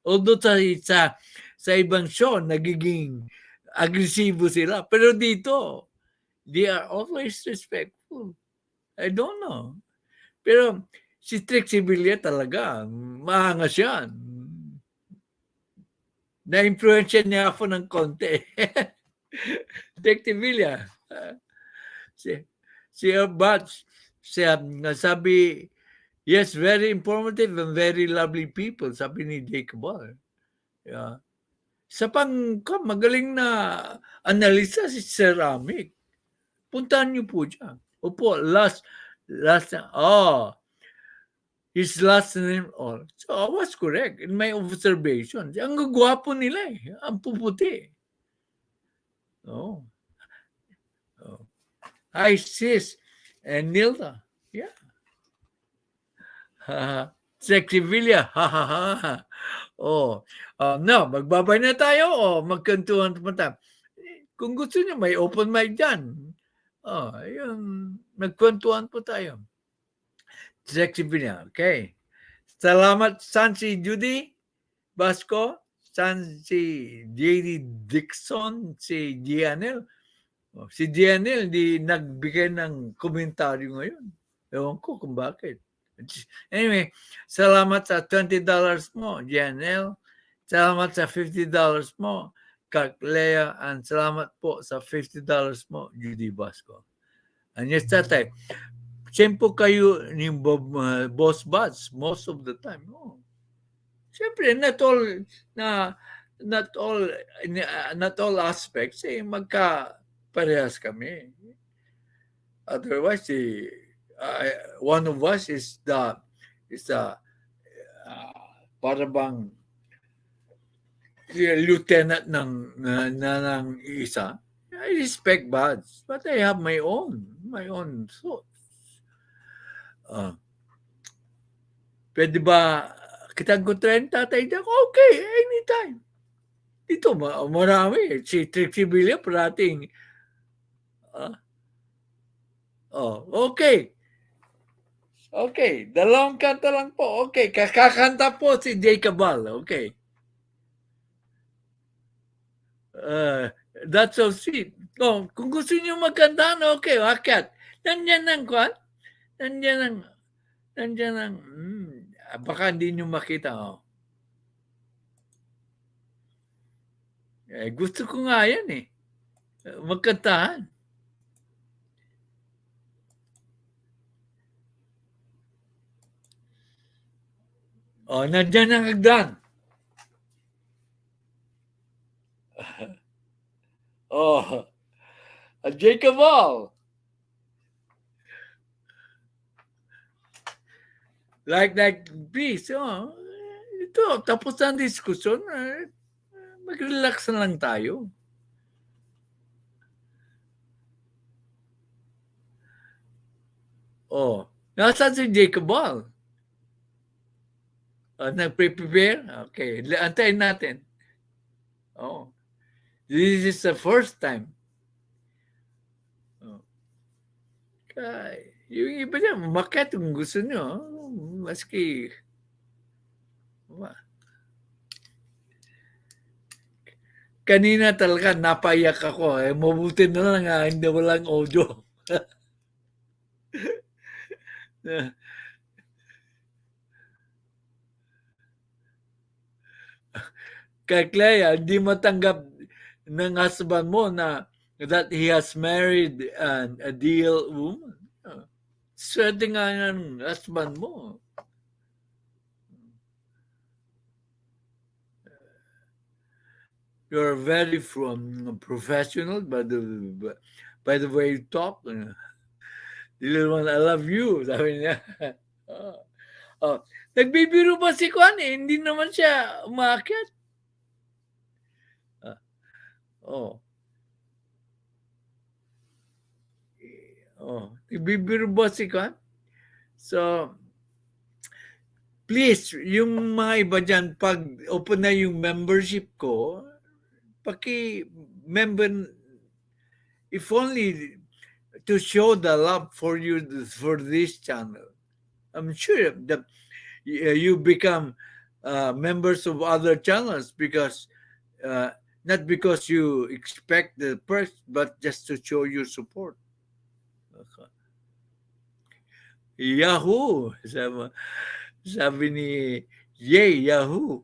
Although sa ibang show, nagiging agresibo sila. Pero dito, they are always respectful. I don't know. Pero si Trixie Villa talaga, maangas yan. Na-influensya niya ako ng konti. Trixie Villa. Si Batch, sabi, yes, very informative and very lovely people, sabi ni Jake Ball. Yeah. Sa magaling na analisa si Ceramic. Puntahan niyo po dyan. Opo, his last name, so I was correct in my observation. Ang gagwapo nila ang puputi. Oh. Hi, sis and Nilda. Yeah. Sexy Villa, ha ha ha. Oh, now, magbabay na tayo o magkantuhan pa tayo. Kung gusto niyo, may open mic dyan. Ayun, magkwentuhan po tayo. Sexy Villa, okay. Salamat, San si Judy Basco, San si JD Dixon, si Gianel. Si Gianel, di nagbigay ng komentaryo ngayon. Ewan ko kung bakit. Anyway, salamat sa $20 mo, Gianel. Salamat sa $50 mo, Kak Lea. And salamat po sa $50 mo, Judy Basco. And yes, tatay, siyempre kayo ni Boss Buds most of the time. Siyempre, not all aspects, magka-parehas kami. Otherwise, one of us is para bang lieutenant ng isa. I respect Buds, but I have my own thoughts. Pwede ba kitang kontrahin, Tatay Jack? Okay, anytime. Ito, marami. Si Trixie Villa, parating. Okay. Okay, dalawang kanta lang po. Okay, kakakanta po si Jay Cabal. Okay. That's so sweet. Kung gusto niyo magkanta, okay, akyat. Nandiyan ang kwan? Nandiyan ang, baka hindi nyo makita. Gusto ko nga yan eh. Magkantahan. Nandiyan ang hagdan. Jacob Wall. Like peace. Ito, tapos ang diskusyon. Mag-relax na lang tayo. Nasaan si Jacob Wall? Nag-prepare? Okay, antayin natin. This is the first time. Yung iba niya, makat kung gusto nyo. Maski, kanina talaga napayak ako. Mabuti na lang hindi walang audio. Kay Clea, hindi matanggap ng husband mo na that he has married an ideal woman. Swerte nga ng husband mo. You're very professional by the way you talk. Little one, I love you. Sabi niya. Nagbibiro ba si Kwan eh? Hindi naman siya umakyat. Nagbibiro ba si Kwan? So, please, yung mga iba dyan, pag open na yung membership ko, paki-member, if only to show the love for you for this channel. I'm sure that you become members of other channels because not because you expect the perks, but just to show your support. Yahoo! Sabi ni Jay, Yahoo!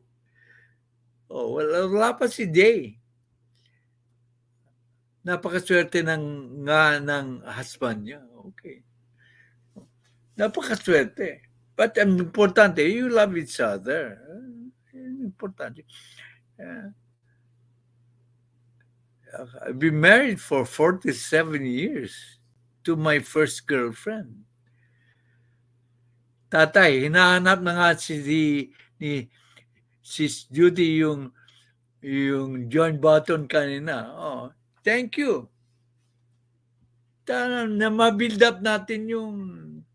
Wala pa si Jay. Napakaswerte ng husband niya. Okay. Napakaswerte. But importante, you love each other. Importante. I've been married for 47 years to my first girlfriend. Tatay, hinahanap na nga si Judy yung join button kanina. Thank you. Na ma-build up natin yung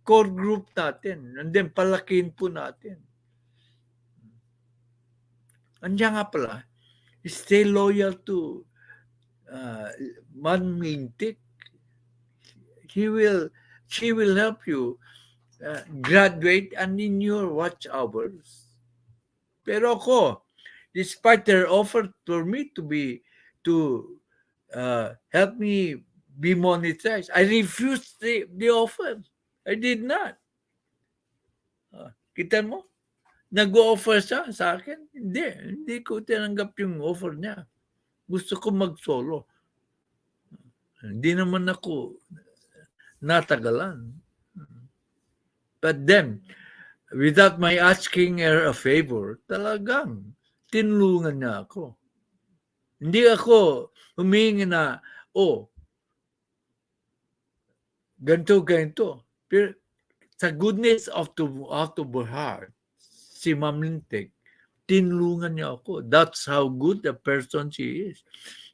core group natin and then palakihin po natin. Andiyan nga pala, stay loyal to Man Mintik. She will help you graduate and in your watch hours. Pero ako, despite their offer for me to help me be monetized, I refused the offer. I did not. Kita mo? Nag-offer siya sa akin. Hindi ko tinanggap yung offer niya. Gusto ko mag-solo. Hindi naman ako natagalan. But then, without my asking her a favor, talagang tinulungan niya ako. Hindi ako humingi na, ganito. Pero sa goodness of her heart, si Ma'am Lintek, tinulungan niya ako. That's how good a person she is.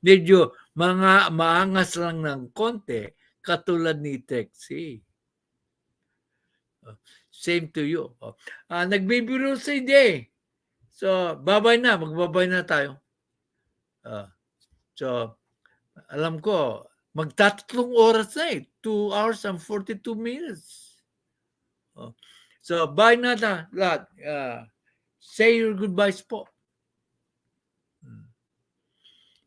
Medyo maangas lang ng konti, katulad ni Texie. Same to you. Nagbibiro si Jay. So, magbabay na tayo. So, alam ko, magtatatlong oras na 2 hours and 42 minutes. So, bye na lahat. Say your goodbyes po.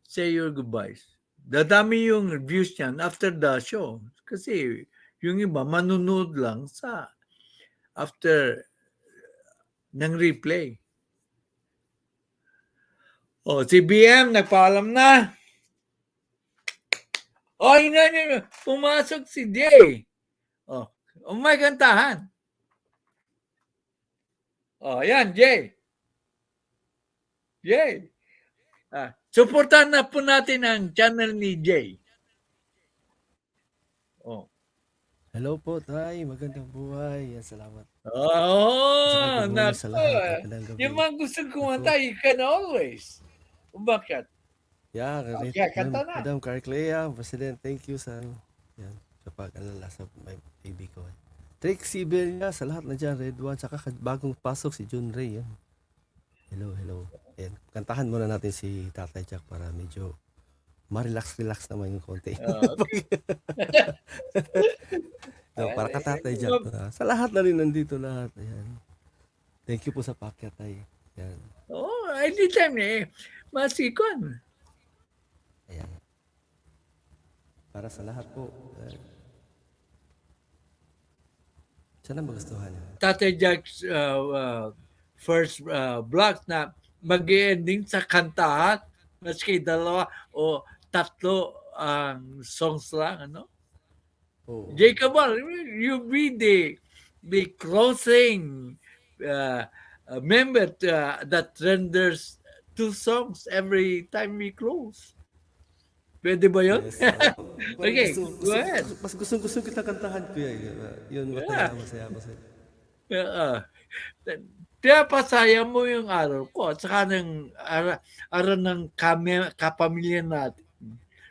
Say your goodbyes. Dadami yung reviews niyan after the show. Kasi yung iba manunod lang sa after ng replay. Si BM, nagpaalam na. Hindi. Pumasok si Jay. May kantahan. Yan, Jay. Jay. Supportan na po natin ang channel ni Jay. Hello po, Tay. Magandang buhay. Yan, salamat. Nako. Sa lahat. Magandang gabi. Yung mga gusto kumanta, you can always. Bakit? Yeah, kanta na. Madam Carclea, President, thank you sa pag-alala sa may baby ko. Trixie Bella, sa lahat na dyan, Red One, saka bagong pasok si June Ray. Yan. Hello. Yan. Kantahan muna natin si Tatay Jack para medyo ma-relax naman yung konti. Para ka Tatay Jack. Sa lahat na rin nandito lahat. Ayan. Thank you po sa pakyat, Tay. Yan. Anytime masikon. Ayan. Para sa lahat po. Sana magustuhan niyo. Tatay Jack's first vlog na mag-ending sa kantahan, maski 2 o 3 ang songs lang, ano? Jacob, you be the closing member that renders 2 songs every time we close. Pwede ba yun? Yes. Okay, go ahead. Mas gusto kita kantahan ko yun. Masaya. Kaya pasaya mo yung araw ko at saka ng araw ng kapamilya natin.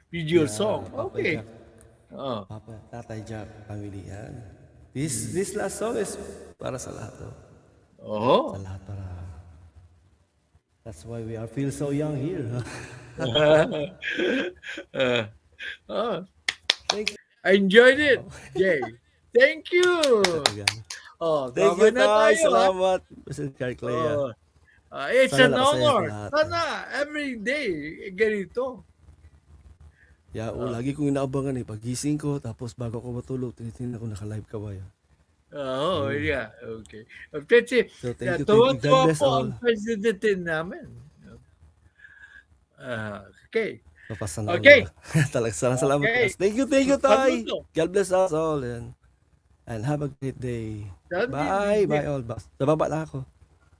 Video song. Okay. Papa, Tatay Jack, family yan. This last song is para sa lahat. Sa lahat para. That's why we feel so young here. Thank you. I enjoyed it, Jay. Thank you. Thank you, Tay. Salamat. President Carclea. It's an honor. Sana every day ganito. Lagi kong inaabangan pagising ko, tapos bago ko matulog, tinitingnan ko naka-live ka ba yan. Yeah. Okay. So thank you. God bless all. Ang president namin. Okay. Okay. Talagang salamat. Thank you, Tay. God bless us all. And have a great day. Bye all. Sa baba lang ako.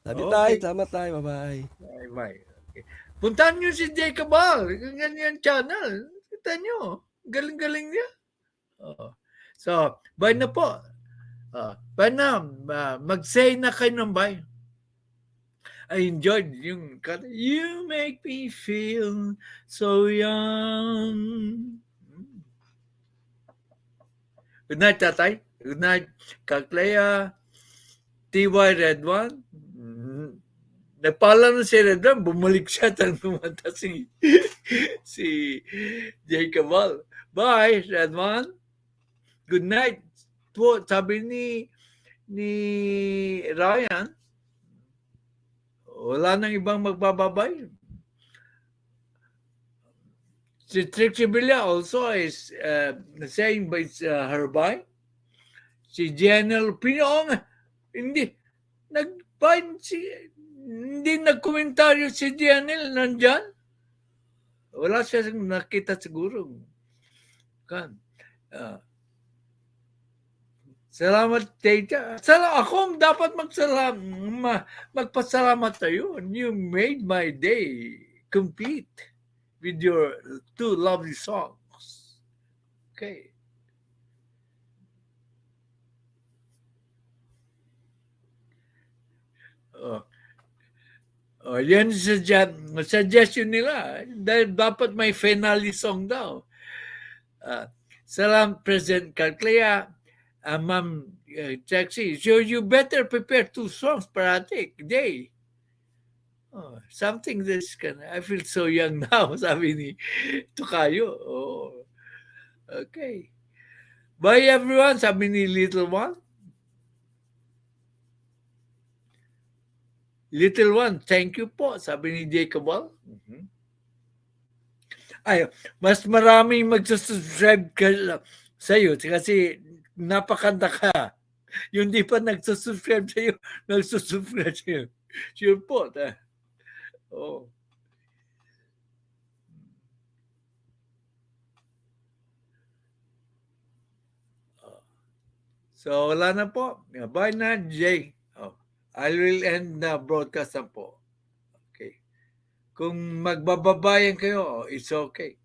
Sabi Tay, salamat Tay. Bye. Bye. Okay. Puntahan nyo si Jacob Ball. Ganyan channel. Kita nyo. Galing-galing niya. So, bye na po. Bye na. Mag-say na kayo ng bye. I enjoyed yung kata, you make me feel so young. Good night, Tatay. Good night, Carclea, TY Red One. Napala na si Redwan, bumalik siya at lumanta si Jacob. Bye, Redwan. Good night. Po, sabi ni Ryan, wala nang ibang magbababay. Si Trixie Villa also is saying by her bye. Si Janelle Pino, hindi, hindi nagkomentaryo si Janelle, nandyan. Wala siya nakita siguro. Kan. Salamat, Tita. Ako dapat magpasalamat tayo. You made my day complete with your 2 lovely songs. Okay. Yan suggestion nila. Dahil dapat may finale song daw. Salam, President Calclea. Ma'am Taxi, so you better prepare 2 songs parati day. Something this can. I feel so young now, sabi ni Tukayo. Okay. Bye everyone, sabi ni Little One. Little One, thank you po, sabi ni Jacob. Ay, mas maraming magsusubscribe sa'yo kasi napakanta ka. Yung di pa nagsusubscribe sa'yo, nagsusubscribe sa'yo. Sure po. Oh. So, wala na po. Bye na, Jay. I will end the broadcast na po. Okay. Kung magbababayan kayo, it's okay.